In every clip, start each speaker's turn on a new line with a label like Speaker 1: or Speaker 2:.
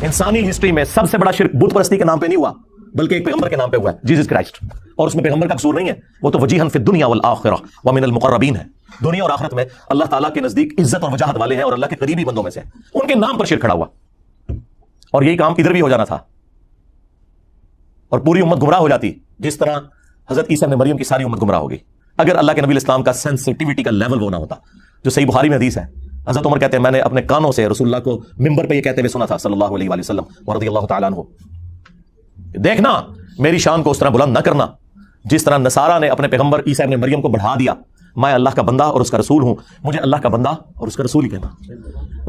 Speaker 1: انسانی ہسٹری میں سب سے بڑا شرک بت پرستی کے نام پہ نہیں ہوا بلکہ ایک پیغمبر کے نام پہ ہوا ہے, جیسس کرائسٹ. اور اس میں پیغمبر کا قصور نہیں ہے, وہ تو وجیہن فی الدنیا والآخرہ ومن المقربین ہے. دنیا اور آخرت میں اللہ تعالیٰ کے نزدیک عزت اور وجاہت والے ہیں اور اللہ کے قریبی بندوں میں سے, ان کے نام پر شرک کھڑا ہوا. اور یہی کام ادھر بھی ہو جانا تھا اور پوری امت گمراہ ہو جاتی, جس طرح حضرت عیسیٰ ابن مریم کی ساری امت گمراہ ہوگی اگر اللہ کے نبی الاسلام کا سینسٹیوٹی کا لیول وہ نہ ہوتا. جو صحیح بخاری میں حدیث ہے, حضرت عمر کہتے ہیں میں نے اپنے کانوں سے رسول اللہ کو ممبر پہ یہ کہتے ہوئے سنا تھا صلی اللہ علیہ وآلہ وسلم ورضی اللہ تعالیٰ عنہ, دیکھنا میری شان کو اس طرح بلند نہ کرنا جس طرح نصارہ نے اپنے پیغمبر عیسیٰ ابن مریم کو بڑھا دیا. میں اللہ کا بندہ اور اس کا رسول ہوں, مجھے اللہ کا بندہ اور اس کا رسول ہی کہنا.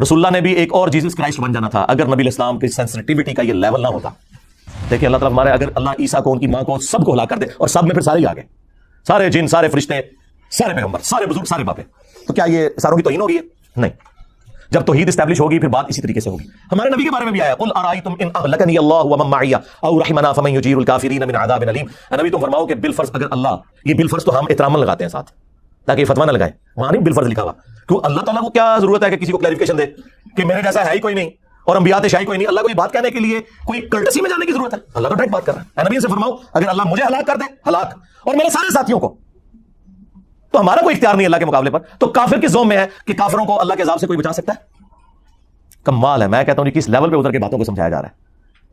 Speaker 1: رسول اللہ نے بھی ایک اور جیسس کرائسٹ بن جانا تھا اگر نبی الاسلام کی سینسٹیوٹی کا یہ لیول نہ ہوتا. دیکھیں اللہ تعالیٰ ہمارے, اگر اللہ عیسیٰ کو, ان کی ماں کو, سب کو ہلاک کر دے اور سب میں پھر سارے ہی آ گئے, سارے جن, سارے فرشتے, سارے پیغمبر, سارے بزرگ, سارے باپے, تو کیا یہ ساروں کی توہین ہوگی؟ نہیں. جب توحید اسٹیبلش ہوگی پھر بات اسی طریقے سے ہوگی. ہمارے نبی کے بارے میں بھی آیا قل ارائیتم ان اہلکنی اللہ ومن معی او رحمنا فمن یجیر الکافرین من عذاب علیم. نبی تم فرماؤ کہ بالفرض اگر اللہ, یہ بالفرض تو ہم احترام لگاتے ہیں ساتھ تاکہ فتویٰ نہ لگائے, وہاں نہیں بالفرض لکھا ہوا, کیوں اللہ تعالیٰ کو کیا ضرورت ہے کہ کسی کو کلیریفیکیشن دے کہ میرے جیسا ہے ہی کوئی نہیں اور انبیاء شاہی کوئی نہیں. اللہ کو یہ بات کہنے کے لیے کوئی کلٹسی میں جانے کی ضرورت ہے؟ اللہ تو ڈائریکٹ بات کر رہا ہے. نبی سے فرماؤ اگر اللہ مجھے ہلاک کر دے, ہلاک, اور میرے سارے ساتھیوں کو, تو ہمارا کوئی اختیار نہیں اللہ کے مقابلے پر. تو کافر کے زوم میں ہے کہ کافروں کو اللہ کے عذاب سے کوئی بچا سکتا ہے؟ کمال ہے. میں کہتا ہوں کس لیول پہ ادھر کے باتوں کو سمجھایا جا رہا ہے.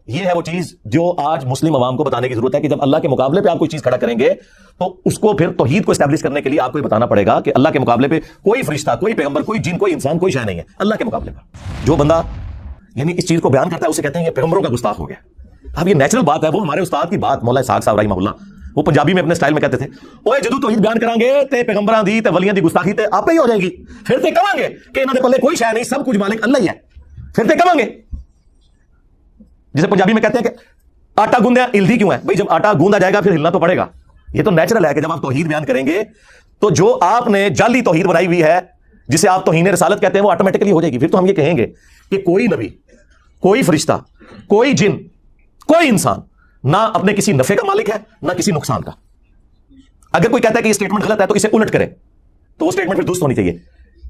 Speaker 1: یہ ہے وہ چیز جو آج مسلم عوام کو بتانے کی ضرورت ہے کہ جب اللہ کے مقابلے پہ آپ کوئی چیز کھڑا کریں گے تو اس کو پھر توحید کو اسٹیبلش کرنے کے لیے آپ کو یہ بتانا پڑے گا کہ اللہ کے مقابلے پہ کوئی فرشتہ, کوئی پیغمبر, کوئی جن, کوئی انسان, کوئی شے نہیں ہے اللہ کے مقابلے پر. جو بندہ یعنی اس چیز کو بیان کرتا ہے اسے کہتے ہیں یہ پیغمبروں کا گستاخ ہو گیا. اب یہ نیچرل بات ہے, وہ ہمارے استاد کی بات مولا اسحاق صاحب رحمہ اللہ, وہ پنجابی میں اپنے سٹائل میں کہتے تھے اوے جدو توحید بیان کران گے تے پیغمبراں دی تے ولیاں دی گستاخی تے آپ ہی ہو جائے گی, پھر تے کہیں گے کہ انہاں دے پلے کوئی شے نہیں, سب کچھ مالک اللہ ہی ہے, پھر تے کہیں گے جسے پنجابی میں کہتے ہیں کہ آٹا گوندیا ہلدی کیوں ہے؟ بھائی جب آٹا گوندا جائے گا پھر ہلنا تو پڑے گا. یہ تو نیچرل ہے کہ جب آپ توحید بیان کریں گے تو جو آپ نے جعلی توحید بنائی ہوئی ہے جسے آپ توہین رسالت کہتے ہیں وہ آٹومیٹکلی ہو جائے گی. پھر تو ہم یہ کہیں گے کہ کوئی نبی, کوئی فرشتہ, کوئی جن, کوئی انسان نہ اپنے کسی نفع کا مالک ہے نہ کسی نقصان کا. اگر کوئی کہتا ہے کہ یہ اسٹیٹمنٹ غلط ہے تو اسے الٹ کرے, تو وہ اسٹیٹمنٹ پھر درست ہونی چاہیے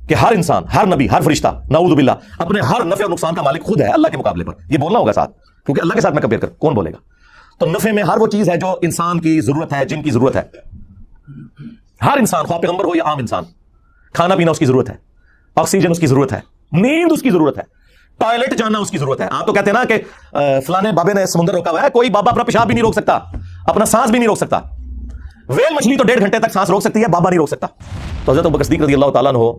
Speaker 1: کہ ہر انسان, ہر نبی, ہر فرشتہ نعوذ باللہ اپنے ہر نفع اور نقصان کا مالک خود ہے اللہ کے مقابلے پر. یہ بولنا ہوگا ساتھ, کیونکہ اللہ کے ساتھ میں کمپیئر کر کون بولے گا. تو نفع میں ہر وہ چیز ہے جو انسان کی ضرورت ہے, جن کی ضرورت ہے. ہر انسان, خواہ پیغمبر ہو یا عام انسان, کھانا پینا اس کی ضرورت ہے, آکسیجن اس کی ضرورت ہے, نیند اس کی ضرورت ہے, ٹوائلٹ جانا اس کی ضرورت ہے. آپ تو کہتے ہیں نا کہ فلانے بابے نے سمندر روکا ہوا ہے, کوئی بابا اپنا پیشاب بھی نہیں روک سکتا, اپنا سانس بھی نہیں روک سکتا. ویل مچھلی تو 1.5 گھنٹے تک سانس روک سکتی ہے, بابا نہیں روک سکتا. تو حضرت ابوبکر صدیق رضی اللہ تعالیٰ عنہ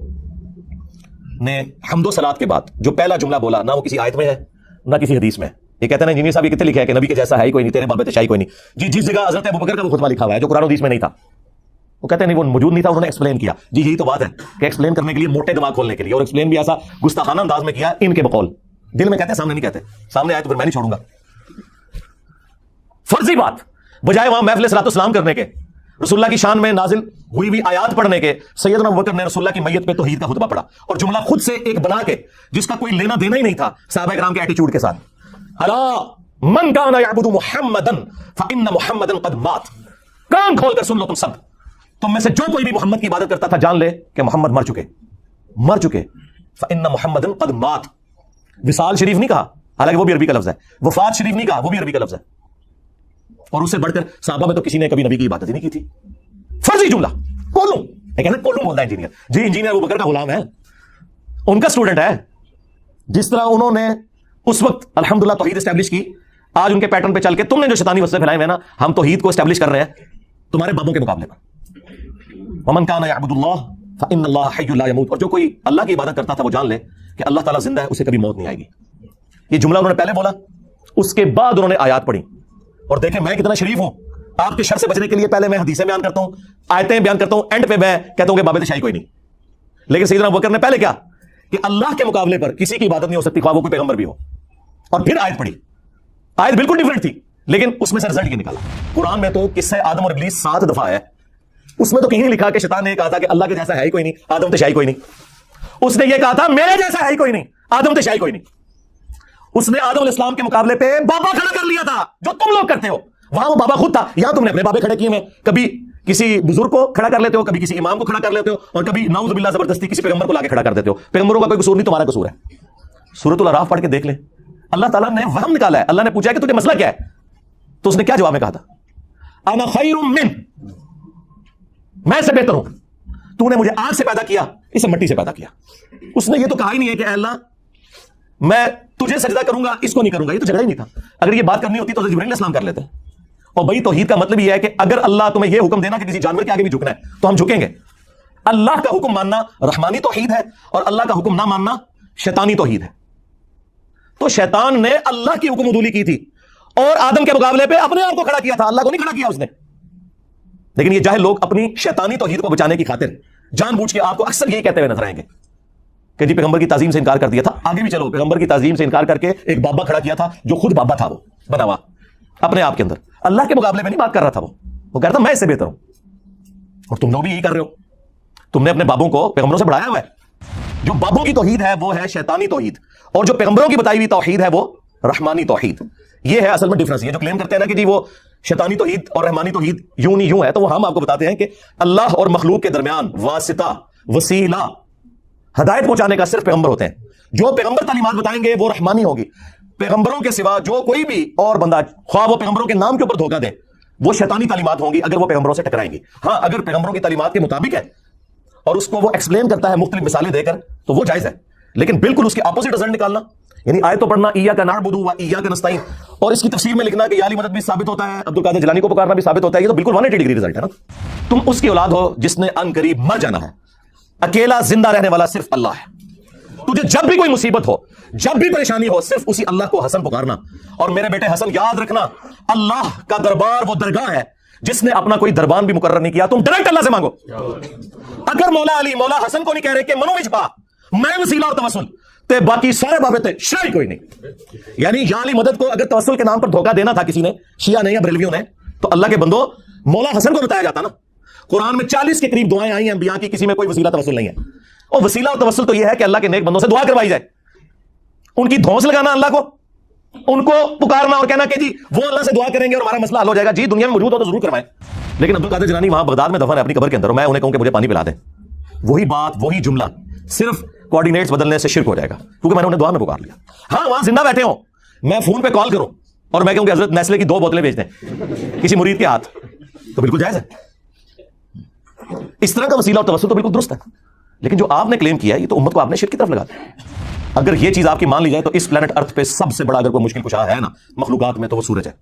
Speaker 1: نے حمد و صلات کے بعد جو پہلا جملہ بولا, نہ وہ کسی آیت میں ہے نہ کسی حدیث میں. یہ کہتے ہیں انجینئر صاحب یہ کتنے لکھا ہے کہ نبی کے جیسا ہے ہی کوئی نہیں, تیرے بابے شاہی کوئی نہیں. جی جس جگہ حضرت ابوبکر کا وہ خطبہ لکھا ہوا ہے جو قرآن و حدیث میں نہیں تھا, وہ کہتے ہیں نہیں وہ موجود نہیں تھا, انہوں نے ایکسپلین کیا. جی یہی تو بات ہے کہ ایکسپلین کرنے کے لیے, موٹے دماغ کھولنے کے لیے, اور ایکسپلین بھی ایسا گستاخانہ انداز میں کیا ان کے بقول. دل میں کہتے ہیں, سامنے نہیں کہتے. سامنے آئے تو پھر میں نہیں چھوڑوں گا. فرضی بات بجائے وہاں محفل صلاۃ السلام کرنے کے, رسول اللہ کی شان میں نازل ہوئی ہوئی آیات پڑھنے کے, سیدنا ابوبکر نے رسول اللہ کی میت پہ توحید کا خطبہ پڑھا اور جملہ خود سے ایک بنا کے جس کا کوئی لینا دینا ہی نہیں تھا صحابہ کرام کے ایٹیچیوڈ کے ساتھ. الا من کان یعبد محمدا فان محمدا قد مات. کان کھول کر سن لو تم سب, تم میں سے جو کوئی بھی محمد کی عبادت کرتا تھا جان لے کہ محمد مر چکے, مر چکے. فان محمدا قد مات. وصال شریف نہیں کہا, حالانکہ وہ بھی عربی کا لفظ ہے. وفات شریف نہیں کہا, وہ بھی عربی کا لفظ ہے. اور اس سے بڑھ کر صحابہ میں تو کسی نے کبھی نبی کی عبادت ہی نہیں کی تھی. فرضی جملہ کولوں, کولوں بولتا ہے انجینئر. جی انجینئر ابوبکر کا غلام ہے, ان کا اسٹوڈنٹ ہے. جس طرح انہوں نے اس وقت الحمدللہ توحید اسٹیبلش کی, آج ان کے پیٹرن پہ چل کے تم نے جو شیطانی وسوسے پھیلائے ہیں نا, ہم توحید کو اسٹیبلش کر رہے ہیں تمہارے بابوں کے مقابلے پر. ومن کان یعبد اللہ فان اللہ حی لا یموت. اور جو کوئی اللہ کی عبادت کرتا تھا وہ جان لے کہ اللہ تعالیٰ زندہ ہے, اسے کبھی موت نہیں آئے گی. یہ جملہ انہوں نے پہلے بولا, اس کے بعد انہوں نے آیات پڑھی. اور دیکھیں میں کتنا شریف ہوں, آپ کے شر سے بچنے کے لیے پہلے میں حدیثیں بیان کرتا ہوں, آیتیں بیان کرتا ہوں, اینڈ پہ میں کہتا ہوں کہ بابے شاہی کوئی نہیں. لیکن سیدنا ابوبکر نے پہلے کیا کہ اللہ کے مقابلے پر کسی کی عبادت نہیں ہو سکتی, خواہ وہ کوئی پیغمبر بھی ہو. اور پھر آیت پڑھی, آیت بالکل ڈیفرنٹ تھی, لیکن اس میں سے رزلٹ یہ نکالا. قرآن میں تو قصہ آدم اور ابلیس 7 دفعہ ہے, اس میں تو کہیں لکھا کہ شیطان نے کہا تھا کہ اللہ کے جیسا ہے ہی کوئی نہیں, آدم تے شاہی کوئی نہیں. اس نے یہ کہا تھا میرے جیسا ہے ہی کوئی نہیں, آدم تے شاہی کوئی نہیں. اس نے آدم علیہ السلام کے مقابلے پہ بابا کھڑا کر لیا تھا جو تم لوگ کرتے ہو. وہاں وہ بابا خود تھا, یہاں تم نے اپنے بابے کھڑے کیے ہیں. کبھی کسی بزرگ کو کھڑا کر لیتے ہو, کبھی کسی امام کو کھڑا کر لیتے ہو, اور کبھی نعوذ باللہ زبردستی کسی پیغمبر کو لا کے کھڑا کر دیتے ہو. پیغمبروں کا کوئی قصور نہیں, تمہارا قصور ہے. سورۃ الاعراف پڑھ کے دیکھ لیں, اللہ تعالیٰ نے وہم نکالا ہے. اللہ نے پوچھا کہ تجھے مسئلہ کیا ہے, تو اس نے کیا جواب میں کہا تھا؟ انا خیر من, میں سے بہتر ہوں. تو نے مجھے آگ سے پیدا کیا, اسے مٹی سے پیدا کیا. اس نے یہ تو کہا ہی نہیں ہے کہ اے اللہ میں تجھے سجدہ کروں گا, اس کو نہیں کروں گا. یہ تو جھگڑا ہی نہیں تھا. اگر یہ بات کرنی ہوتی تو جبرائیل علیہ السلام کر لیتے. اور بھائی توحید کا مطلب یہ ہے کہ اگر اللہ تمہیں یہ حکم دینا کہ کسی جانور کے آگے بھی جھکنا ہے تو ہم جھکیں گے. اللہ کا حکم ماننا رحمانی توحید ہے, اور اللہ کا حکم نہ ماننا شیطانی توحید ہے. تو شیطان نے اللہ کی حکم عدولی کی تھی اور آدم کے مقابلے پہ اپنے آپ کو کھڑا کیا تھا, اللہ کو نہیں کھڑا کیا اس نے. لیکن یہ جاہل لوگ اپنی شیطانی توحید کو بچانے کی خاطر جان بوجھ کے آپ کو اکثر یہی کہتے ہوئے نظر آئیں گے کہ جی پیغمبر کی تعظیم سے انکار کر دیا تھا. آگے بھی چلو, پیغمبر کی تعظیم سے انکار کر کے ایک بابا کھڑا کیا تھا جو خود بابا تھا, وہ بنا ہوا اپنے آپ کے اندر. اللہ کے مقابلے میں نہیں بات کر رہا تھا, وہ کہہ رہا تھا میں اس سے بہتر ہوں. اور تم لوگ بھی یہی کر رہے ہو. تم نے اپنے بابوں کو پیغمبروں سے بڑھایا ہوا ہے. جو بابوں کی توحید ہے وہ ہے شیطانی توحید, اور جو پیغمبروں کی بتائی ہوئی توحید ہے وہ رحمانی توحید. یہ ہے اصل میں ڈفرنس. یہ جو کلیم کرتے ہیں نا کہ جی وہ شیطانی توحید اور رحمانی توحید یوں نہیں یوں ہے, تو وہ ہم آپ کو بتاتے ہیں کہ اللہ اور مخلوق کے درمیان واسطہ, وسیلہ, ہدایت پہنچانے کا صرف پیغمبر ہوتے ہیں. جو پیغمبر تعلیمات بتائیں گے وہ رحمانی ہوگی. پیغمبروں کے سوا جو کوئی بھی اور بندہ, خواہ وہ پیغمبروں کے نام کے اوپر دھوکہ دے, وہ شیطانی تعلیمات ہوں گی اگر وہ پیغمبروں سے ٹکرائیں گی. ہاں اگر پیغمبروں کی تعلیمات کے مطابق ہے اور اس کو وہ ایکسپلین کرتا ہے مختلف مثالیں دے کر تو وہ جائز ہے. لیکن بالکل اس کے اپوزٹ رزلٹ نکالنا, یعنی آیت تو پڑھنا ایاک نعبد و ایاک نستعین, اور اس کی تفسیر میں لکھنا کہ یا علی مدد بھی ثابت ہوتا ہے, عبد القادر جیلانی کو پکارنا بھی ثابت ہوتا ہے, یہ تو بالکل 180 ڈگری رزلٹ ہے نا. تم اس کی اولاد ہو جس نے ان قریب مر جانا ہے. اکیلا زندہ رہنے والا صرف اللہ ہے. تجھے جب بھی کوئی مصیبت ہو, جب بھی پریشانی ہو, صرف اسی اللہ کو حسن پکارنا. اور میرے بیٹے حسن یاد رکھنا, اللہ کا دربار وہ درگاہ ہے جس نے اپنا کوئی دربان بھی مقرر نہیں کیا. تم ڈائریکٹ اللہ سے مانگو. اگر مولا علی مولا حسن کو نہیں کہہ رہے کہ منو وچ پا میں وسیلہ اور توسل, تے باقی سارے بابے تے شرع کوئی نہیں. یعنی یا علی مدد کو اگر توسل کے نام پر دھوکہ دینا تھا کسی نے, شیعہ نے یا بریلویوں نے, تو اللہ کے بندو مولا حسن کو بتایا جاتا نا. قرآن میں 40 کے قریب دعائیں آئی ہیں انبیاء کی, کسی میں کوئی وسیلہ توسل نہیں ہے. اور وسیلہ اور توسل تو یہ ہے کہ اللہ کے نیک بندوں سے دعا کروائی جائے, ان کی دھونس لگانا اللہ کو, ان کو پکارنا اور کہنا کہ جی وہ اللہ سے دعا کریں گے اور ہمارا مسئلہ حل ہو جائے گا. جی دنیا میں موجود ہو تو ضرور کروائیں. لیکن عبد القادر جیلانی وہاں بغداد میں دفن ہے اپنی قبر کے اندر, اور میں انہیں کہوں کہ مجھے پانی پلا دیں, وہی بات وہی جملہ صرف کوآرڈینیٹس بدلنے سے شرک ہو جائے گا, کیونکہ میں نے انہیں دعا میں پکار لیا. ہاں وہاں زندہ بیٹھے ہوں, میں فون پہ کال کروں اور میں کہوں کہ حضرت نیسلے کی 2 بوتلیں بھیج دیں کسی مرید کے ہاتھ, تو بالکل جائز ہے. اس طرح کا وسیلہ اور توسل تو بالکل درست ہے. لیکن جو آپ نے کلیم کیا ہے یہ تو امت کو آپ نے شرک کی طرف لگا دیا. اگر یہ چیز آپ کی مان لی جائے تو اس پلانٹ ارتھ پہ سب سے بڑا اگر کوئی مشکل کشا ہے نا مخلوقات میں تو وہ سورج ہے.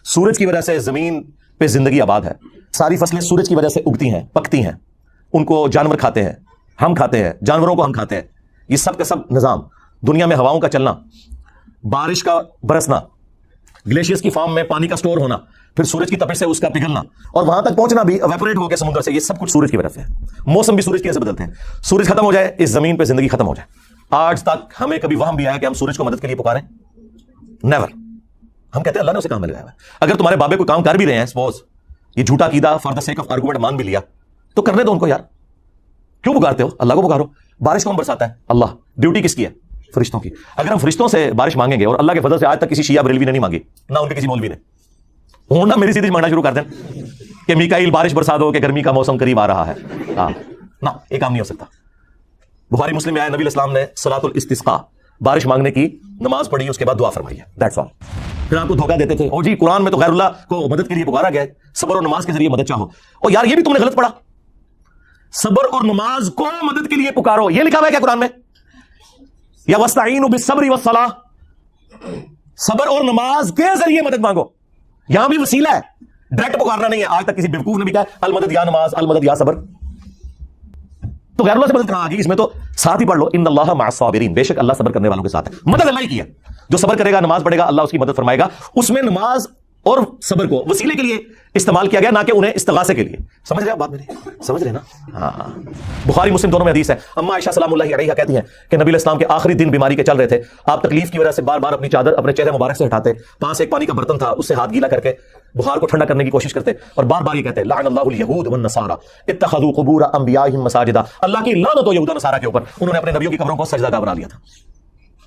Speaker 1: سورج کی وجہ سے زمین پہ زندگی آباد ہے. ساری فصلیں سورج کی وجہ سے اگتی ہیں, پکتی ہیں, ان کو جانور کھاتے ہیں, ہم کھاتے ہیں, جانوروں کو ہم کھاتے ہیں. یہ سب کا سب نظام, دنیا میں ہواؤں کا چلنا, بارش کا برسنا, گلیشیئرز کی فارم میں پانی کا سٹور ہونا, پھر سورج کی تپش سے اس کا پگھلنا اور وہاں تک پہنچنا بھی ایویپوریٹ ہو کے سمندر سے, یہ سب کچھ سورج کی وجہ سے ہے. موسم بھی سورج کی وجہ سے بدلتے ہیں. سورج ختم ہو جائے اس زمین پہ زندگی ختم ہو جائے. آج تک ہمیں کبھی وہم بھی آیا کہ ہم سورج کو مدد کے لیے پکاریں؟ نیور. ہم کہتے ہیں اللہ نے اسے کام میں لگایا ہے. اگر تمہارے بابے کوئی کام کر بھی رہے ہیں, سپوز یہ جھوٹا عقیدہ for the sake of argument مان بھی لیا, تو کرنے دو ان کو یار. کیوں پکارتے ہو؟ اللہ کو پکارو. بارش کون برساتا ہے؟ اللہ. ڈیوٹی کس کی ہے؟ فرشتوں کی. اگر ہم فرشتوں سے بارش مانگیں گے, اور اللہ کے فضل سے آج تک کسی شیعہ بریلوی نے نہیں مانگی, نہ ان کے کسی مولوی نے, ہونا میری سیدھی مانگنا شروع کر دیں کہ میکائیل بارش برسا دو کہ گرمی کا موسم قریب آ رہا ہے, نہ یہ کام نہیں ہو سکتا. بخاری مسلم میں آیا نبی اسلام نے صلاۃ الاستسقاء, بارش مانگنے کی نماز پڑھی, اس کے بعد دعا فرمائی ہے, دیٹس آل. پھر آپ کو دھوکہ دیتے تھے, او جی قرآن میں تو غیر اللہ کو مدد کے لیے پکارا گیا ہے, صبر اور نماز کے ذریعے مدد چاہو. اور یار یہ بھی تم نے غلط پڑھا, صبر اور نماز کو مدد کے لیے پکارو, یہ لکھا ہوا ہے کیا قرآن میں؟ یا وَاسْتَعِینُوا بِالصَّبْرِ وَالصَّلَاةِ, صبر اور نماز کے ذریعے مدد مانگو. یہاں بھی وسیلہ ہے, ڈائریکٹ پکارنا نہیں ہے. آج تک کسی بیوقوف نے بھی کہا المدد یا نماز, المدد یا صبر, تو غیر اللہ سے مدد کہاں آ گئی؟ اس میں تو ساتھ ہی پڑھ لو ان اللہ مع الصابرین, بے شک اللہ صبر کرنے والوں کے ساتھ ہے. مدد اللہ ہی کی ہے. جو صبر کرے گا, نماز پڑھے گا, اللہ اس کی مدد فرمائے گا. اس میں نماز اور صبر کو وسیلے کے لیے استعمال کیا گیا, نہ کہ انہیں استغاثے کے لیے. سمجھ رہے آپ بات میری؟ سمجھ رہے نا؟ ہاں. بخاری مسلم دونوں میں حدیث ہے. اما عائشہ سلام اللہ علیہا کہتی ہیں کہ نبی علیہ السلام کے آخری دن بیماری کے چل رہے تھے, آپ تکلیف کی وجہ سے بار بار اپنی چادر اپنے چہرے مبارک سے ہٹاتے, پاس ایک پانی کا برتن تھا, اس سے ہاتھ گیلا کر کے بخار کو ٹھنڈا کرنے کی کوشش کرتے, اور بار بار یہ کہتے لعن اللہ الیہود والنصارى اتخذوا قبور انبیائہم مساجدا, اللہ کی لعنت ہو یہود و نصارہ کے اوپر, انہوں نے اپنے نبیوں کی قبروں کو سجدہ گاہ بنا لیا تھا.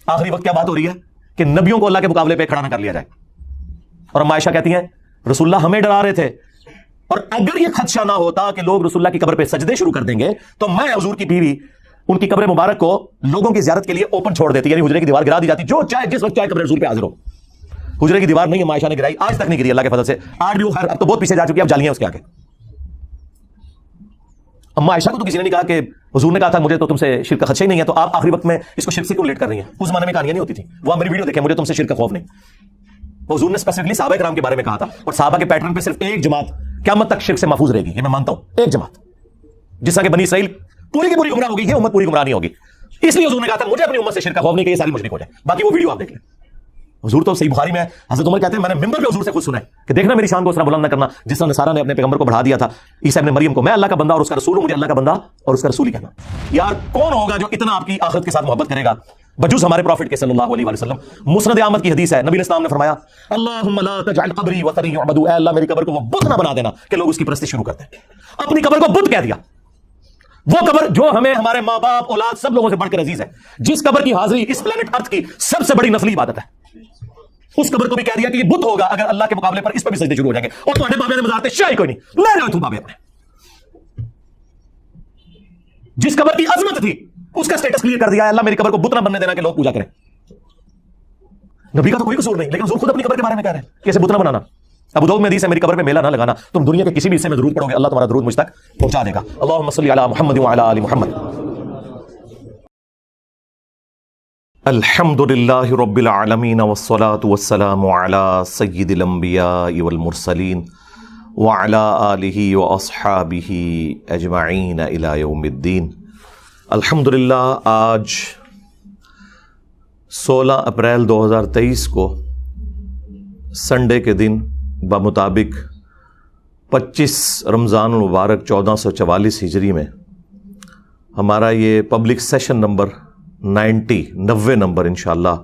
Speaker 1: آخری وقت کیا بات ہو رہی ہے کہ نبیوں کو اللہ کے مقابلے پہ کھڑا نہ کر لیا جائے. اور اما عائشہ کہتی ہیں رسول اللہ ہمیں ڈرا رہے تھے, اور اگر یہ خدشہ نہ ہوتا کہ لوگ رسول اللہ کی قبر پہ سجدے شروع کر دیں گے تو میں حضور کی بیوی ان کی قبر مبارک کو لوگوں کی زیارت کے لیے اوپن چھوڑ دیتی، یعنی حجرے کی دیوار گرا دی جاتی، جو چاہے جس وقت چاہے قبر رسول پہ حاضر ہو. حجرے کی دیوار نہیں عائشہ نے گرائی، آج تک نہیں گری اللہ کے فضل سے. آج بھی وہ خیر اب تو بہت پیچھے جا چکی ہے، اب جالیاں اس کے آگے. اما عائشہ کو تو کسی نے نہیں کہا کہ حضور نے کہا تھا مجھے تو تم سے شرک کا خدشہ ہی نہیں ہے، تو آپ آخری وقت میں اس کو شرک سے کیوں ریلیٹ کر رہی ہیں؟ اس زمانے میں کہانیاں نہیں ہوتی تھیں. وہ میری ویڈیو دیکھیں، مجھے تم سے شرک کا خوف نہیں. حضور نے اسپیسیفکلی صحابہ کرام کے بارے میں کہا تھا، اور صحابہ کے پیٹرن پہ صرف ایک جماعت قیامت تک شرک سے محفوظ رہے گی، یہ میں مانتا ہوں. ایک جماعت جس طرح کہ بنی اسرائیل پوری کی پوری گمراہ ہوگی، یہ امت پوری گمراہ نہیں ہوگی. اس لیے حضور نے کہا تھا مجھے اپنی امت سے شرک کا خوف نہیں کہ یہ ساری مشرک ہو جائے. باقی وہ ویڈیو آپ دیکھ لیں. حضور تو صحیح بخاری میں حضرت عمر کہتے ہیں میں نے منبر پہ حضور سے خود سنا ہے کہ دیکھنا میری شان کو اس طرح بلند نہ کرنا جس طرح نصارہ نے اپنے پیغمبر کو بڑھا دیا تھا، عیسیٰ ابن مریم کو. میں اللہ کا بندہ اور اس کا رسول ہوں، مجھے اللہ کا بندہ اور اس کا رسول ہی کہنا. یار کون ہوگا جو اتنا آپ کی آخرت کے ساتھ محبت کرے گا بجوز ہمارے پروفٹ کے صلی اللہ علیہ وسلم. مسند احمد کی حدیث ہے، نبی الاسلام نے فرمایا اللہم لا تجعل قبری وطنی یعبد، اے اللہ میری قبر کو وہ بت نہ بنا دینا کہ لوگ اس کی پرستی شروع کرتے ہیں. اپنی قبر کو بت کہہ دیا. وہ قبر جو ہمیں ہمارے ماں باپ اولاد سب لوگوں سے بڑھ کر عزیز ہے، جس قبر کی حاضری اس پلانٹ ارتھ کی سب سے بڑی نسلی عبادت ہے، اس قبر کو بھی کہہ دیا کہ یہ بت ہوگا اگر اللہ کے مقابلے پر اس پہ بھی سجدے شروع ہو جائیں گے. اور تمہارے بابے نے مزار تے شاہی کوئی نہیں لے رہے ہو تم بابے اپنے. جس قبر کی عظمت تھی اس کا سٹیٹس کلیئر کر دیا ہے اللہ میری قبر کو بت نہ بننے دینا کہ لوگ پوجا کریں. نبی کا تو کوئی قصور نہیں، لیکن حضور خود اپنی قبر کے بارے میں کہہ رہے ہیں کہ اسے بت نہ بنانا. ابو داؤد میں حدیث ہے میری قبر پہ میلہ نہ لگانا، تم دنیا کے کسی بھی حصے میں درود پڑھو گے اللہ تمہارا درود مجھ تک پہنچا دے گا. اللہم صلی علی محمد وعلی آل محمد. الحمد للہ رب العالمین والصلاة والسلام علی سید الانبیاء والمرسلین وعلی آلہ واصحابہ اجمعین الی یوم الدین. الحمدللہ آج 16 اپریل 2023 کو سنڈے کے دن بمطابق 25 رمضان المبارک 1444 ہجری میں ہمارا یہ پبلک سیشن نمبر 90 نمبر انشاءاللہ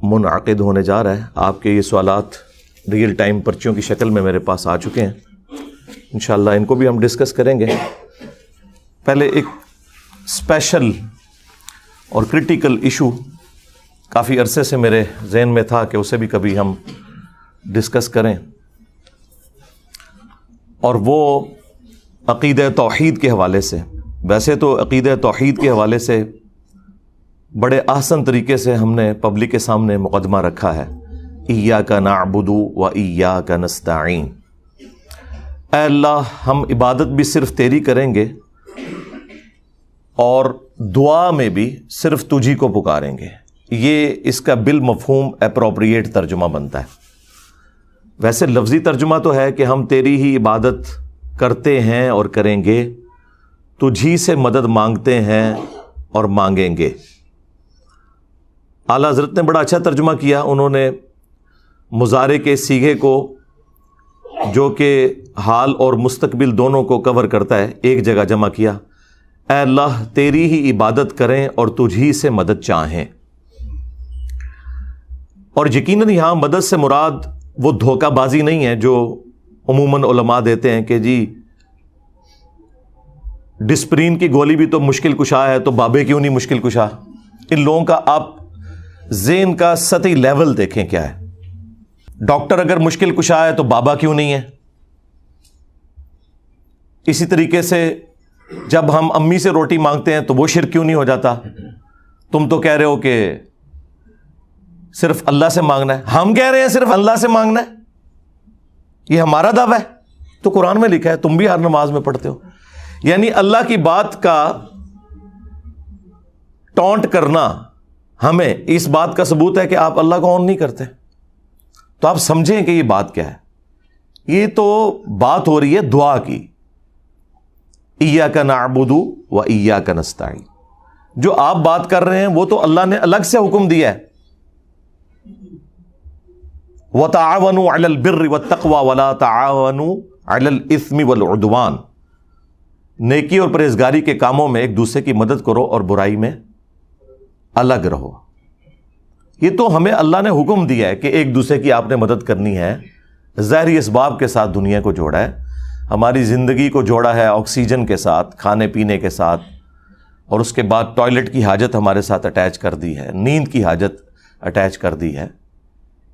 Speaker 1: منعقد ہونے جا رہا ہے. آپ کے یہ سوالات ریئل ٹائم پرچیوں کی شکل میں میرے پاس آ چکے ہیں، انشاءاللہ ان کو بھی ہم ڈسکس کریں گے. پہلے ایک اسپیشل اور کرٹیکل ایشو کافی عرصے سے میرے ذہن میں تھا کہ اسے بھی کبھی ہم ڈسکس کریں، اور وہ عقیدہ توحید کے حوالے سے. ویسے تو عقیدہ توحید کے حوالے سے بڑے احسن طریقے سے ہم نے پبلک کے سامنے مقدمہ رکھا ہے، ایاک نعبد و ایاک نستعین. اے اللہ ہم عبادت بھی صرف تیری کریں گے اور دعا میں بھی صرف تجھی کو پکاریں گے. یہ اس کا بالمفہوم اپروپریٹ ترجمہ بنتا ہے. ویسے لفظی ترجمہ تو ہے کہ ہم تیری ہی عبادت کرتے ہیں اور کریں گے، تجھی سے مدد مانگتے ہیں اور مانگیں گے. اعلیٰ حضرت نے بڑا اچھا ترجمہ کیا. انہوں نے مضارع کے صیغے کو جو کہ حال اور مستقبل دونوں کو کور کرتا ہے ایک جگہ جمع کیا. اے اللہ تیری ہی عبادت کریں اور تجھی سے مدد چاہیں. اور یقیناً یہاں مدد سے مراد وہ دھوکہ بازی نہیں ہے جو عموماً علماء دیتے ہیں کہ جی ڈسپرین کی گولی بھی تو مشکل کشا ہے تو بابے کیوں نہیں مشکل کشا. ان لوگوں کا آپ ذہن کا سطحی لیول دیکھیں کیا ہے. ڈاکٹر اگر مشکل کشا ہے تو بابا کیوں نہیں ہے. اسی طریقے سے جب ہم امی سے روٹی مانگتے ہیں تو وہ شرک کیوں نہیں ہو جاتا. تم تو کہہ رہے ہو کہ صرف اللہ سے مانگنا ہے، ہم کہہ رہے ہیں صرف اللہ سے مانگنا ہے، یہ ہمارا دعویٰ ہے. تو قرآن میں لکھا ہے، تم بھی ہر نماز میں پڑھتے ہو. یعنی اللہ کی بات کا ٹونٹ کرنا ہمیں اس بات کا ثبوت ہے کہ آپ اللہ کو آن نہیں کرتے. تو آپ سمجھیں کہ یہ بات کیا ہے. یہ تو بات ہو رہی ہے دعا کی، ایاک نعبد و ایاک نستعین. جو آپ بات کر رہے ہیں وہ تو اللہ نے الگ سے حکم دیا ہے، وَتَعَاوَنُوا عَلَى الْبِرِّ وَالتَّقْوَى وَلَا تَعَاوَنُوا عَلَى الْإِثْمِ وَالْعُدْوَانِ. نیکی اور پرہیزگاری کے کاموں میں ایک دوسرے کی مدد کرو اور برائی میں الگ رہو. یہ تو ہمیں اللہ نے حکم دیا ہے کہ ایک دوسرے کی آپ نے مدد کرنی ہے. ظاہری اسباب کے ساتھ دنیا کو جوڑا ہے، ہماری زندگی کو جوڑا ہے آکسیجن کے ساتھ، کھانے پینے کے ساتھ، اور اس کے بعد ٹوائلٹ کی حاجت ہمارے ساتھ اٹیچ کر دی ہے، نیند کی حاجت اٹیچ کر دی ہے.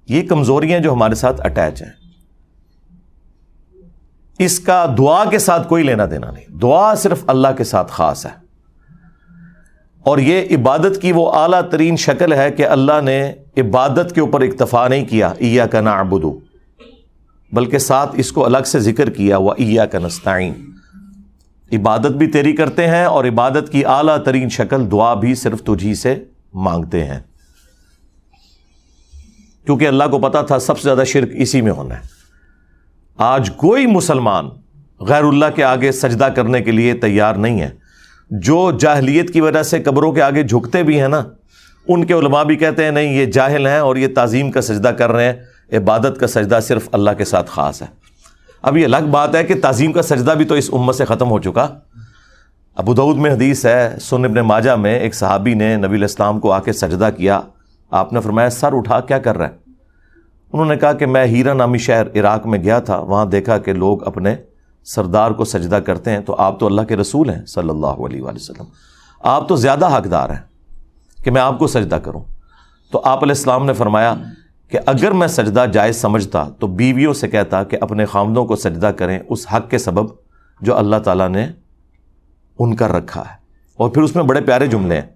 Speaker 1: یہ کمزوریاں جو ہمارے ساتھ اٹیچ ہیں، اس کا دعا کے ساتھ کوئی لینا دینا نہیں. دعا صرف اللہ کے ساتھ خاص ہے. اور یہ عبادت کی وہ اعلیٰ ترین شکل ہے کہ اللہ نے عبادت کے اوپر اکتفا نہیں کیا ایاک نعبد، بلکہ ساتھ اس کو الگ سے ذکر کیا وایاک نستعین، عبادت بھی تیری کرتے ہیں اور عبادت کی اعلیٰ ترین شکل دعا بھی صرف تجھی سے مانگتے ہیں، کیونکہ اللہ کو پتا تھا سب سے زیادہ شرک اسی میں ہونا ہے۔ آج کوئی مسلمان غیر اللہ کے آگے سجدہ کرنے کے لیے تیار نہیں ہے۔ جو جاہلیت کی وجہ سے قبروں کے آگے جھکتے بھی ہیں نا، ان کے علماء بھی کہتے ہیں نہیں یہ جاہل ہیں اور یہ تعظیم کا سجدہ کر رہے ہیں، عبادت کا سجدہ صرف اللہ کے ساتھ خاص ہے۔ اب یہ الگ بات ہے کہ تعظیم کا سجدہ بھی تو اس امت سے ختم ہو چکا۔ ابو داؤد میں حدیث ہے، سنن ابن ماجہ میں، ایک صحابی نے نبی علیہ السلام کو آ کے سجدہ کیا، آپ نے فرمایا سر اٹھا کیا کر رہا ہے؟ انہوں نے کہا کہ میں ہیرا نامی شہر عراق میں گیا تھا، وہاں دیکھا کہ لوگ اپنے سردار کو سجدہ کرتے ہیں، تو آپ تو اللہ کے رسول ہیں صلی اللہ علیہ وآلہ وسلم، آپ تو زیادہ حقدار ہیں کہ میں آپ کو سجدہ کروں۔ تو آپ علیہ السلام نے فرمایا کہ اگر میں سجدہ جائز سمجھتا تو بیویوں سے کہتا کہ اپنے خامدوں کو سجدہ کریں اس حق کے سبب جو اللہ تعالیٰ نے ان کا رکھا ہے۔ اور پھر اس میں بڑے پیارے جملے ہیں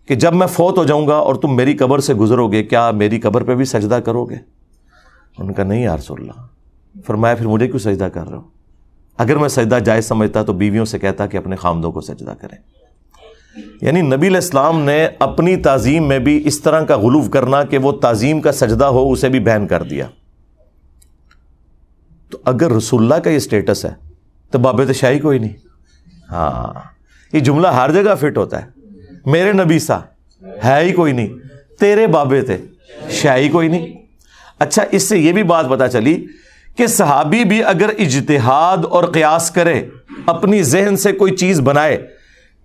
Speaker 1: کہ جب میں فوت ہو جاؤں گا اور تم میری قبر سے گزرو گے، کیا میری قبر پہ بھی سجدہ کرو گے؟ ان کا نہیں یا رسول اللہ۔ فرمایا پھر مجھے کیوں سجدہ کر رہے ہو؟ اگر میں سجدہ جائز سمجھتا تو بیویوں سے کہتا کہ اپنے خامدوں کو سجدہ کریں۔ یعنی نبی علیہ السلام نے اپنی تعظیم میں بھی اس طرح کا غلو کرنا کہ وہ تعظیم کا سجدہ ہو اسے بھی بین کر دیا۔ تو اگر رسول اللہ کا یہ سٹیٹس ہے تو باب شاہی کوئی نہیں۔ ہاں یہ جملہ ہر جگہ فٹ ہوتا ہے، میرے نبی سا ہے ہی کوئی نہیں، تیرے بابے تھے شاہی کوئی نہیں۔ اچھا اس سے یہ بھی بات پتہ چلی کہ صحابی بھی اگر اجتہاد اور قیاس کرے، اپنی ذہن سے کوئی چیز بنائے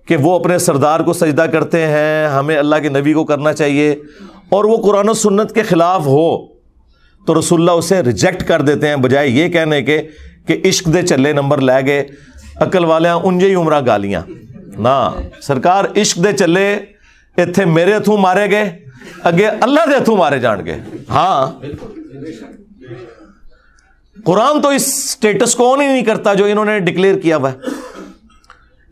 Speaker 1: کہ وہ اپنے سردار کو سجدہ کرتے ہیں، ہمیں اللہ کے نبی کو کرنا چاہیے، اور وہ قرآن و سنت کے خلاف ہو تو رسول اللہ اسے ریجیکٹ کر دیتے ہیں، بجائے یہ کہنے کے کہ عشق دے چلے نمبر لے گئے عقل والے انجے ہی عمرہ گالیاں نہ، سرکار عشق دے چلے اتھے میرے ہتھوں مارے گئے، اگے اللہ دے ہتھوں مارے جان گے۔ ہاں قرآن تو اس سٹیٹس کو آن ہی نہیں کرتا جو انہوں نے ڈکلیئر کیا ہوا ہے۔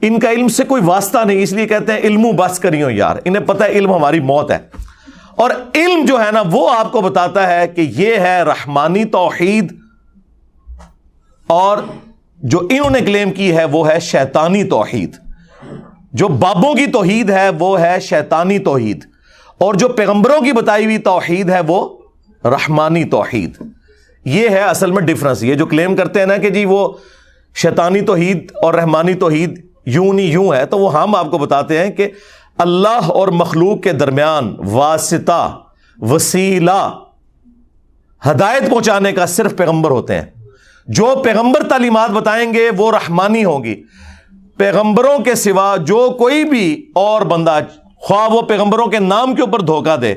Speaker 1: ان کا علم سے کوئی واسطہ نہیں، اس لیے کہتے ہیں علمو بس کریو یار، انہیں پتہ ہے علم ہماری موت ہے، اور علم جو ہے نا وہ آپ کو بتاتا ہے کہ یہ ہے رحمانی توحید، اور جو انہوں نے کلیم کی ہے وہ ہے شیطانی توحید۔ جو بابوں کی توحید ہے وہ ہے شیطانی توحید، اور جو پیغمبروں کی بتائی ہوئی توحید ہے وہ رحمانی توحید۔ یہ ہے اصل میں ڈفرنس۔ یہ جو کلیم کرتے ہیں نا کہ جی وہ شیطانی توحید اور رحمانی توحید یوں نہیں یوں ہے، تو وہ ہم آپ کو بتاتے ہیں کہ اللہ اور مخلوق کے درمیان واسطہ، وسیلہ، ہدایت پہنچانے کا صرف پیغمبر ہوتے ہیں۔ جو پیغمبر تعلیمات بتائیں گے وہ رحمانی ہوں گی۔ پیغمبروں کے سوا جو کوئی بھی اور بندہ، خواہ وہ پیغمبروں کے نام کے اوپر دھوکہ دے،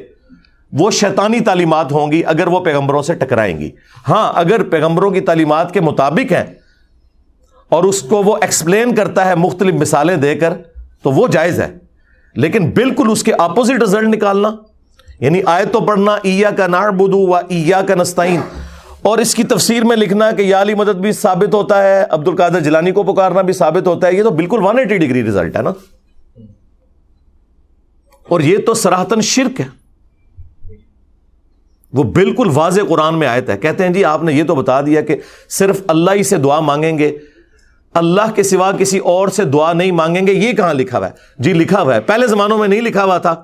Speaker 1: وہ شیطانی تعلیمات ہوں گی اگر وہ پیغمبروں سے ٹکرائیں گی۔ ہاں اگر پیغمبروں کی تعلیمات کے مطابق ہیں اور اس کو وہ ایکسپلین کرتا ہے مختلف مثالیں دے کر تو وہ جائز ہے، لیکن بالکل اس کے اپوزٹ رزلٹ نکالنا، یعنی آیت تو پڑھنا ایاک نعبد و ایاک نستعین، اور اس کی تفسیر میں لکھنا کہ یا علی مدد بھی ثابت ہوتا ہے، عبد القادر جیلانی کو پکارنا بھی ثابت ہوتا ہے، یہ تو بالکل 180 ڈگری رزلٹ ہے نا، اور یہ تو صراحتاً شرک ہے۔ وہ بالکل واضح قرآن میں آیت ہے، کہتے ہیں جی آپ نے یہ تو بتا دیا کہ صرف اللہ ہی سے دعا مانگیں گے، اللہ کے سوا کسی اور سے دعا نہیں مانگیں گے، یہ کہاں لکھا ہوا ہے؟ جی لکھا ہوا ہے، پہلے زمانوں میں نہیں لکھا ہوا تھا،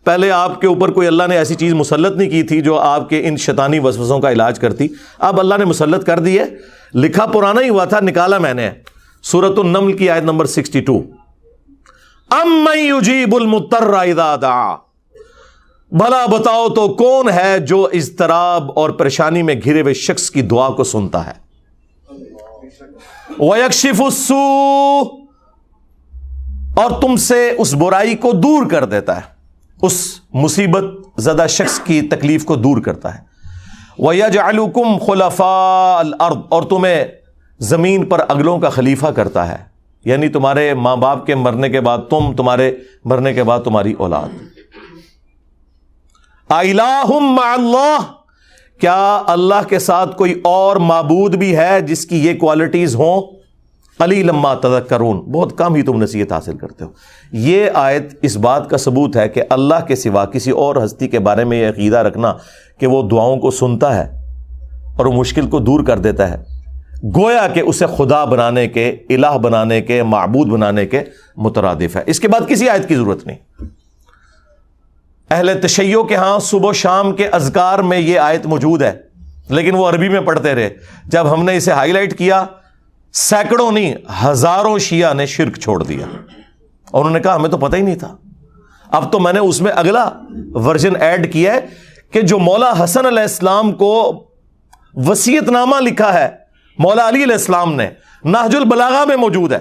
Speaker 1: پہلے آپ کے اوپر کوئی اللہ نے ایسی چیز مسلط نہیں کی تھی جو آپ کے ان شیطانی وسوسوں کا علاج کرتی، اب اللہ نے مسلط کر دی ہے، لکھا پرانا ہی ہوا تھا، نکالا میں نے۔ سورۃ النمل کی آیت نمبر 62، امن یجیب المضطر اذا دعا، بھلا بتاؤ تو کون ہے جو اضطراب اور پریشانی میں گھرے ہوئے شخص کی دعا کو سنتا ہے، وَيَكْشِفُ السُّوءَ، اور تم سے اس برائی کو دور کر دیتا ہے، اس مصیبت زدہ شخص کی تکلیف کو دور کرتا ہے، وَيَجْعَلُكُمْ خُلَفَاءَ الْأَرْضِ، اور تمہیں زمین پر اگلوں کا خلیفہ کرتا ہے، یعنی تمہارے ماں باپ کے مرنے کے بعد تم، تمہارے مرنے کے بعد تمہاری اولاد۔ اِلَٰهٌ مَّعَ اللَّهِ، کیا اللہ کے ساتھ کوئی اور معبود بھی ہے جس کی یہ کوالٹیز ہوں؟ قلیلا ما تذکرون، بہت کم ہی تم نصیحت حاصل کرتے ہو۔ یہ آیت اس بات کا ثبوت ہے کہ اللہ کے سوا کسی اور ہستی کے بارے میں یہ عقیدہ رکھنا کہ وہ دعاؤں کو سنتا ہے اور وہ مشکل کو دور کر دیتا ہے، گویا کہ اسے خدا بنانے کے، الہ بنانے کے، معبود بنانے کے مترادف ہے۔ اس کے بعد کسی آیت کی ضرورت نہیں۔ اہل تشیع کے ہاں صبح و شام کے اذکار میں یہ آیت موجود ہے، لیکن وہ عربی میں پڑھتے رہے۔ جب ہم نے اسے ہائی لائٹ کیا، سینکڑوں نہیں ہزاروں شیعہ نے شرک چھوڑ دیا، اور انہوں نے کہا ہمیں تو پتہ ہی نہیں تھا۔ اب تو میں نے اس میں اگلا ورژن ایڈ کیا ہے کہ جو مولا حسن علیہ السلام کو وصیت نامہ لکھا ہے مولا علی علیہ السلام نے، نہج البلاغہ میں موجود ہے،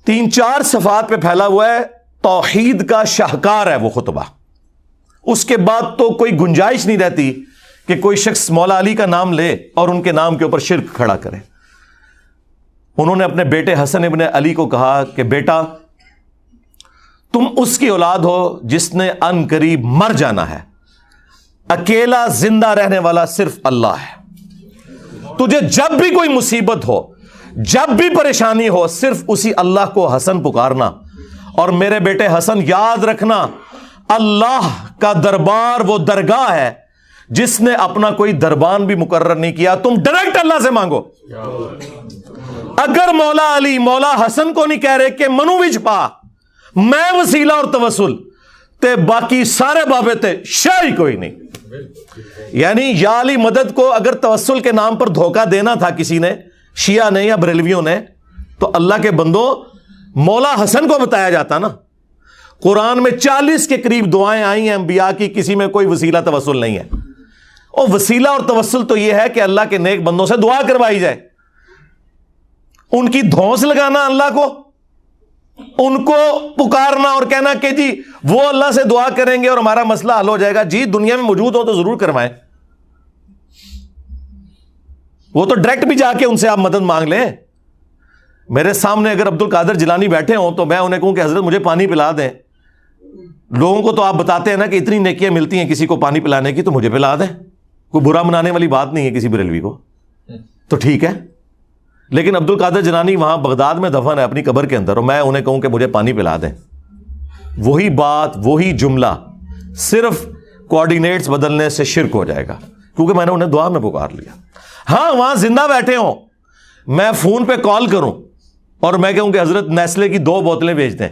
Speaker 1: 3-4 صفحات پہ پھیلا ہوا ہے، توحید کا شاہکار ہے وہ خطبہ۔ اس کے بعد تو کوئی گنجائش نہیں رہتی کہ کوئی شخص مولا علی کا نام لے اور ان کے نام کے اوپر شرک کھڑا کرے۔ انہوں نے اپنے بیٹے حسن ابن علی کو کہا کہ بیٹا تم اس کی اولاد ہو جس نے ان قریب مر جانا ہے، اکیلا زندہ رہنے والا صرف اللہ ہے، تجھے جب بھی کوئی مصیبت ہو، جب بھی پریشانی ہو، صرف اسی اللہ کو حسن پکارنا، اور میرے بیٹے حسن یاد رکھنا اللہ کا دربار وہ درگاہ ہے جس نے اپنا کوئی دربان بھی مقرر نہیں کیا، تم ڈائریکٹ اللہ سے مانگو۔ اگر مولا علی مولا حسن کو نہیں کہہ رہے کہ منو وچ پا میں وسیلہ اور توسل تے باقی سارے بابے تے شاہی کوئی نہیں، یعنی یا علی مدد کو اگر توسل کے نام پر دھوکہ دینا تھا کسی نے، شیعہ نے یا بریلویوں نے، تو اللہ کے بندوں مولا حسن کو بتایا جاتا نا۔ قرآن میں 40 کے قریب دعائیں آئی ہیں انبیاء کی، کسی میں کوئی وسیلہ توسل نہیں ہے۔ اور وسیلہ اور توسل تو یہ ہے کہ اللہ کے نیک بندوں سے دعا کروائی جائے، ان کی دھونس لگانا اللہ کو، ان کو پکارنا اور کہنا کہ جی وہ اللہ سے دعا کریں گے اور ہمارا مسئلہ حل ہو جائے گا۔ جی دنیا میں موجود ہو تو ضرور کروائیں، وہ تو ڈائریکٹ بھی جا کے ان سے آپ مدد مانگ لیں۔ میرے سامنے اگر عبد القادر جیلانی بیٹھے ہوں تو میں انہیں کہوں کہ حضرت مجھے پانی پلا دیں، لوگوں کو تو آپ بتاتے ہیں نا کہ اتنی نیکیاں ملتی ہیں کسی کو پانی پلانے کی، تو مجھے پلا دیں، کوئی برا منانے والی بات نہیں ہے کسی بریلوی کو، تو ٹھیک ہے۔ لیکن عبد القادر جیلانی وہاں بغداد میں دفن ہے اپنی قبر کے اندر، اور میں انہیں کہوں کہ مجھے پانی پلا دیں، وہی بات وہی جملہ، صرف کوآرڈینیٹس بدلنے سے شرک ہو جائے گا، کیونکہ میں نے انہیں دعا میں پکار لیا۔ ہاں وہاں زندہ بیٹھے ہوں، میں فون پہ کال کروں اور میں کہوں کہ حضرت نیسلے کی 2 بوتلیں بھیج دیں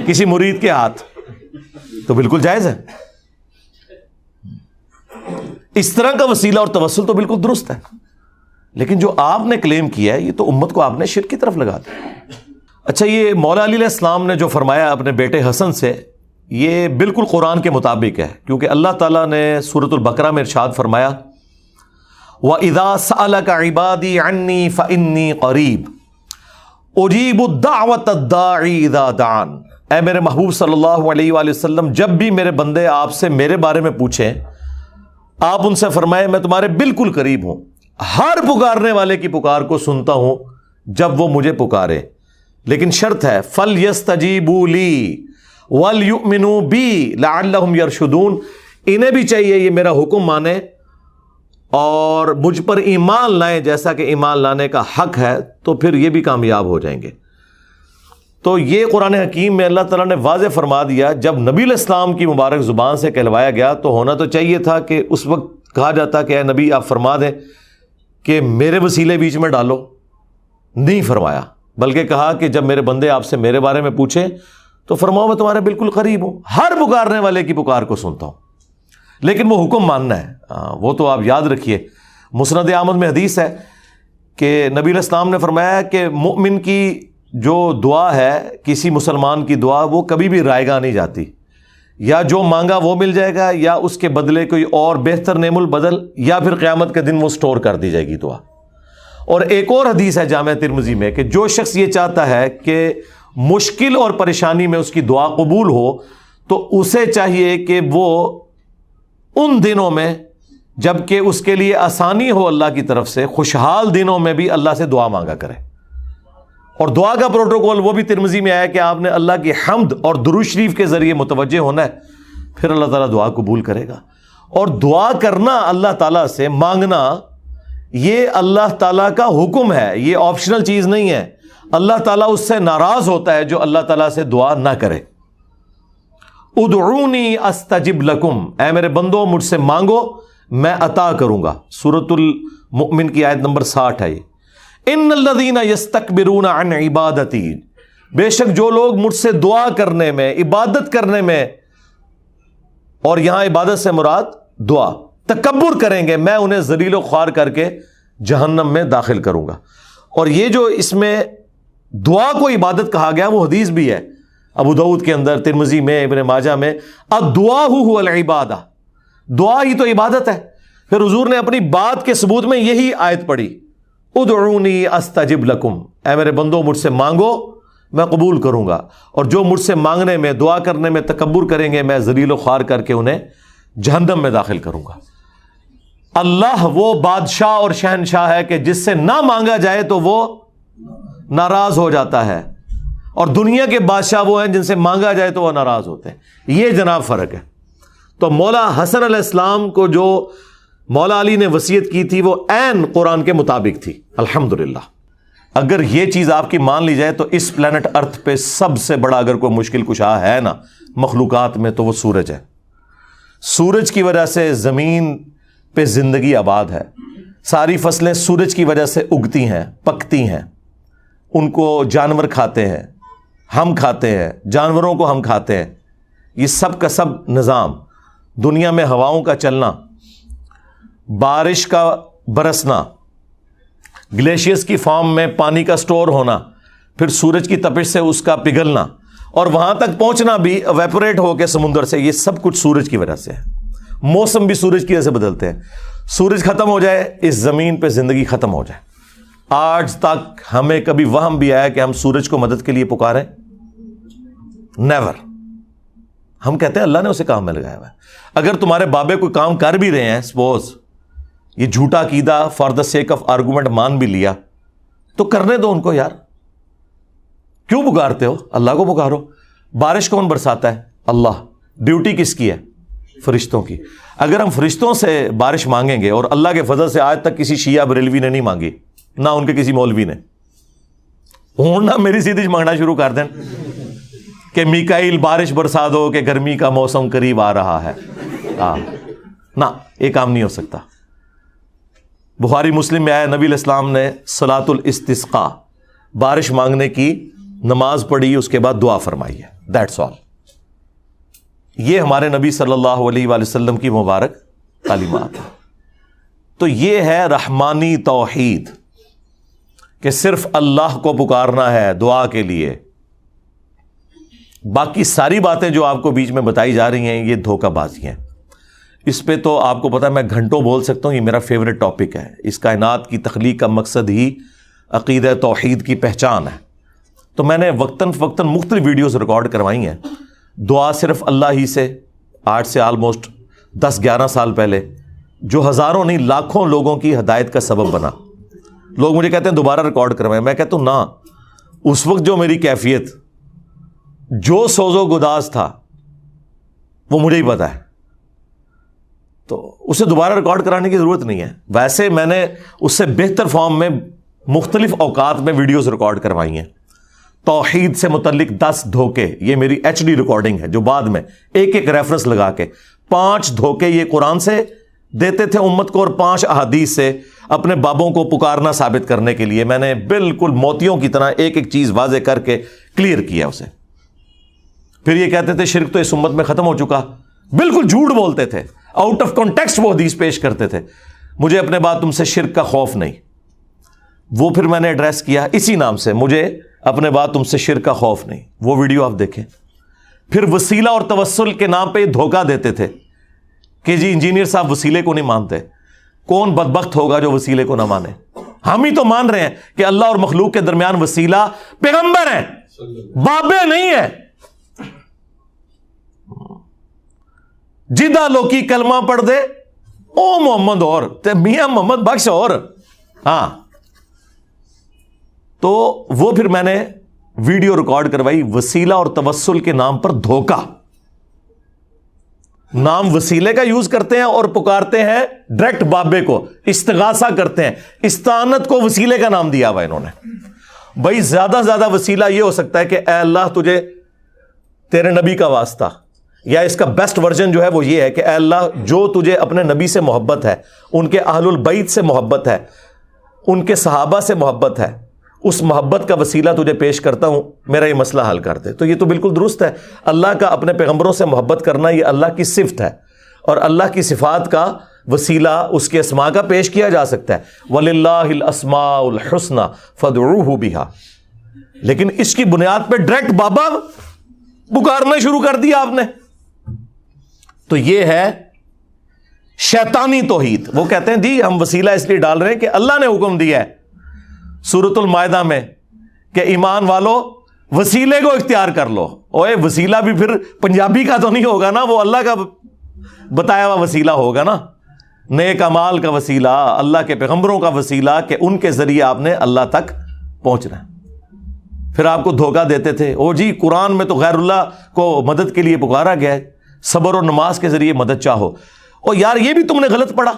Speaker 1: کسی مرید کے ہاتھ، تو بالکل جائز ہے۔ اس طرح کا وسیلہ اور توسل تو بالکل درست ہے، لیکن جو آپ نے کلیم کیا ہے یہ تو امت کو آپ نے شرک کی طرف لگا دیا۔ اچھا، یہ مولا علی علیہ السلام نے جو فرمایا اپنے بیٹے حسن سے، یہ بالکل قرآن کے مطابق ہے، کیونکہ اللہ تعالیٰ نے سورۃ البقرہ میں ارشاد فرمایا وَإِذَا سَأَلَكَ عِبَادِي عَنِّي فَإِنِّي قَرِيبٌ أُجِيبُ دَعْوَةَ الدَّاعِ إِذَا دَعَانِ۔ اے میرے محبوب صلی اللہ علیہ وآلہ وسلم، جب بھی میرے بندے آپ سے میرے بارے میں پوچھیں، آپ ان سے فرمائیں میں تمہارے بالکل قریب ہوں، ہر پکارنے والے کی پکار کو سنتا ہوں جب وہ مجھے پکارے، لیکن شرط ہے فَلْيَسْتَجِيبُوا لِي وَلْيُؤْمِنُوا بِي لَعَلَّهُمْ يَرْشُدُونَ۔ انہیں بھی چاہیے یہ میرا حکم مانے اور مجھ پر ایمان لائیں جیسا کہ ایمان لانے کا حق ہے، تو پھر یہ بھی کامیاب ہو جائیں گے۔ تو یہ قرآن حکیم میں اللہ تعالیٰ نے واضح فرما دیا، جب نبی علیہ السلام کی مبارک زبان سے کہلوایا گیا تو ہونا تو چاہیے تھا کہ اس وقت کہا جاتا کہ اے نبی آپ فرما دیں کہ میرے وسیلے بیچ میں ڈالو، نہیں فرمایا، بلکہ کہا کہ جب میرے بندے آپ سے میرے بارے میں پوچھیں تو فرماؤ میں تمہارے بالکل قریب ہوں، ہر پکارنے والے کی پکار کو سنتا ہوں، لیکن وہ حکم ماننا ہے۔ وہ تو آپ یاد رکھیے، مسند احمد میں حدیث ہے کہ نبی علیہ السلام نے فرمایا کہ مؤمن کی جو دعا ہے، کسی مسلمان کی دعا، وہ کبھی بھی رائے گاہ نہیں جاتی، یا جو مانگا وہ مل جائے گا، یا اس کے بدلے کوئی اور بہتر نعم البدل، یا پھر قیامت کے دن وہ سٹور کر دی جائے گی دعا۔ اور ایک اور حدیث ہے جامع ترمذی میں کہ جو شخص یہ چاہتا ہے کہ مشکل اور پریشانی میں اس کی دعا قبول ہو، تو اسے چاہیے کہ وہ ان دنوں میں جب کہ اس کے لیے آسانی ہو اللہ کی طرف سے، خوشحال دنوں میں بھی اللہ سے دعا مانگا کرے۔ اور دعا کا پروٹوکول وہ بھی ترمذی میں آیا کہ آپ نے اللہ کی حمد اور درود شریف کے ذریعے متوجہ ہونا ہے، پھر اللہ تعالیٰ دعا قبول کرے گا۔ اور دعا کرنا اللہ تعالیٰ سے، مانگنا، یہ اللہ تعالیٰ کا حکم ہے، یہ آپشنل چیز نہیں ہے. اللہ تعالیٰ اس سے ناراض ہوتا ہے جو اللہ تعالیٰ سے دعا نہ کرے. ادعونی استجب لکم، اے میرے بندو مجھ سے مانگو میں عطا کروں گا. سورۃ المؤمن کی آیت نمبر 60 ہے. ان الذین یستکبرون عن عبادتی، بے شک جو لوگ مجھ سے دعا کرنے میں، عبادت کرنے میں، اور یہاں عبادت سے مراد دعا، تکبر کریں گے، میں انہیں ذلیل و خوار کر کے جہنم میں داخل کروں گا. اور یہ جو اس میں دعا کو عبادت کہا گیا وہ حدیث بھی ہے ابو داؤد کے اندر، ترمذی میں، ابن ماجہ میں، الدعاء هو العبادہ، دعا ہی تو عبادت ہے. پھر حضور نے اپنی بات کے ثبوت میں یہی آیت پڑھی، ادعونی استجب لکم، اے میرے بندو مجھ سے مانگو میں قبول کروں گا. اور جو مجھ سے مانگنے میں، دعا کرنے میں تکبر کریں گے، میں ذلیل و خوار کر کے انہیں جہنم میں داخل کروں گا. اللہ وہ بادشاہ اور شہنشاہ ہے کہ جس سے نہ مانگا جائے تو وہ ناراض ہو جاتا ہے، اور دنیا کے بادشاہ وہ ہیں جن سے مانگا جائے تو وہ ناراض ہوتے ہیں. یہ جناب فرق ہے. تو مولا حسن علیہ السلام کو جو مولا علی نے وصیت کی تھی وہ عین قرآن کے مطابق تھی. الحمدللہ اگر یہ چیز آپ کی مان لی جائے تو اس پلانٹ ارتھ پہ سب سے بڑا اگر کوئی مشکل کشا ہے نا مخلوقات میں تو وہ سورج ہے. سورج کی وجہ سے زمین پہ زندگی آباد ہے. ساری فصلیں سورج کی وجہ سے اگتی ہیں، پکتی ہیں، ان کو جانور کھاتے ہیں، ہم کھاتے ہیں، جانوروں کو ہم کھاتے ہیں. یہ سب کا سب نظام، دنیا میں ہواؤں کا چلنا، بارش کا برسنا، گلیشیئرز کی فارم میں پانی کا سٹور ہونا، پھر سورج کی تپش سے اس کا پگھلنا اور وہاں تک پہنچنا بھی ایویپوریٹ ہو کے سمندر سے، یہ سب کچھ سورج کی وجہ سے ہے. موسم بھی سورج کی وجہ سے بدلتے ہیں. سورج ختم ہو جائے اس زمین پہ زندگی ختم ہو جائے. آج تک ہمیں کبھی وہم بھی آیا کہ ہم سورج کو مدد کے لیے پکاریں؟ نیور. ہم کہتے ہیں اللہ نے اسے کام میں لگایا ہوا ہے. اگر تمہارے بابے کوئی کام کر بھی رہے ہیں، سپوز یہ جھوٹا عقیدہ for the sake of argument مان بھی لیا، تو کرنے دو ان کو یار. کیوں پکارتے ہو؟ اللہ کو پکارو. بارش کون برساتا ہے؟ اللہ. ڈیوٹی کس کی ہے؟ فرشتوں کی. اگر ہم فرشتوں سے بارش مانگیں گے، اور اللہ کے فضل سے آج تک کسی شیعہ بریلوی نے نہیں مانگی، نہ ان کے کسی مولوی نے، ہوں نہ میری سیدھی مانگنا شروع کر دیں کہ میکائیل بارش برسا دو کہ گرمی کا موسم قریب آ رہا ہے. نہ، یہ کام نہیں ہو سکتا. بخاری مسلم میں آیا نبی علیہ السلام نے صلاۃ الاستسقاء، بارش مانگنے کی نماز پڑھی، اس کے بعد دعا فرمائی ہے. That's all. یہ ہمارے نبی صلی اللہ علیہ وآلہ وسلم کی مبارک تعلیمات ہیں. تو یہ ہے رحمانی توحید کہ صرف اللہ کو پکارنا ہے دعا کے لیے. باقی ساری باتیں جو آپ کو بیچ میں بتائی جا رہی ہیں یہ دھوکہ بازی ہیں. اس پہ تو آپ کو پتا ہے میں گھنٹوں بول سکتا ہوں. یہ میرا فیوریٹ ٹاپک ہے. اس کائنات کی تخلیق کا مقصد ہی عقیدہ توحید کی پہچان ہے. تو میں نے وقتاً فوقتاً مختلف ویڈیوز ریکارڈ کروائی ہیں. دعا صرف اللہ ہی سے، آج سے آلموسٹ 10-11 سال پہلے، جو ہزاروں نہیں لاکھوں لوگوں کی ہدایت کا سبب بنا. لوگ مجھے کہتے ہیں دوبارہ ریکارڈ کروائیں. میں کہتا ہوں نہ، اس وقت جو میری کیفیت، جو سوز و گداز تھا وہ مجھے ہی پتا ہے، تو اسے دوبارہ ریکارڈ کرانے کی ضرورت نہیں ہے. ویسے میں نے اس سے بہتر فارم میں مختلف اوقات میں ویڈیوز ریکارڈ کروائی ہیں. توحید سے متعلق 10 دھوکے، یہ میری HD ریکارڈنگ ہے جو بعد میں ایک ایک ریفرنس لگا کے 5 دھوکے یہ قرآن سے دیتے تھے امت کو، اور 5 احادیث سے اپنے بابوں کو پکارنا ثابت کرنے کے لیے میں نے بالکل موتیوں کی طرح ایک ایک چیز واضح کر کے کلیئر کیا اسے. پھر یہ کہتے تھے شرک تو اس امت میں ختم ہو چکا. بالکل جھوٹ بولتے تھے، آؤٹ آف کانٹیکسٹ وہ حدیث پیش کرتے تھے. مجھے اپنے بعد تم سے شرک کا خوف نہیں. وہ پھر میں نے ایڈریس کیا اسی نام سے، مجھے اپنے بعد تم سے شرک کا خوف نہیں. وہ ویڈیو آپ دیکھیں. پھر وسیلہ اور توسل کے نام پہ دھوکہ دیتے تھے کہ جی انجینئر صاحب وسیلے کو نہیں مانتے. کون بدبخت ہوگا جو وسیلے کو نہ مانے؟ ہم ہی تو مان رہے ہیں کہ اللہ اور مخلوق کے درمیان وسیلہ پیغمبر ہیں، بابے نہیں ہیں. جدہ لوکی کلمہ پڑھ دے او محمد اور تے میاں محمد بخش اور. ہاں، تو وہ پھر میں نے ویڈیو ریکارڈ کروائی، وسیلہ اور توسل کے نام پر دھوکہ. نام وسیلے کا یوز کرتے ہیں اور پکارتے ہیں ڈائریکٹ بابے کو، استغاثہ کرتے ہیں، استعانت کو وسیلے کا نام دیا ہوا انہوں نے. بھائی زیادہ سے زیادہ وسیلہ یہ ہو سکتا ہے کہ اے اللہ تجھے تیرے نبی کا واسطہ، یا اس کا بیسٹ ورژن جو ہے وہ یہ ہے کہ اے اللہ جو تجھے اپنے نبی سے محبت ہے، ان کے اہل البیت سے محبت ہے، ان کے صحابہ سے محبت ہے، اس محبت کا وسیلہ تجھے پیش کرتا ہوں، میرا یہ مسئلہ حل کر دے. تو یہ تو بالکل درست ہے. اللہ کا اپنے پیغمبروں سے محبت کرنا یہ اللہ کی صفت ہے، اور اللہ کی صفات کا وسیلہ اس کے اسماء کا پیش کیا جا سکتا ہے. وَلِلَّهِ الْأَسْمَاءُ الْحُسْنَى فَادْعُوهُ بِهَا. لیکن اس کی بنیاد پہ ڈائریکٹ بابا پکارنا شروع کر دیا آپ نے. تو یہ ہے شیطانی توحید. وہ کہتے ہیں جی ہم وسیلہ اس لیے ڈال رہے ہیں کہ اللہ نے حکم دیا ہے سورۃ المائدہ میں کہ ایمان والو وسیلے کو اختیار کر لو. اوے وسیلہ بھی پھر پنجابی کا تو نہیں ہوگا نا، وہ اللہ کا بتایا ہوا وسیلہ ہوگا نا، نیک اعمال کا وسیلہ، اللہ کے پیغمبروں کا وسیلہ کہ ان کے ذریعے آپ نے اللہ تک پہنچنا ہے. پھر آپ کو دھوکہ دیتے تھے، او جی قرآن میں تو غیر اللہ کو مدد کے لیے پکارا گیا ہے، صبر اور نماز کے ذریعے مدد چاہو. او یار یہ بھی تم نے غلط پڑھا،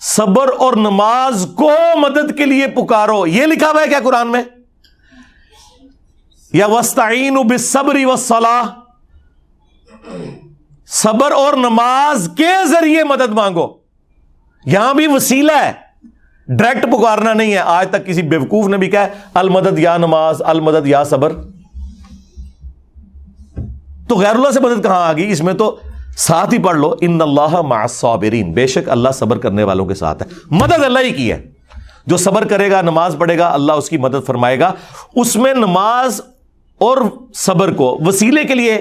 Speaker 1: صبر اور نماز کو مدد کے لیے پکارو یہ لکھا ہوا ہے کیا قرآن میں؟ یا وَاسْتَعِينُوا بِالصَّبْرِ وَالصَّلَاةِ، صبر اور نماز کے ذریعے مدد مانگو. یہاں بھی وسیلہ ہے، ڈائریکٹ پکارنا نہیں ہے. آج تک کسی بیوقوف نے بھی کہا ہے المدد یا نماز، المدد یا صبر. تو غیر اللہ سے مدد کہاں آ گئی؟ اس میں تو ساتھ ہی پڑھ لو ان اللہ مع الصابرین، بے شک اللہ صبر کرنے والوں کے ساتھ ہے. مدد اللہ ہی کی ہے. جو صبر کرے گا، نماز پڑھے گا، اللہ اس کی مدد فرمائے گا. اس میں نماز اور صبر کو وسیلے کے لیے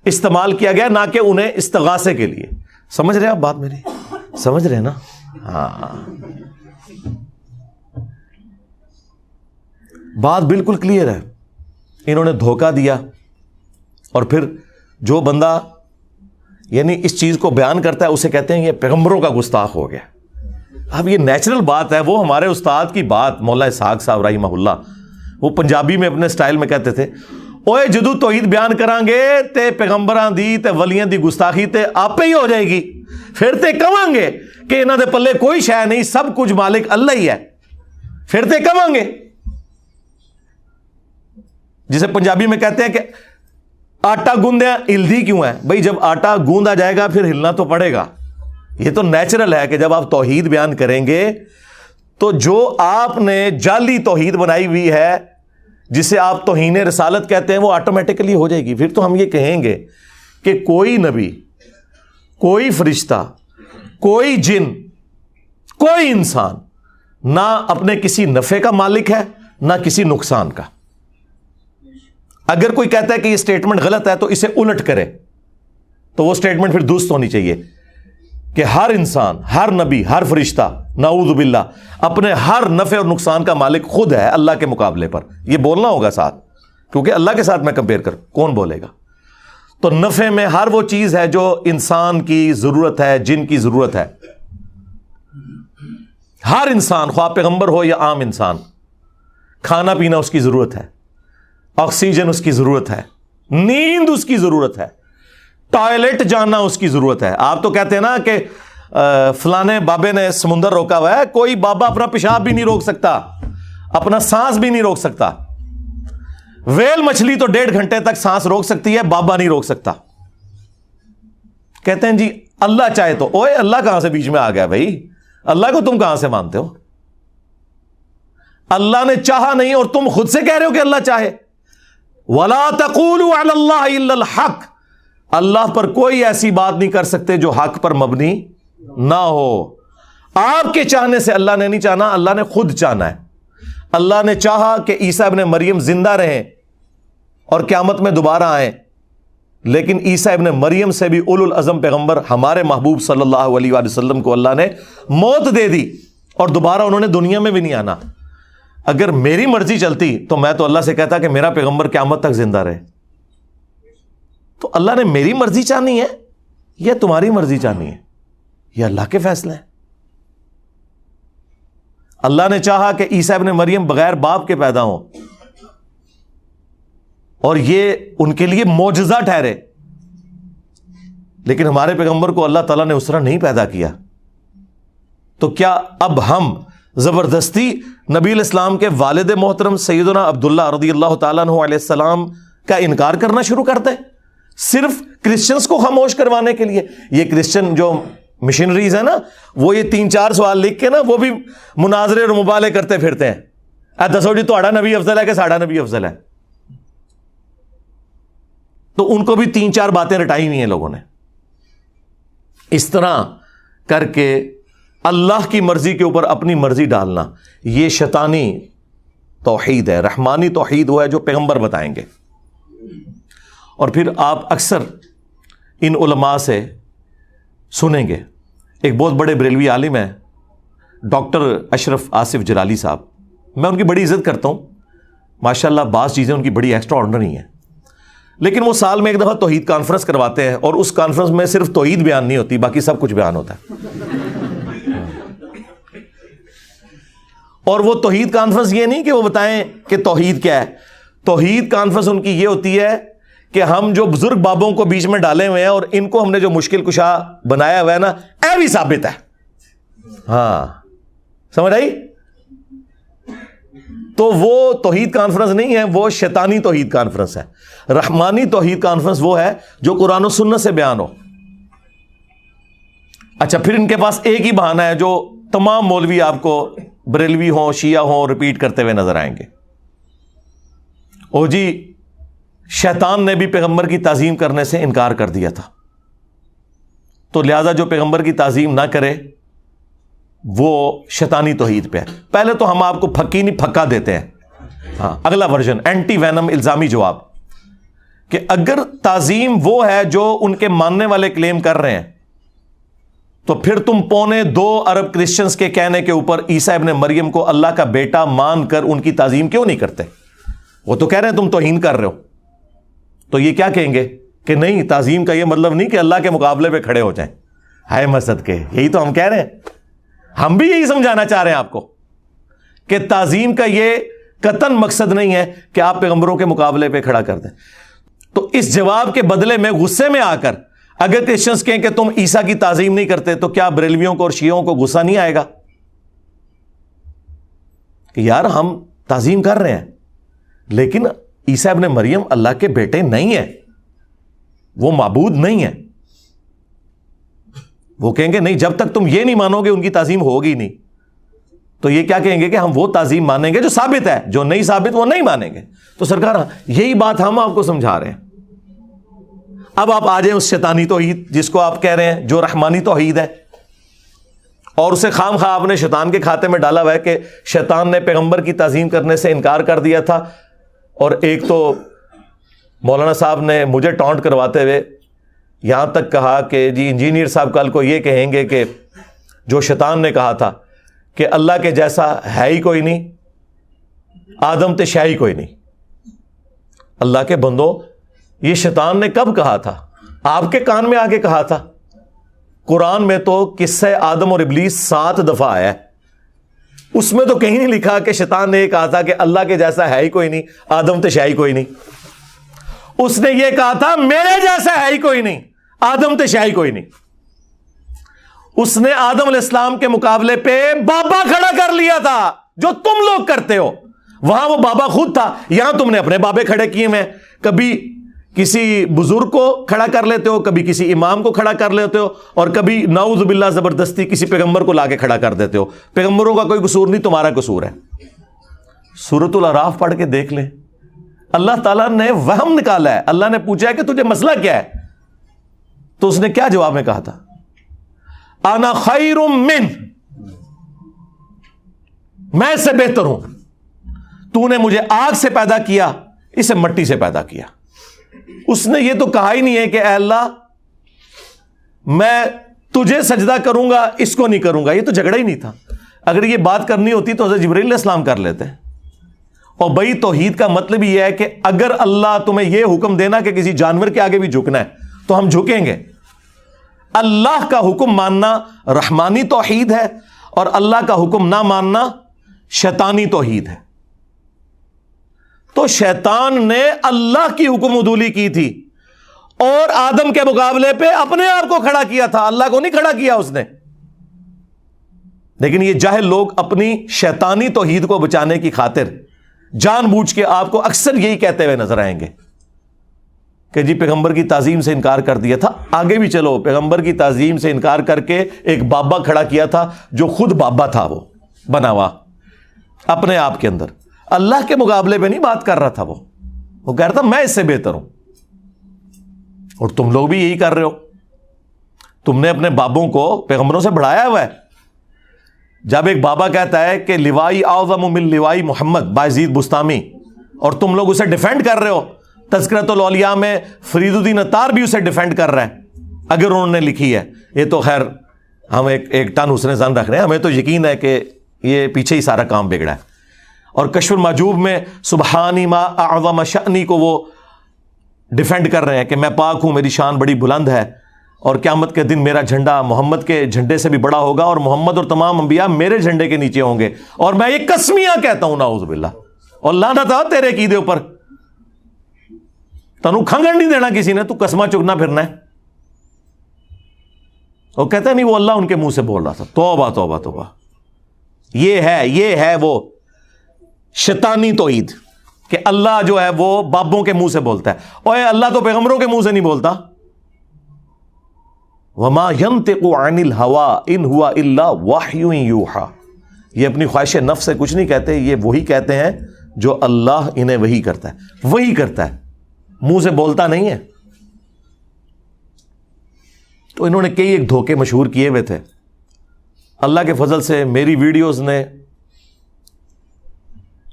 Speaker 1: استعمال کیا گیا، نہ کہ انہیں استغاثے کے لیے. سمجھ رہے ہیں آپ بات میری؟ سمجھ رہے ہیں نا؟ ہاں بات بالکل کلیئر ہے. انہوں نے دھوکہ دیا، اور پھر جو بندہ یعنی اس چیز کو بیان کرتا ہے اسے کہتے ہیں یہ پیغمبروں کا گستاخ ہو گیا. اب یہ نیچرل بات ہے. وہ ہمارے استاد کی بات مولا اسحاق صاحب رحمہ اللہ، وہ پنجابی میں اپنے سٹائل میں کہتے تھے اوے جدو توحید بیان کران گے تے پیغمبراں دی تے ولیاں دی گستاخی تے آپ ہی ہو جائے گی. پھر تے کہاں گے کہ انہاں دے پلے کوئی شے نہیں، سب کچھ مالک اللہ ہی ہے. پھر تے کہاں گے جسے پنجابی میں کہتے ہیں کہ آٹا گوندیا ہلدی کیوں ہے؟ بھائی جب آٹا گوندا جائے گا پھر ہلنا تو پڑے گا. یہ تو نیچرل ہے کہ جب آپ توحید بیان کریں گے تو جو آپ نے جعلی توحید بنائی ہوئی ہے جسے آپ توہین رسالت کہتے ہیں وہ آٹومیٹکلی ہو جائے گی. پھر تو ہم یہ کہیں گے کہ کوئی نبی، کوئی فرشتہ، کوئی جن، کوئی انسان نہ اپنے کسی نفع کا مالک ہے نہ کسی نقصان کا. اگر کوئی کہتا ہے کہ یہ سٹیٹمنٹ غلط ہے تو اسے الٹ کرے، تو وہ سٹیٹمنٹ پھر درست ہونی چاہیے کہ ہر انسان، ہر نبی، ہر فرشتہ نعوذ باللہ اپنے ہر نفع اور نقصان کا مالک خود ہے اللہ کے مقابلے پر. یہ بولنا ہوگا ساتھ، کیونکہ اللہ کے ساتھ میں کمپیئر کروں کون بولے گا. تو نفع میں ہر وہ چیز ہے جو انسان کی ضرورت ہے، جن کی ضرورت ہے. ہر انسان خواہ پیغمبر ہو یا عام انسان، کھانا پینا اس کی ضرورت ہے، آکسیجن اس کی ضرورت ہے، نیند اس کی ضرورت ہے، ٹوائلٹ جانا اس کی ضرورت ہے. آپ تو کہتے ہیں نا کہ فلانے بابے نے سمندر روکا ہوا ہے. کوئی بابا اپنا پیشاب بھی نہیں روک سکتا، اپنا سانس بھی نہیں روک سکتا. ویل مچھلی تو 1.5 گھنٹے تک سانس روک سکتی ہے، بابا نہیں روک سکتا. کہتے ہیں جی اللہ چاہے تو. اوے اللہ کہاں سے بیچ میں آ گیا بھائی؟ اللہ کو تم کہاں سے مانتے ہو؟ اللہ نے چاہا نہیں اور تم خود سے کہہ رہے ہو کہ اللہ چاہے. وَلَا تَقُولُوا عَلَى اللَّهِ إِلَّا الْحَقِّ، اللہ پر کوئی ایسی بات نہیں کر سکتے جو حق پر مبنی نہ ہو. آپ کے چاہنے سے اللہ نے نہیں چاہنا، اللہ نے خود چاہنا ہے. اللہ نے چاہا کہ عیسیٰ ابن مریم زندہ رہیں اور قیامت میں دوبارہ آئیں، لیکن عیسیٰ ابن مریم سے بھی اولو العزم پیغمبر ہمارے محبوب صلی اللہ علیہ وآلہ وسلم کو اللہ نے موت دے دی اور دوبارہ انہوں نے دنیا میں بھی نہیں آنا. اگر میری مرضی چلتی تو میں تو اللہ سے کہتا کہ میرا پیغمبر قیامت تک زندہ رہے. تو اللہ نے میری مرضی چاہنی ہے یا تمہاری مرضی چاہنی ہے؟ یہ اللہ کے فیصلے ہیں. اللہ نے چاہا کہ عیسیٰ ابن مریم بغیر باپ کے پیدا ہوں اور یہ ان کے لیے معجزہ ٹھہرے. لیکن ہمارے پیغمبر کو اللہ تعالیٰ نے اس طرح نہیں پیدا کیا، تو کیا اب ہم زبردستی نبی علیہ السلام کے والد محترم سیدنا عبداللہ رضی اللہ تعالیٰ عنہ علیہ السلام کا انکار کرنا شروع کر دیں صرف کرسچنز کو خاموش کروانے کے لیے؟ یہ کرسچن جو مشنریز ہیں نا، وہ یہ 3-4 سوال لکھ کے نا وہ بھی مناظرے اور مبالغے کرتے پھرتے ہیں، دسو جی تہاڈا نبی افضل ہے کہ ساڈا نبی افضل ہے؟ تو ان کو بھی 3-4 باتیں رٹائی ہوئی ہیں لوگوں نے۔ اس طرح کر کے اللہ کی مرضی کے اوپر اپنی مرضی ڈالنا، یہ شیطانی توحید ہے۔ رحمانی توحید وہ ہے جو پیغمبر بتائیں گے۔ اور پھر آپ اکثر ان علماء سے سنیں گے، ایک بہت بڑے بریلوی عالم ہیں ڈاکٹر اشرف آصف جلالی صاحب، میں ان کی بڑی عزت کرتا ہوں، ماشاءاللہ بعض چیزیں ان کی بڑی ایکسٹرا آرڈنری ہیں، لیکن وہ سال میں ایک دفعہ توحید کانفرنس کرواتے ہیں، اور اس کانفرنس میں صرف توحید بیان نہیں ہوتی، باقی سب کچھ بیان ہوتا ہے۔ اور وہ توحید کانفرنس یہ نہیں کہ وہ بتائیں کہ توحید کیا ہے، توحید کانفرنس ان کی یہ ہوتی ہے کہ ہم جو بزرگ بابوں کو بیچ میں ڈالے ہوئے ہیں اور ان کو ہم نے جو مشکل کشا بنایا ہوا ہے نا، اے بھی ثابت ہے۔ ہاں سمجھ آئی؟ تو وہ توحید کانفرنس نہیں ہے، وہ شیطانی توحید کانفرنس ہے۔ رحمانی توحید کانفرنس وہ ہے جو قرآن و سنت سے بیان ہو۔ اچھا، پھر ان کے پاس ایک ہی بہانہ ہے جو تمام مولوی آپ کو بریلوی ہوں شیعہ ہوں ریپیٹ کرتے ہوئے نظر آئیں گے، او جی شیطان نے بھی پیغمبر کی تعظیم کرنے سے انکار کر دیا تھا، تو لہذا جو پیغمبر کی تعظیم نہ کرے وہ شیطانی توحید پہ ہے۔ پہلے تو ہم آپ کو پھکی نہیں پھکا دیتے ہیں، ہاں اگلا ورژن اینٹی وینم الزامی جواب، کہ اگر تعظیم وہ ہے جو ان کے ماننے والے کلیم کر رہے ہیں تو پھر تم 2.25 ارب کرسچنز کے کہنے کے اوپر عیسیٰ ابن مریم کو اللہ کا بیٹا مان کر ان کی تعظیم کیوں نہیں کرتے؟ وہ تو کہہ رہے ہیں تم توہین کر رہے ہو، تو یہ کیا کہیں گے کہ نہیں، تعظیم کا یہ مطلب نہیں کہ اللہ کے مقابلے پہ کھڑے ہو جائیں۔ ہائے مسجد کے، یہی تو ہم کہہ رہے ہیں، ہم بھی یہی سمجھانا چاہ رہے ہیں آپ کو کہ تعظیم کا یہ قطعاً مقصد نہیں ہے کہ آپ پیغمبروں کے مقابلے پہ کھڑا کر دیں۔ تو اس جواب کے بدلے میں غصے میں آ کر اگر کرسچنز کہیں کہ تم عیسیٰ کی تعظیم نہیں کرتے، تو کیا بریلویوں کو اور شیعوں کو غصہ نہیں آئے گا کہ یار ہم تعظیم کر رہے ہیں لیکن عیسیٰ ابن مریم اللہ کے بیٹے نہیں ہیں، وہ معبود نہیں ہیں؟ وہ کہیں گے نہیں، جب تک تم یہ نہیں مانو گے ان کی تعظیم ہوگی نہیں۔ تو یہ کیا کہیں گے کہ ہم وہ تعظیم مانیں گے جو ثابت ہے، جو نہیں ثابت وہ نہیں مانیں گے۔ تو سرکار یہی بات ہم آپ کو سمجھا رہے ہیں۔ اب آپ آ جائیں اس شیطانی توحید جس کو آپ کہہ رہے ہیں جو رحمانی توحید ہے، اور اسے خام خواہ آپ نے شیطان کے کھاتے میں ڈالا ہوا ہے کہ شیطان نے پیغمبر کی تعظیم کرنے سے انکار کر دیا تھا۔ اور ایک تو مولانا صاحب نے مجھے ٹانٹ کرواتے ہوئے یہاں تک کہا کہ جی انجینئر صاحب کل کو یہ کہیں گے کہ جو شیطان نے کہا تھا کہ اللہ کے جیسا ہے ہی کوئی نہیں، آدم تے شاہی کوئی نہیں۔ اللہ کے بندو، یہ شیطان نے کب کہا تھا؟ آپ کے کان میں آگے کہا تھا۔ قرآن میں تو قصہ آدم اور ابلیس 7 دفعہ آیا ہے، اس میں تو کہیں نہیں لکھا کہ شیطان نے یہ کہا تھا کہ اللہ کے جیسا ہے ہی کوئی نہیں، آدم تے شاہی کوئی نہیں۔ اس نے یہ کہا تھا میرے جیسا ہے ہی کوئی نہیں، آدم تے شاہی کوئی نہیں۔ اس نے آدم علیہ السلام کے مقابلے پہ بابا کھڑا کر لیا تھا جو تم لوگ کرتے ہو، وہاں وہ بابا خود تھا، یہاں تم نے اپنے بابے کھڑے کیے ہیں۔ کبھی کسی بزرگ کو کھڑا کر لیتے ہو، کبھی کسی امام کو کھڑا کر لیتے ہو، اور کبھی نعوذ باللہ زبردستی کسی پیغمبر کو لا کے کھڑا کر دیتے ہو۔ پیغمبروں کا کوئی قصور نہیں، تمہارا قصور ہے۔ سورۃ الاعراف پڑھ کے دیکھ لیں، اللہ تعالیٰ نے وہم نکالا ہے۔ اللہ نے پوچھا ہے کہ تجھے مسئلہ کیا ہے، تو اس نے کیا جواب میں کہا تھا؟ انا خیر من، میں اس سے بہتر ہوں، تو نے مجھے آگ سے پیدا کیا، اسے مٹی سے پیدا کیا۔ اس نے یہ تو کہا ہی نہیں ہے کہ اے اللہ میں تجھے سجدہ کروں گا، اس کو نہیں کروں گا۔ یہ تو جھگڑا ہی نہیں تھا۔ اگر یہ بات کرنی ہوتی تو حضرت جبرائیل علیہ السلام کر لیتے۔ اور بھائی توحید کا مطلب یہ ہے کہ اگر اللہ تمہیں یہ حکم دینا کہ کسی جانور کے آگے بھی جھکنا ہے تو ہم جھکیں گے۔ اللہ کا حکم ماننا رحمانی توحید ہے، اور اللہ کا حکم نہ ماننا شیطانی توحید ہے۔ تو شیطان نے اللہ کی حکم عدولی کی تھی، اور آدم کے مقابلے پہ اپنے آپ کو کھڑا کیا تھا، اللہ کو نہیں کھڑا کیا اس نے. لیکن یہ جاہل لوگ اپنی شیطانی توحید کو بچانے کی خاطر جان بوجھ کے آپ کو اکثر یہی کہتے ہوئے نظر آئیں گے کہ جی پیغمبر کی تعظیم سے انکار کر دیا تھا. آگے بھی چلو، پیغمبر کی تعظیم سے انکار کر کے ایک بابا کھڑا کیا تھا جو خود بابا تھا، وہ بنا ہوا اپنے آپ کے اندر. اللہ کے مقابلے پہ نہیں بات کر رہا تھا، وہ کہہ رہا تھا میں اس سے بہتر ہوں. اور تم لوگ بھی یہی کر رہے ہو. تم نے اپنے بابوں کو پیغمبروں سے بڑھایا ہوا ہے. جب ایک بابا کہتا ہے کہ لوائی اعظم من لوائی محمد بایزید بستامی، اور تم لوگ اسے ڈیفینڈ کر رہے ہو، تذکرۃ الاولیاء میں فرید الدین عطار بھی اسے ڈیفینڈ کر رہا ہے اگر انہوں نے لکھی ہے. یہ تو خیر ہم ایک ٹن حسن ظن رکھ رہے ہیں، ہمیں تو یقین ہے کہ یہ پیچھے ہی سارا کام بگڑا ہے. اور کشف المحجوب میں سبحانی ما اعظم شأنی کو وہ ڈیفینڈ کر رہے ہیں کہ میں پاک ہوں، میری شان بڑی بلند ہے، اور قیامت کے دن میرا جھنڈا محمد کے جھنڈے سے بھی بڑا ہوگا، اور محمد اور تمام انبیاء میرے جھنڈے کے نیچے ہوں گے. اور میں یہ قسمیاں کہتا ہوں، نعوذ باللہ. اور لعنت ہے تیرے عقیدے اوپر، تنو کھنگڑ نہیں دینا کسی نے، تو قسمہ چگنا پھرنا ہے. اور کہتا نہیں وہ اللہ ان کے منہ سے بول رہا تھا. توبہ توبہ توبہ. یہ ہے وہ شیطانی توحید کہ اللہ جو ہے وہ بابوں کے منہ سے بولتا ہے. اوے اللہ تو پیغمبروں کے منہ سے نہیں بولتا. وما ينطق عن الهوى ان هو الا وحی یوحى. یہ اپنی خواہش نفس سے کچھ نہیں کہتے، یہ وہی کہتے ہیں جو اللہ انہیں وہی کرتا ہے، وہی کرتا ہے، منہ سے بولتا نہیں ہے. تو انہوں نے کئی ایک دھوکے مشہور کیے ہوئے تھے. اللہ کے فضل سے میری ویڈیوز نے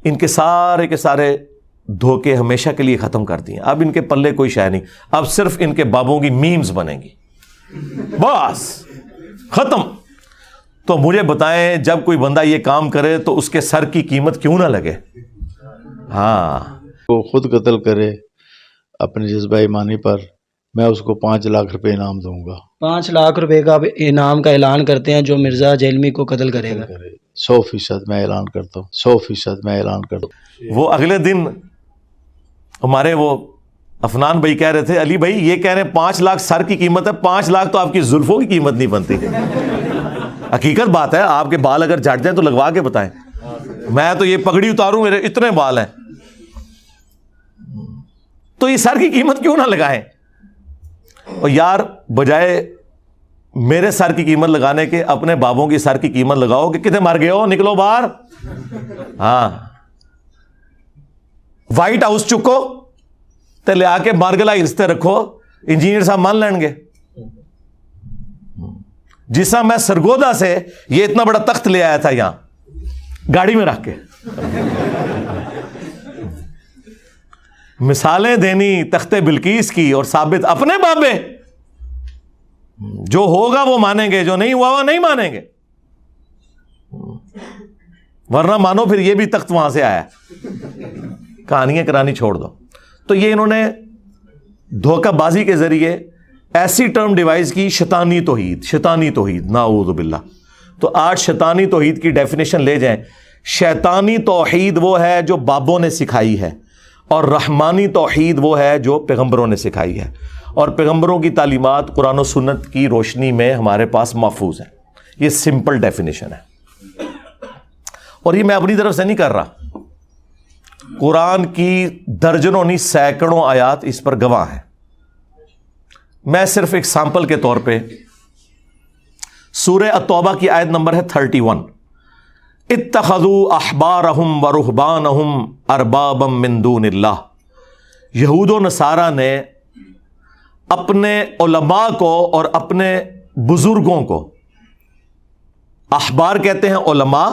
Speaker 1: ان کے سارے دھوکے ہمیشہ کے لیے ختم کر دیے. اب ان کے پلے کوئی شے نہیں، اب صرف ان کے بابوں کی میمز بنیں گی، بس ختم. تو مجھے بتائیں جب کوئی بندہ یہ کام کرے تو اس کے سر کی قیمت کیوں نہ لگے؟ ہاں،
Speaker 2: وہ خود قتل کرے اپنے جذبہ ایمانی پر، میں اس کو 5 لاکھ روپے انعام دوں گا.
Speaker 3: 5 لاکھ روپے کا انعام کا اعلان کرتے ہیں جو مرزا جیلمی کو قتل کرے گا.
Speaker 2: 100% میں اعلان کرتا ہوں، 100% میں اعلان کرتا ہوں.
Speaker 1: وہ اگلے دن ہمارے وہ افنان بھائی کہہ رہے تھے، علی بھائی یہ کہہ رہے ہیں 5 لاکھ سر کی قیمت ہے، 5 لاکھ تو آپ کی زلفوں کی قیمت نہیں بنتی. حقیقت بات ہے، آپ کے بال اگر جھڑ جائیں تو لگوا کے بتائیں. میں تو یہ پگڑی اتاروں، میرے اتنے بال ہیں، تو یہ سر کی قیمت کیوں نہ لگائیں؟ اور یار بجائے میرے سر کی قیمت لگانے کے اپنے بابوں کی سر کی قیمت لگاؤ کہ کتنے مر گئے ہو، نکلو باہر. ہاں، وائٹ ہاؤس چکو تے لے آ کے مارگلا رشتے رکھو، انجینئر صاحب مان لیں گے. جس طرح میں سرگودا سے یہ اتنا بڑا تخت لے آیا تھا یہاں گاڑی میں رکھ کے، مثالیں دینی تخت بلقیس کی اور ثابت اپنے بابے. جو ہوگا وہ مانیں گے، جو نہیں ہوا وہ نہیں مانیں گے، ورنہ مانو پھر یہ بھی تخت وہاں سے آیا. کہانیاں کرانی چھوڑ دو. تو یہ انہوں نے دھوکہ بازی کے ذریعے ایسی ٹرم ڈیوائز کی، شیطانی توحید، شیطانی توحید، نعوذ باللہ. تو آج شیطانی توحید کی ڈیفینیشن لے جائیں. شیطانی توحید وہ ہے جو بابوں نے سکھائی ہے، اور رحمانی توحید وہ ہے جو پیغمبروں نے سکھائی ہے. اور پیغمبروں کی تعلیمات قرآن و سنت کی روشنی میں ہمارے پاس محفوظ ہیں. یہ سمپل ڈیفینیشن ہے، اور یہ میں اپنی طرف سے نہیں کر رہا. قرآن کی درجنوں نہیں سینکڑوں آیات اس پر گواہ ہیں. میں صرف ایک سیمپل کے طور پہ سورہ التوبہ کی آیت نمبر ہے 31. اتخذوا احبارہم ورہبانہم اربابا من دون اللہ. یہود و نصارہ نے اپنے علماء کو اور اپنے بزرگوں کو، احبار کہتے ہیں علماء،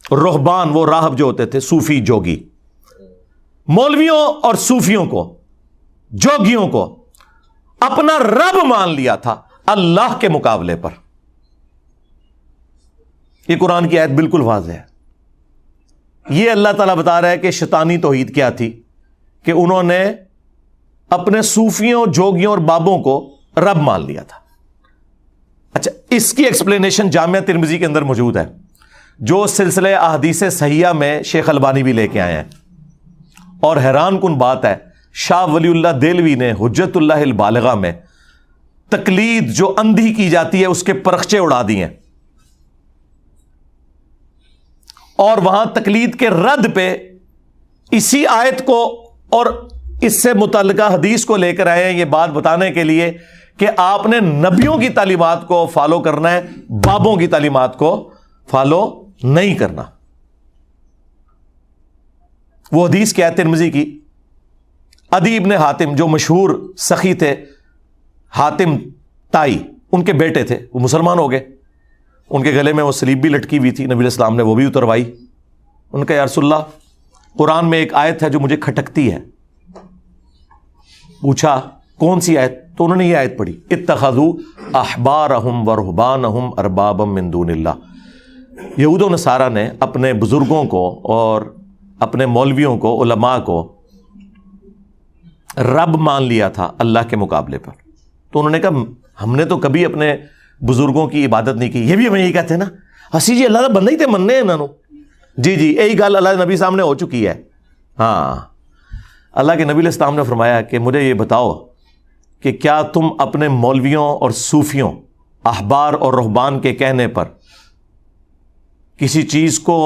Speaker 1: رہبان وہ راہب جو ہوتے تھے، صوفی جوگی، مولویوں اور صوفیوں کو، جوگیوں کو اپنا رب مان لیا تھا اللہ کے مقابلے پر. یہ قرآن کی آیت بالکل واضح ہے. یہ اللہ تعالیٰ بتا رہا ہے کہ شیطانی توحید کیا تھی کہ انہوں نے اپنے صوفیوں، جوگیوں اور بابوں کو رب مان لیا تھا. اچھا، اس کی ایکسپلینیشن جامعہ ترمذی کے اندر موجود ہے، جو سلسلہ احادیث صحیحہ میں شیخ البانی بھی لے کے آئے ہیں. اور حیران کن بات ہے، شاہ ولی اللہ دہلوی نے حجت اللہ البالغہ میں تقلید جو اندھی کی جاتی ہے اس کے پرخچے اڑا دیے ہیں، اور وہاں تقلید کے رد پہ اسی آیت کو اور اس سے متعلقہ حدیث کو لے کر آئے ہیں، یہ بات بتانے کے لیے کہ آپ نے نبیوں کی تعلیمات کو فالو کرنا ہے، بابوں کی تعلیمات کو فالو نہیں کرنا۔ وہ حدیث کیا ہے ترمذی کی، عدی ابن حاتم جو مشہور سخی تھے، حاتم تائی ان کے بیٹے تھے، وہ مسلمان ہو گئے، ان کے گلے میں وہ سلیب بھی لٹکی ہوئی تھی، نبی علیہ السلام نے وہ بھی اتروائی۔ ان کا یا رسول اللہ قرآن میں ایک آیت ہے جو مجھے کھٹکتی ہے۔ پوچھا کون سی آیت؟ تو انہوں نے یہ آیت پڑھی، اتخذوا احبارہم ورہبانہم اربابا من دون اللہ۔ یہود و نصارہ نے اپنے بزرگوں کو اور اپنے مولویوں کو، علماء کو رب مان لیا تھا اللہ کے مقابلے پر۔ تو انہوں نے کہا ہم نے تو کبھی اپنے بزرگوں کی عبادت نہیں کی۔ یہ بھی ہمیں یہی کہتے ہیں نا، اسی جی اللہ کا بندہ ہی تے مننے ہیں انہوں۔ جی یہی گل اللہ نبی سامنے ہو چکی ہے۔ ہاں، اللہ کے نبی علیہ السلام نے فرمایا کہ مجھے یہ بتاؤ کہ کیا تم اپنے مولویوں اور صوفیوں، احبار اور رہبان کے کہنے پر کسی چیز کو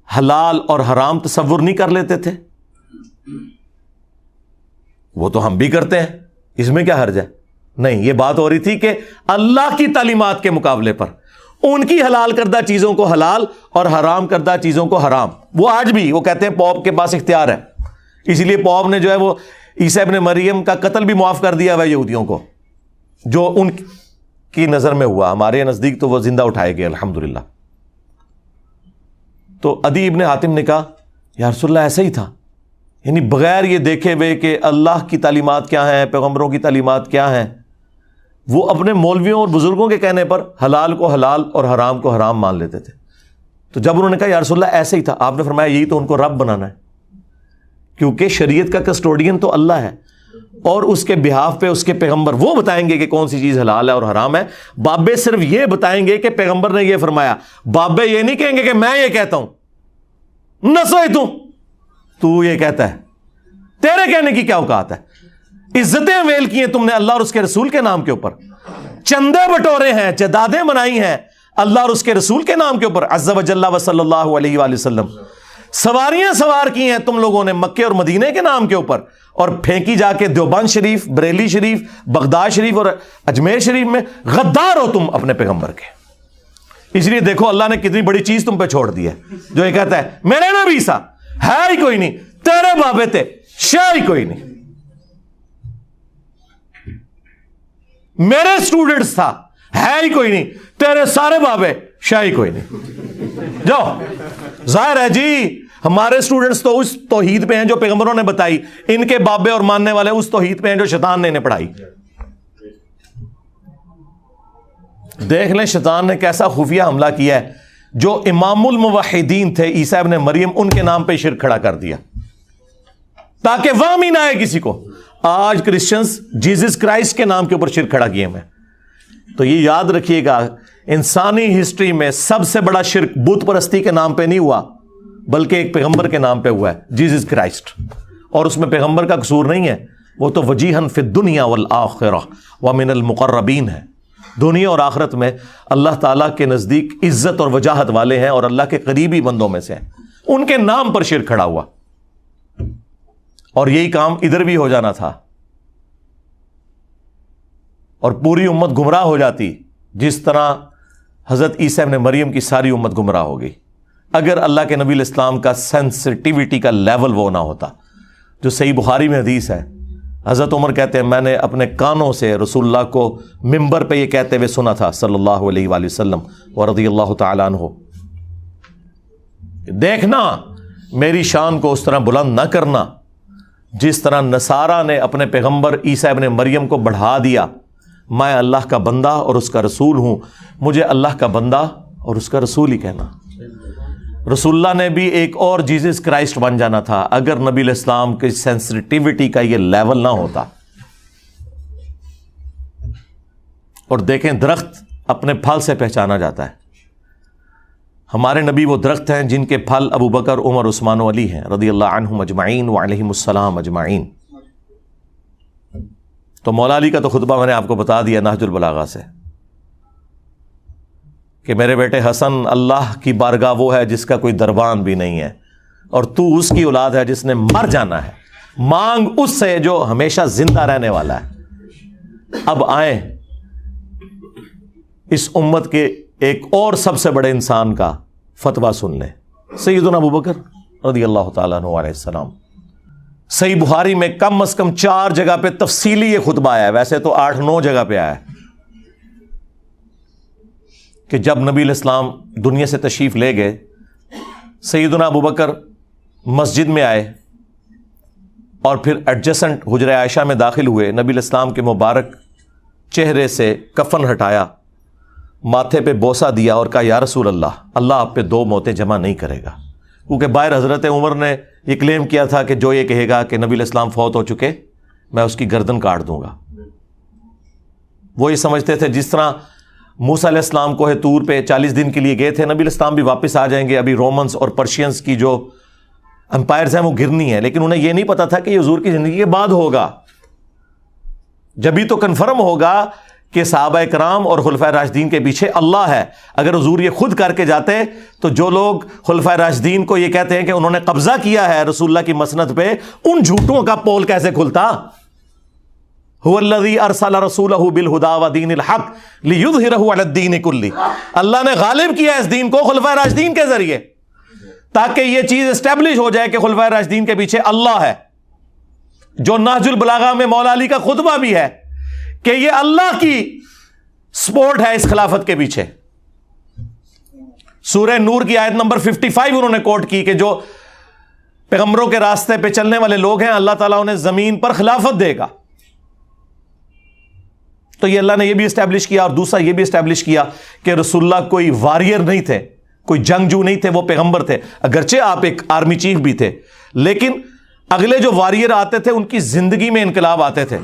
Speaker 1: حلال اور حرام تصور نہیں کر لیتے تھے؟ وہ تو ہم بھی کرتے ہیں، اس میں کیا حرج ہے؟ نہیں، یہ بات ہو رہی تھی کہ اللہ کی تعلیمات کے مقابلے پر ان کی حلال کردہ چیزوں کو حلال اور حرام کردہ چیزوں کو حرام۔ وہ آج بھی وہ کہتے ہیں پوپ کے پاس اختیار ہے، اس لیے پوپ نے جو ہے وہ عیسیٰ ابن مریم کا قتل بھی معاف کر دیا ہوا یہودیوں کو، جو ان کی نظر میں ہوا۔ ہمارے نزدیک تو وہ زندہ اٹھائے گئے الحمدللہ۔ تو عدی ابن حاتم نے کہا یا رسول اللہ ایسا ہی تھا، یعنی بغیر یہ دیکھے ہوئے کہ اللہ کی تعلیمات کیا ہیں، پیغمبروں کی تعلیمات کیا ہیں، وہ اپنے مولویوں اور بزرگوں کے کہنے پر حلال کو حلال اور حرام کو حرام مان لیتے تھے۔ تو جب انہوں نے کہا یا رسول اللہ ایسے ہی تھا، آپ نے فرمایا یہی تو ان کو رب بنانا ہے، کیونکہ شریعت کا کسٹوڈین تو اللہ ہے، اور اس کے بہاف پہ اس کے پیغمبر وہ بتائیں گے کہ کون سی چیز حلال ہے اور حرام ہے۔ بابے صرف یہ بتائیں گے کہ پیغمبر نے یہ فرمایا، بابے یہ نہیں کہیں گے کہ میں یہ کہتا ہوں، نسیتوں تو یہ کہتا ہے، تیرے کہنے کی کیا اوقات ہے؟ عزتیں ویل کی ہیں تم نے اللہ اور اس کے رسول کے نام کے اوپر، چندے بٹورے ہیں، جدادیں بنائی ہیں اللہ اور اس کے رسول کے نام کے اوپر عز و جل و صلی اللہ علیہ وآلہ وسلم، سواریاں سوار کی ہیں تم لوگوں نے مکے اور مدینے کے نام کے اوپر، اور پھینکی جا کے دیوبند شریف، بریلی شریف، بغداد شریف اور اجمیر شریف میں۔ غدار ہو تم اپنے پیغمبر کے۔ اس لیے دیکھو اللہ نے کتنی بڑی چیز تم پہ چھوڑ دی ہے، جو یہ کہتا ہے میرے نبی سا ہے ہی کوئی نہیں، تیرے بابے تھے شاہ ہی کوئی نہیں، میرے اسٹوڈنٹس تھا ہے ہی کوئی نہیں، تیرے سارے بابے شاہ ہی کوئی نہیں۔ جاؤ، ظاہر ہے جی ہمارے اسٹوڈنٹس تو اس توحید پہ ہیں جو پیغمبروں نے بتائی، ان کے بابے اور ماننے والے اس توحید پہ ہیں جو شیطان نے انہیں پڑھائی۔ دیکھ لیں شیطان نے کیسا خفیہ حملہ کیا ہے، جو امام الموحدین تھے عیسیٰ ابن مریم، ان کے نام پہ شرک کھڑا کر دیا تاکہ وہم ہی نہ آئے کسی کو۔ آج کرسچنز جیزس کرائسٹ کے نام کے اوپر شرک کھڑا کیے ہیں۔ تو یہ یاد رکھیے گا، انسانی ہسٹری میں سب سے بڑا شرک بت پرستی کے نام پہ نہیں ہوا، بلکہ ایک پیغمبر کے نام پہ ہوا ہے، جیزس کرائسٹ، اور اس میں پیغمبر کا قصور نہیں ہے، وہ تو وجیہن فی الدنیا والآخرہ ومن المقربین ہے۔ دنیا اور آخرت میں اللہ تعالیٰ کے نزدیک عزت اور وجاہت والے ہیں اور اللہ کے قریبی بندوں میں سے ہیں، ان کے نام پر شرک کھڑا ہوا، اور یہی کام ادھر بھی ہو جانا تھا اور پوری امت گمراہ ہو جاتی، جس طرح حضرت عیسیٰ ابن مریم کی ساری امت گمراہ ہو گئی، اگر اللہ کے نبی علیہ السلام کا سینسٹیوٹی کا لیول وہ نہ ہوتا۔ جو صحیح بخاری میں حدیث ہے، حضرت عمر کہتے ہیں میں نے اپنے کانوں سے رسول اللہ کو ممبر پہ یہ کہتے ہوئے سنا تھا صلی اللہ علیہ وآلہ وسلم ورضی اللہ تعالیٰ عنہ، دیکھنا میری شان کو اس طرح بلند نہ کرنا جس طرح نصارہ نے اپنے پیغمبر عیسیٰ ابن مریم کو بڑھا دیا۔ میں اللہ کا بندہ اور اس کا رسول ہوں، مجھے اللہ کا بندہ اور اس کا رسول ہی کہنا۔ رسول اللہ نے بھی ایک اور جیزس کرائسٹ بن جانا تھا اگر نبی علیہ السلام کی سینسٹیوٹی کا یہ لیول نہ ہوتا۔ اور دیکھیں درخت اپنے پھل سے پہچانا جاتا ہے، ہمارے نبی وہ درخت ہیں جن کے پھل ابو بکر، عمر، عثمان و علی ہیں رضی اللہ عنہم اجمعین وعلیہم السلام اجمعین۔ تو مولا علی کا تو خطبہ میں نے آپ کو بتا دیا نہج البلاغہ سے کہ میرے بیٹے حسن، اللہ کی بارگاہ وہ ہے جس کا کوئی دربان بھی نہیں ہے، اور تو اس کی اولاد ہے جس نے مر جانا ہے، مانگ اس سے جو ہمیشہ زندہ رہنے والا ہے۔ اب آئیں اس امت کے ایک اور سب سے بڑے انسان کا فتویٰ سن لیں، سیدنا ابوبکر رضی اللہ تعالیٰ عنہ علیہ السلام۔ صحیح بخاری میں کم از کم 4 جگہ پہ تفصیلی یہ خطبہ آیا ہے، ویسے تو 8-9 جگہ پہ آیا ہے، کہ جب نبی علیہ السلام دنیا سے تشریف لے گئے، سیدنا ابوبکر مسجد میں آئے اور پھر ایڈجسنٹ حجرہ عائشہ میں داخل ہوئے، نبی علیہ السلام کے مبارک چہرے سے کفن ہٹایا، ماتھے پہ بوسہ دیا اور کہا یا رسول اللہ، اللہ آپ پہ 2 موتیں جمع نہیں کرے گا، کیونکہ باہر حضرت عمر نے یہ کلیم کیا تھا کہ جو یہ کہے گا کہ نبی علیہ السلام فوت ہو چکے، میں اس کی گردن کاٹ دوں گا۔ وہ یہ سمجھتے تھے جس طرح موسیٰ علیہ السلام کوہ طور پہ 40 دن کے لیے گئے تھے، نبی علیہ السلام بھی واپس آ جائیں گے، ابھی رومنز اور پرشینز کی جو امپائرز ہیں وہ گرنی ہے، لیکن انہیں یہ نہیں پتا تھا کہ یہ حضور کی زندگی کے بعد ہوگا، جبھی تو کنفرم ہوگا کہ صحابہ کرام اور خلفائے راشدین کے پیچھے اللہ ہے۔ اگر حضور یہ خود کر کے جاتے تو جو لوگ خلفائے راشدین کو یہ کہتے ہیں کہ انہوں نے قبضہ کیا ہے رسول اللہ کی مسند پہ، ان جھوٹوں کا پول کیسے کھلتا؟ هو الذی ارسل رسولہ بالہدی ودین الحق لیظہرہ علی الدین کلہ، اللہ نے غالب کیا اس دین کو خلفائے راشدین کے ذریعے تاکہ یہ چیز اسٹیبلش ہو جائے کہ خلفائے راشدین کے پیچھے اللہ ہے۔ جو نہج البلاغہ میں مولا علی کا خطبہ بھی ہے کہ یہ اللہ کی سپورٹ ہے اس خلافت کے پیچھے۔ سورہ نور کی آیت نمبر 55 انہوں نے کوٹ کی کہ جو پیغمبروں کے راستے پہ چلنے والے لوگ ہیں اللہ تعالیٰ انہیں زمین پر خلافت دے گا۔ تو یہ اللہ نے یہ بھی اسٹیبلش کیا، اور دوسرا یہ بھی اسٹیبلش کیا کہ رسول اللہ کوئی واریر نہیں تھے، کوئی جنگجو نہیں تھے، وہ پیغمبر تھے، اگرچہ آپ ایک آرمی چیف بھی تھے، لیکن اگلے جو واریر آتے تھے ان کی زندگی میں انقلاب آتے تھے،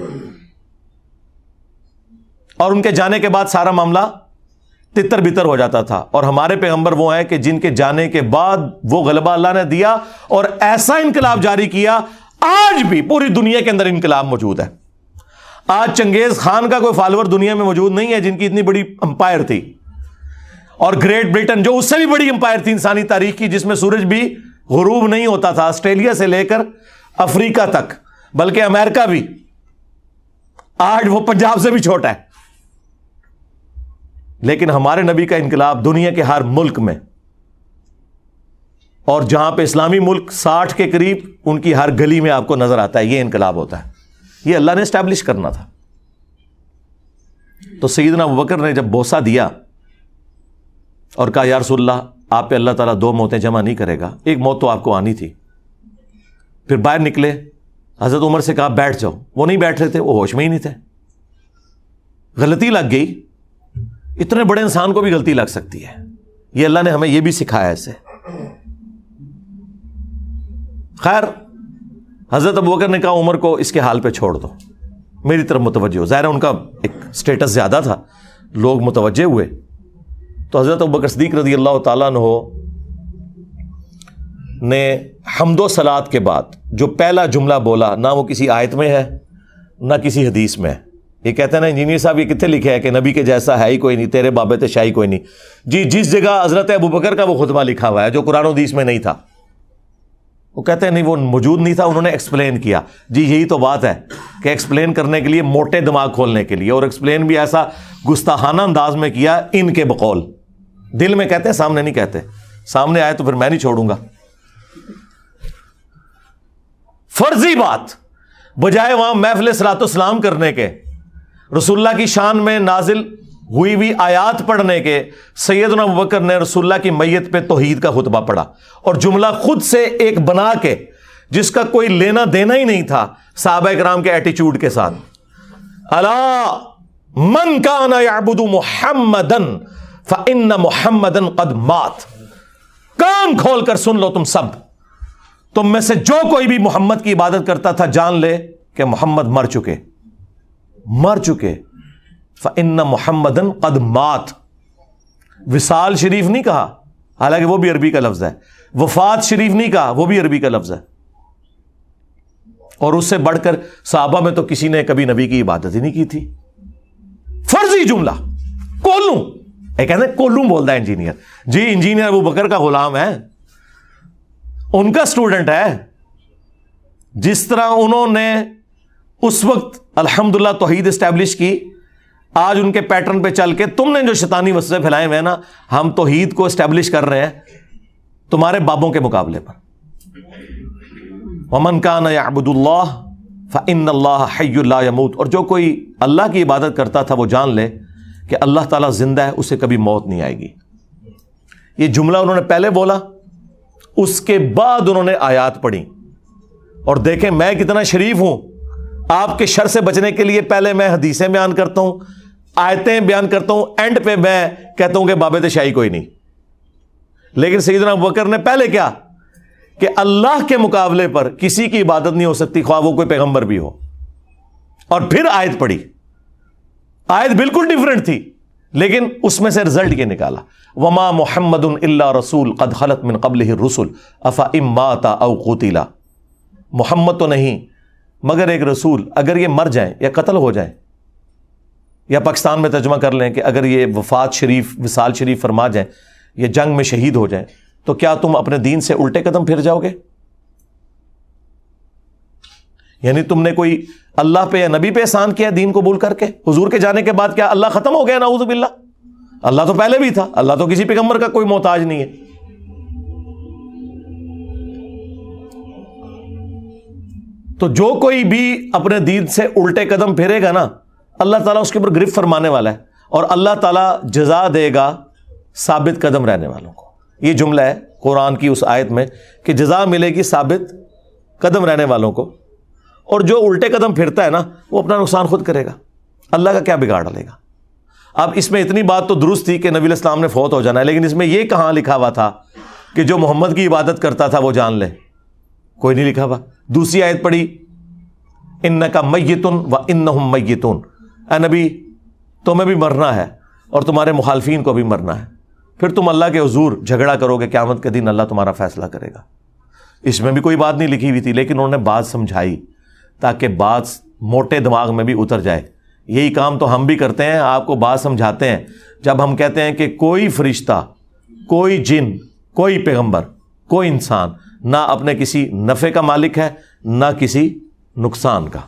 Speaker 1: اور ان کے جانے کے بعد سارا معاملہ تتر بتر ہو جاتا تھا۔ اور ہمارے پیغمبر وہ ہیں کہ جن کے جانے کے بعد وہ غلبہ اللہ نے دیا اور ایسا انقلاب جاری کیا، آج بھی پوری دنیا کے اندر انقلاب موجود ہے۔ آج چنگیز خان کا کوئی فالوور دنیا میں موجود نہیں ہے جن کی اتنی بڑی امپائر تھی، اور گریٹ برٹن جو اس سے بھی بڑی امپائر تھی انسانی تاریخ کی، جس میں سورج بھی غروب نہیں ہوتا تھا، آسٹریلیا سے لے کر افریقہ تک، بلکہ امریکہ بھی، آج وہ پنجاب سے بھی چھوٹا ہے۔ لیکن ہمارے نبی کا انقلاب دنیا کے ہر ملک میں، اور جہاں پہ اسلامی ملک 60 کے قریب، ان کی ہر گلی میں آپ کو نظر آتا ہے یہ انقلاب ہوتا ہے۔ یہ اللہ نے اسٹیبلش کرنا تھا۔ تو سیدنا ابوبکر نے جب بوسہ دیا اور کہا یا رسول اللہ، آپ پہ اللہ تعالیٰ 2 موتیں جمع نہیں کرے گا، ایک موت تو آپ کو آنی تھی۔ پھر باہر نکلے، حضرت عمر سے کہا بیٹھ جاؤ، وہ نہیں بیٹھ رہے تھے، وہ ہوش میں ہی نہیں تھے۔ غلطی لگ گئی، اتنے بڑے انسان کو بھی غلطی لگ سکتی ہے، یہ اللہ نے ہمیں یہ بھی سکھایا ایسے۔ خیر، حضرت ابوبکر نے کہا عمر کو اس کے حال پہ چھوڑ دو، میری طرف متوجہ ہو۔ ظاہر ہے ان کا ایک سٹیٹس زیادہ تھا، لوگ متوجہ ہوئے۔ تو حضرت ابوبکر صدیق رضی اللہ تعالیٰ عنہ نے حمد و صلات کے بعد جو پہلا جملہ بولا، نہ وہ کسی آیت میں ہے نہ کسی حدیث میں ہے۔ یہ کہتے ہیں نا انجینئر صاحب، یہ کتنے لکھے ہے کہ نبی کے جیسا ہے ہی کوئی نہیں، تیرے بابے شاہی کوئی نہیں۔ جی، جس جگہ حضرت ابوبکر کا وہ خطبہ لکھا ہوا ہے جو قرآن و حدیث میں نہیں تھا، وہ کہتے ہیں نہیں، وہ موجود نہیں تھا، انہوں نے ایکسپلین کیا۔ جی یہی تو بات ہے کہ ایکسپلین کرنے کے لیے، موٹے دماغ کھولنے کے لیے، اور ایکسپلین بھی ایسا گستاخانہ انداز میں کیا، ان کے بقول، دل میں کہتے ہیں، سامنے نہیں کہتے۔ سامنے آئے تو پھر میں نہیں چھوڑوں گا۔ فرضی بات بجائے وہاں محفل صلاۃ السلام کرنے کے، رسول اللہ کی شان میں نازل ہوئی ہوئی آیات پڑھنے کے، سیدنا ابوبکر نے رسول اللہ کی میت پہ توحید کا خطبہ پڑھا، اور جملہ خود سے ایک بنا کے جس کا کوئی لینا دینا ہی نہیں تھا صحابہ کرام کے ایٹیچیوڈ کے ساتھ۔ الا من کان یعبد محمدا فان محمدا قد مات، کان کھول کر سن لو تم سب، تم میں سے جو کوئی بھی محمد کی عبادت کرتا تھا جان لے کہ محمد مر چکے، مر چکے۔ فَإِنَّ مُحَمَّدًا قَدْ مَاتَ، وصال شریف نہیں کہا، حالانکہ وہ بھی عربی کا لفظ ہے۔ وفات شریف نہیں کہا، وہ بھی عربی کا لفظ ہے۔ اور اس سے بڑھ کر صحابہ میں تو کسی نے کبھی نبی کی عبادت ہی نہیں کی تھی. فرضی جملہ. کولوں یہ کہتے ہیں کولوں بولتا ہے انجینئر. جی انجینئر ابو بکر کا غلام ہے, ان کا اسٹوڈنٹ ہے. جس طرح انہوں نے اس وقت الحمدللہ توحید اسٹیبلش کی, آج ان کے پیٹرن پہ چل کے تم نے جو شیطانی وسوسے پھیلائے ہوئے ہیں نا, ہم توحید کو اسٹیبلش کر رہے ہیں تمہارے بابوں کے مقابلے پر. ومن کان یعبد اللہ فإن اللہ حی لا یموت. اور جو کوئی اللہ کی عبادت کرتا تھا وہ جان لے کہ اللہ تعالیٰ زندہ ہے, اسے کبھی موت نہیں آئے گی. یہ جملہ انہوں نے پہلے بولا, اس کے بعد انہوں نے آیات پڑھی. اور دیکھیں میں کتنا شریف ہوں, آپ کے شر سے بچنے کے لیے پہلے میں حدیثیں بیان کرتا ہوں, آیتیں بیان کرتا ہوں, اینڈ پہ میں کہتا ہوں کہ بابت شاہی کوئی نہیں. لیکن سیدنا ابوبکر نے پہلے کیا کہ اللہ کے مقابلے پر کسی کی عبادت نہیں ہو سکتی, خواہ وہ کوئی پیغمبر بھی ہو. اور پھر آیت پڑھی. آیت بالکل ڈیفرنٹ تھی, لیکن اس میں سے رزلٹ یہ نکالا, وما محمد الا رسول قد خلت من قبلہ الرسل افإن مات او قتل. محمد تو نہیں مگر ایک رسول, اگر یہ مر جائیں یا قتل ہو جائیں, یا پاکستان میں ترجمہ کر لیں کہ اگر یہ وفات شریف وصال شریف فرما جائیں یا جنگ میں شہید ہو جائیں, تو کیا تم اپنے دین سے الٹے قدم پھر جاؤ گے؟ یعنی تم نے کوئی اللہ پہ یا نبی پہ احسان کیا دین قبول کر کے؟ حضور کے جانے کے بعد کیا اللہ ختم ہو گیا؟ نعوذ باللہ. اللہ تو پہلے بھی تھا, اللہ تو کسی پیغمبر کا کوئی محتاج نہیں ہے. تو جو کوئی بھی اپنے دین سے الٹے قدم پھیرے گا نا, اللہ تعالیٰ اس کے اوپر گرفت فرمانے والا ہے, اور اللہ تعالیٰ جزا دے گا ثابت قدم رہنے والوں کو. یہ جملہ ہے قرآن کی اس آیت میں کہ جزا ملے گی ثابت قدم رہنے والوں کو, اور جو الٹے قدم پھرتا ہے نا وہ اپنا نقصان خود کرے گا, اللہ کا کیا بگاڑ ڈالے گا. اب اس میں اتنی بات تو درست تھی کہ نبی علیہ السلام نے فوت ہو جانا ہے, لیکن اس میں یہ کہاں لکھا ہوا تھا کہ جو محمد کی عبادت کرتا تھا وہ جان لے؟ کوئی نہیں لکھا ہوا. دوسری آیت پڑھی, انک میت و انہم میتون. اے نبی تمہیں بھی مرنا ہے اور تمہارے مخالفین کو بھی مرنا ہے, پھر تم اللہ کے حضور جھگڑا کرو گے, قیامت کے دن اللہ تمہارا فیصلہ کرے گا. اس میں بھی کوئی بات نہیں لکھی ہوئی تھی, لیکن انہوں نے بات سمجھائی تاکہ بات موٹے دماغ میں بھی اتر جائے. یہی کام تو ہم بھی کرتے ہیں, آپ کو بات سمجھاتے ہیں. جب ہم کہتے ہیں کہ کوئی فرشتہ, کوئی جن, کوئی پیغمبر, کوئی انسان نہ اپنے کسی نفع کا مالک ہے نہ کسی نقصان کا,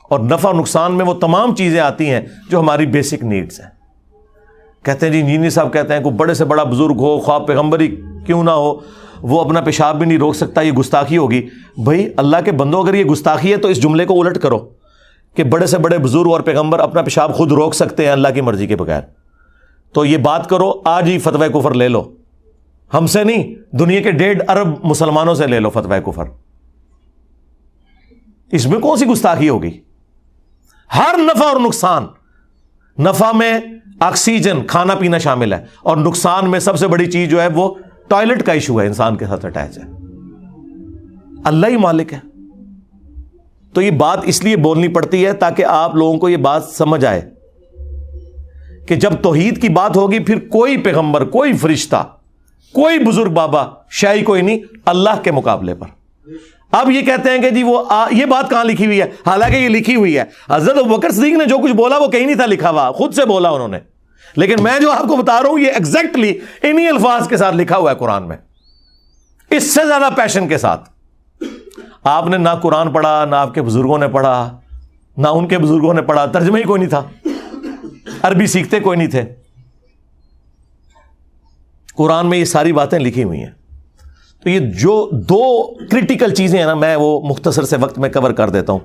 Speaker 1: اور نفع اور نقصان میں وہ تمام چیزیں آتی ہیں جو ہماری بیسک نیڈز ہیں. کہتے ہیں جی انجینئر صاحب کہتے ہیں کوئی بڑے سے بڑا بزرگ ہو, خواہ پیغمبر ہی کیوں نہ ہو, وہ اپنا پیشاب بھی نہیں روک سکتا, یہ گستاخی ہوگی. بھائی اللہ کے بندوں اگر یہ گستاخی ہے تو اس جملے کو الٹ کرو کہ بڑے سے بڑے بزرگ اور پیغمبر اپنا پیشاب خود روک سکتے ہیں اللہ کی مرضی کے بغیر. تو یہ بات کرو, آج ہی فتوی کفر لے لو, ہم سے نہیں, دنیا کے 1.5 ارب مسلمانوں سے لے لو فتوی کفر. اس میں کون سی گستاخی ہوگی؟ ہر نفع اور نقصان, نفع میں آکسیجن کھانا پینا شامل ہے, اور نقصان میں سب سے بڑی چیز جو ہے وہ ٹوائلٹ کا ایشو ہے, انسان کے ساتھ اٹیچ ہے. اللہ ہی مالک ہے. تو یہ بات اس لیے بولنی پڑتی ہے تاکہ آپ لوگوں کو یہ بات سمجھ آئے کہ جب توحید کی بات ہوگی پھر کوئی پیغمبر, کوئی فرشتہ, کوئی بزرگ بابا شاہی کوئی نہیں اللہ کے مقابلے پر. اب یہ کہتے ہیں کہ جی وہ یہ بات کہاں لکھی ہوئی ہے؟ حالانکہ یہ لکھی ہوئی ہے. حضرت ابوبکر صدیق نے جو کچھ بولا وہ کہیں نہیں تھا لکھا ہوا, خود سے بولا انہوں نے. لیکن میں جو آپ کو بتا رہا ہوں یہ ایگزیکٹلی انہی الفاظ کے ساتھ لکھا ہوا ہے قرآن میں, اس سے زیادہ پیشن کے ساتھ. آپ نے نہ قرآن پڑھا, نہ آپ کے بزرگوں نے پڑھا, نہ ان کے بزرگوں نے پڑھا, ترجمہ ہی کوئی نہیں تھا, عربی سیکھتے کوئی نہیں تھے. قرآن میں یہ ساری باتیں لکھی ہوئی ہیں. تو یہ جو 2 کرٹیکل چیزیں ہیں نا, میں وہ مختصر سے وقت میں کور کر دیتا ہوں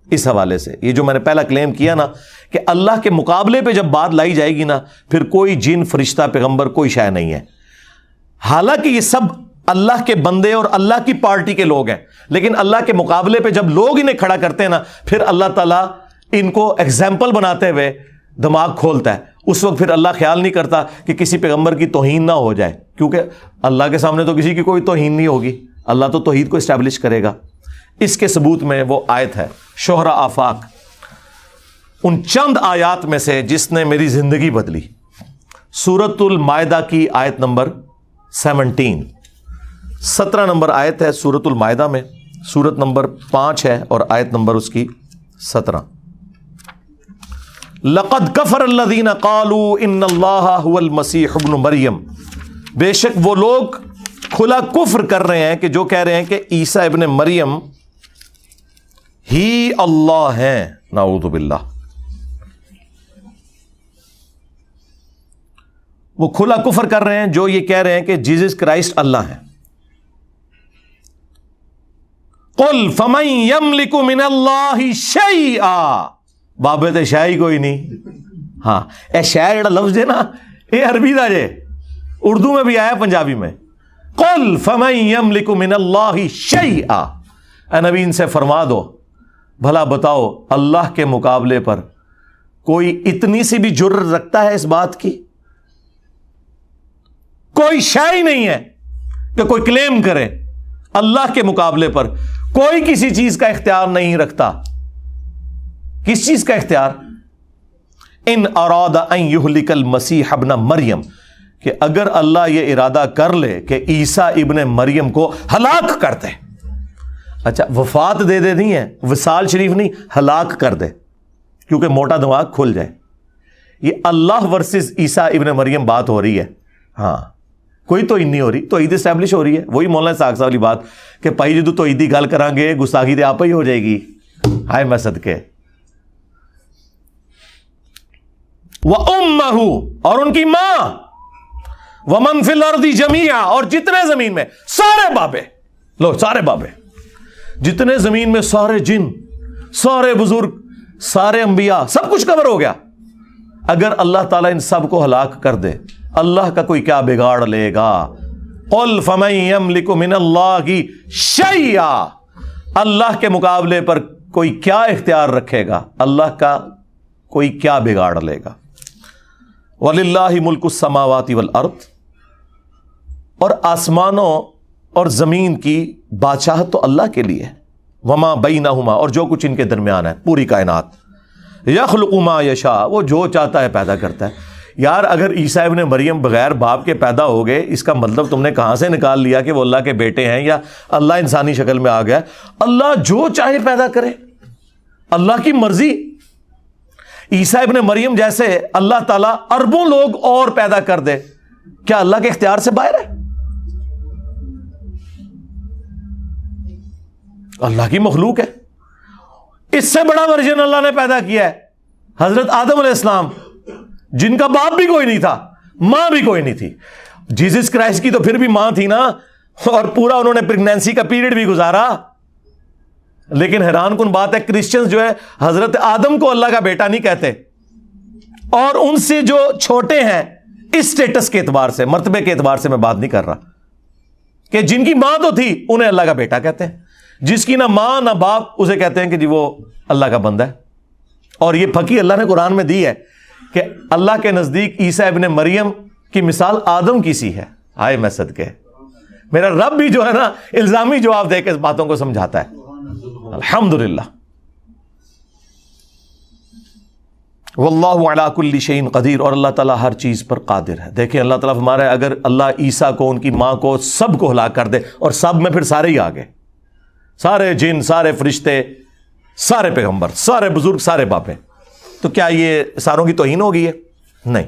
Speaker 1: اس حوالے سے. یہ جو میں نے پہلا کلیم کیا نا کہ اللہ کے مقابلے پہ جب بات لائی جائے گی نا پھر کوئی جن, فرشتہ, پیغمبر کوئی شے نہیں ہے. حالانکہ یہ سب اللہ کے بندے اور اللہ کی پارٹی کے لوگ ہیں, لیکن اللہ کے مقابلے پہ جب لوگ انہیں کھڑا کرتے ہیں نا پھر اللہ تعالیٰ ان کو ایگزامپل بناتے ہوئے دماغ کھولتا ہے. اس وقت پھر اللہ خیال نہیں کرتا کہ کسی پیغمبر کی توہین نہ ہو جائے, کیونکہ اللہ کے سامنے تو کسی کی کوئی توہین نہیں ہوگی, اللہ تو توحید کو اسٹیبلش کرے گا. اس کے ثبوت میں وہ آیت ہے شہرا آفاق, ان چند آیات میں سے جس نے میری زندگی بدلی. سورۃ المائدہ کی آیت نمبر 17 نمبر آیت ہے سورۃ المائدہ میں. سورت نمبر 5 ہے اور آیت نمبر اس کی 17. لقد کفر الذین قالوا ان اللہ هو المسیح ابن مریم، بے شک وہ لوگ کھلا کفر کر رہے ہیں کہ جو کہہ رہے ہیں کہ عیسیٰ ابن مریم ہی اللہ ہیں. نعوذ باللہ. وہ کھلا کفر کر رہے ہیں جو یہ کہہ رہے ہیں کہ جیزس کرائسٹ اللہ ہے. قل فمن یملک من اللہ شیئا، بابت شاہی کوئی نہیں. ہاں اے شاعر جڑا لفظ ہے نا یہ عربی دا جے، اردو میں بھی آیا پنجابی میں. قل فمن یملک من اللہ شیئا، اے نبی ان سے فرما دو بھلا بتاؤ اللہ کے مقابلے پر کوئی اتنی سی بھی جرت رکھتا ہے اس بات کی؟ کوئی شے ہی نہیں ہے کہ کوئی کلیم کرے اللہ کے مقابلے پر. کوئی کسی چیز کا اختیار نہیں رکھتا. کس چیز کا اختیار؟ ان اراد ان یہلک المسیح ابن مریم، کہ اگر اللہ یہ ارادہ کر لے کہ عیسیٰ ابن مریم کو ہلاک کر دے. اچھا وفات دے نہیں ہے، وصال شریف نہیں، ہلاک کر دے، کیونکہ موٹا دماغ کھل جائے. یہ اللہ ورسز عیسیٰ ابن مریم بات ہو رہی ہے. ہاں کوئی توہین نہیں ہو رہی، توحید اسٹیبلش ہو رہی ہے. وہی مولانا ساکھ صاحب والی بات کہ بھائی جدو توحید دی گل کریں گے گستاخی تے آپ ہی ہو جائے گی. ہائے میں صدقے. وَأُمَّهُ، اور ان کی ماں، وَمَن فِي الْأَرْضِ جَمِيعًا، اور جتنے زمین میں سارے بابے، لو سارے بابے، جتنے زمین میں سارے جن، سارے بزرگ، سارے انبیاء، سب کچھ کور ہو گیا. اگر اللہ تعالیٰ ان سب کو ہلاک کر دے اللہ کا کوئی کیا بگاڑ لے گا؟ قل فمن یملک من اللہ شیئا، اللہ کے مقابلے پر کوئی کیا اختیار رکھے گا؟ اللہ کا کوئی کیا بگاڑ لے گا؟ وَلِلَّهِ مُلْكُ السَّمَاوَاتِ وَالْأَرْضِ، اور آسمانوں اور زمین کی بادشاہت تو اللہ کے لیے. وَمَا بَيْنَهُمَا، اور جو کچھ ان کے درمیان ہے، پوری کائنات. يَخْلُقُ مَا يَشَاءُ، وہ جو چاہتا ہے پیدا کرتا ہے. یار اگر عیسیٰ ابن مریم بغیر باپ کے پیدا ہو گئے، اس کا مطلب تم نے کہاں سے نکال لیا کہ وہ اللہ کے بیٹے ہیں یا اللہ انسانی شکل میں آ گیا؟ اللہ جو چاہے پیدا کرے، اللہ کی مرضی. عیسیٰ ابن مریم جیسے اللہ تعالیٰ اربوں لوگ اور پیدا کر دے، کیا اللہ کے اختیار سے باہر ہے؟ اللہ کی مخلوق ہے. اس سے بڑا ورژن اللہ نے پیدا کیا ہے، حضرت آدم علیہ السلام، جن کا باپ بھی کوئی نہیں تھا، ماں بھی کوئی نہیں تھی. جیزس کرائسٹ کی تو پھر بھی ماں تھی نا، اور پورا انہوں نے پریگنینسی کا پیریڈ بھی گزارا. لیکن حیران کن بات ہے کرسچنز جو ہے حضرت آدم کو اللہ کا بیٹا نہیں کہتے، اور ان سے جو چھوٹے ہیں اس سٹیٹس کے اعتبار سے، مرتبے کے اعتبار سے میں بات نہیں کر رہا، کہ جن کی ماں تو تھی انہیں اللہ کا بیٹا کہتے ہیں، جس کی نہ ماں نہ باپ اسے کہتے ہیں کہ جی وہ اللہ کا بندہ ہے. اور یہ پھکی اللہ نے قرآن میں دی ہے کہ اللہ کے نزدیک عیسیٰ ابن مریم کی مثال آدم کی سی ہے. آئے میں صدقے، میرا رب بھی جو ہے نا الزامی جواب دے کے اس باتوں کو سمجھاتا ہے. الحمدللہ. واللہ علی کل شیء قدیر، اور اللہ تعالیٰ ہر چیز پر قادر ہے. دیکھیں اللہ تعالیٰ ہمارا اگر اللہ عیسیٰ کو، ان کی ماں کو، سب کو ہلاک کر دے، اور سب میں پھر سارے ہی آگے، سارے جن، سارے فرشتے، سارے پیغمبر، سارے بزرگ، سارے باپے، تو کیا یہ ساروں کی توہین ہوگی ہے؟ نہیں.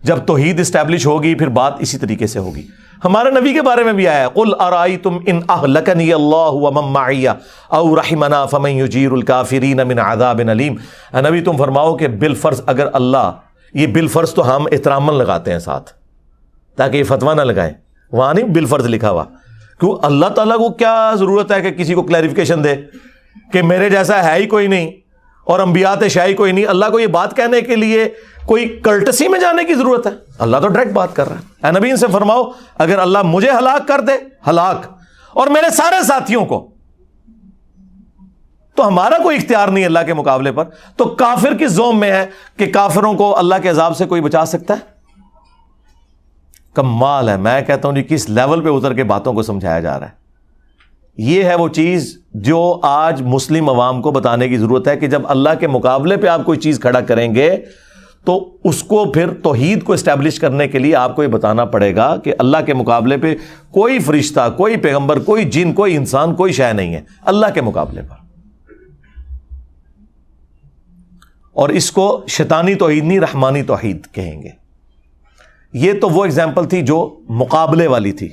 Speaker 1: جب توحید اسٹیبلش ہوگی پھر بات اسی طریقے سے ہوگی. ہمارے نبی کے بارے میں بھی آیا ہے، قل ارائیتم ان اہلکنی اللہ ومن معی او رحمنا فمن یجیر الکافرین من عذاب علیم. نبی تم فرماؤ کہ بالفرض اگر اللہ، یہ بالفرض تو ہم احتراماً لگاتے ہیں ساتھ تاکہ یہ فتویٰ نہ لگائیں، وہاں نہیں بالفرض لکھا ہوا. کیوں اللہ تعالیٰ کو کیا ضرورت ہے کہ کسی کو کلیریفیکیشن دے کہ میرے جیسا ہے ہی کوئی نہیں اور انبیاء شاہی کوئی نہیں؟ اللہ کو یہ بات کہنے کے لیے کوئی کلٹسی میں جانے کی ضرورت ہے؟ اللہ تو ڈائریکٹ بات کر رہا ہے. اے نبی ان سے فرماؤ اگر اللہ مجھے ہلاک کر دے، ہلاک، اور میرے سارے ساتھیوں کو، تو ہمارا کوئی اختیار نہیں اللہ کے مقابلے پر. تو کافر کس زوم میں ہے کہ کافروں کو اللہ کے عذاب سے کوئی بچا سکتا ہے؟ کمال ہے. میں کہتا ہوں جی کس لیول پہ اتر کے باتوں کو سمجھایا جا رہا ہے. یہ ہے وہ چیز جو آج مسلم عوام کو بتانے کی ضرورت ہے کہ جب اللہ کے مقابلے پہ آپ کوئی چیز کھڑا کریں گے تو اس کو پھر توحید کو اسٹیبلش کرنے کے لیے آپ کو یہ بتانا پڑے گا کہ اللہ کے مقابلے پہ کوئی فرشتہ، کوئی پیغمبر، کوئی جن، کوئی انسان، کوئی شے نہیں ہے اللہ کے مقابلے پر. اور اس کو شیطانی توحید نہیں، رحمانی توحید کہیں گے. یہ تو وہ اگزامپل تھی جو مقابلے والی تھی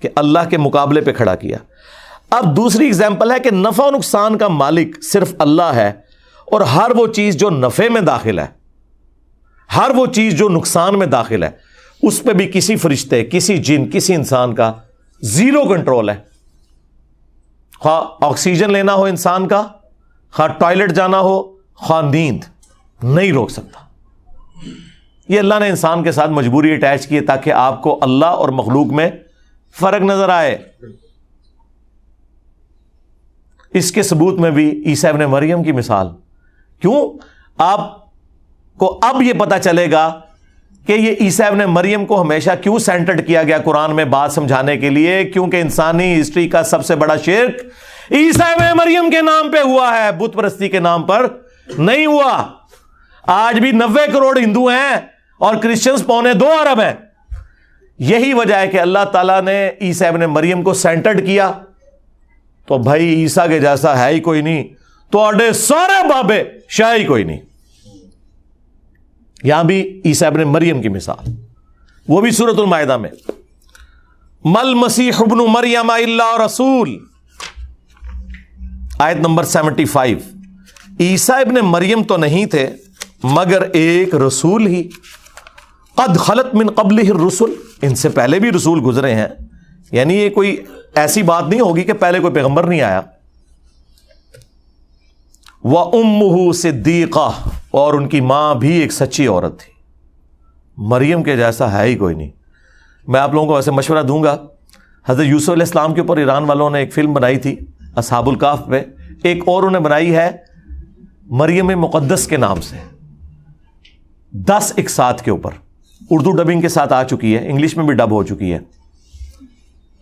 Speaker 1: کہ اللہ کے مقابلے پہ کھڑا کیا. اب دوسری اگزامپل ہے کہ نفع و نقصان کا مالک صرف اللہ ہے، اور ہر وہ چیز جو نفع میں داخل ہے، ہر وہ چیز جو نقصان میں داخل ہے، اس پہ بھی کسی فرشتے، کسی جن، کسی انسان کا زیرو کنٹرول ہے. خواہ آکسیجن لینا ہو انسان کا، خواہ ٹوائلٹ جانا ہو، خواہ نیند، نہیں روک سکتا. یہ اللہ نے انسان کے ساتھ مجبوری اٹیچ کی ہے تاکہ آپ کو اللہ اور مخلوق میں فرق نظر آئے. اس کے ثبوت میں بھی عیسیٰ ابن مریم کی مثال. کیوں؟ آپ کو اب یہ پتا چلے گا کہ یہ عیسیٰ ابن مریم کو ہمیشہ کیوں سینٹرڈ کیا گیا قرآن میں بات سمجھانے کے لیے. کیونکہ انسانی ہسٹری کا سب سے بڑا شرک عیسیٰ ابن مریم کے نام پہ ہوا ہے، بت پرستی کے نام پر نہیں ہوا. آج بھی 90 کروڑ ہندو ہیں اور کرسچنز 2.25 ارب ہیں. یہی وجہ ہے کہ اللہ تعالیٰ نے عیسیٰ ابن مریم کو سینٹرڈ کیا. تو بھائی عیسیٰ کے جیسا ہے ہی کوئی نہیں، تو آڈے سارے بابے شاہ ہی کوئی نہیں. یہاں بھی عیسیٰ ابن مریم کی مثال، وہ بھی سورۃ المائدہ میں. مل مسیح ابن مریم الا رسول، آیت نمبر 75. عیسیٰ ابن مریم تو نہیں تھے مگر ایک رسول ہی. قد خلت من قبلہ الرسل، ان سے پہلے بھی رسول گزرے ہیں. یعنی یہ کوئی ایسی بات نہیں ہوگی کہ پہلے کوئی پیغمبر نہیں آیا. وَأُمُّهُ صِدِّيقَةٌ، اور ان کی ماں بھی ایک سچی عورت تھی. مریم کے جیسا ہے ہی کوئی نہیں. میں آپ لوگوں کو ویسے مشورہ دوں گا، حضرت یوسف علیہ السلام کے اوپر ایران والوں نے ایک فلم بنائی تھی اصحاب الکہف پہ. ایک اور انہوں نے بنائی ہے مریم مقدس کے نام سے، 10 ایک ساتھ کے اوپر. اردو ڈبنگ کے ساتھ آ چکی ہے، انگلش میں بھی ڈب ہو چکی ہے،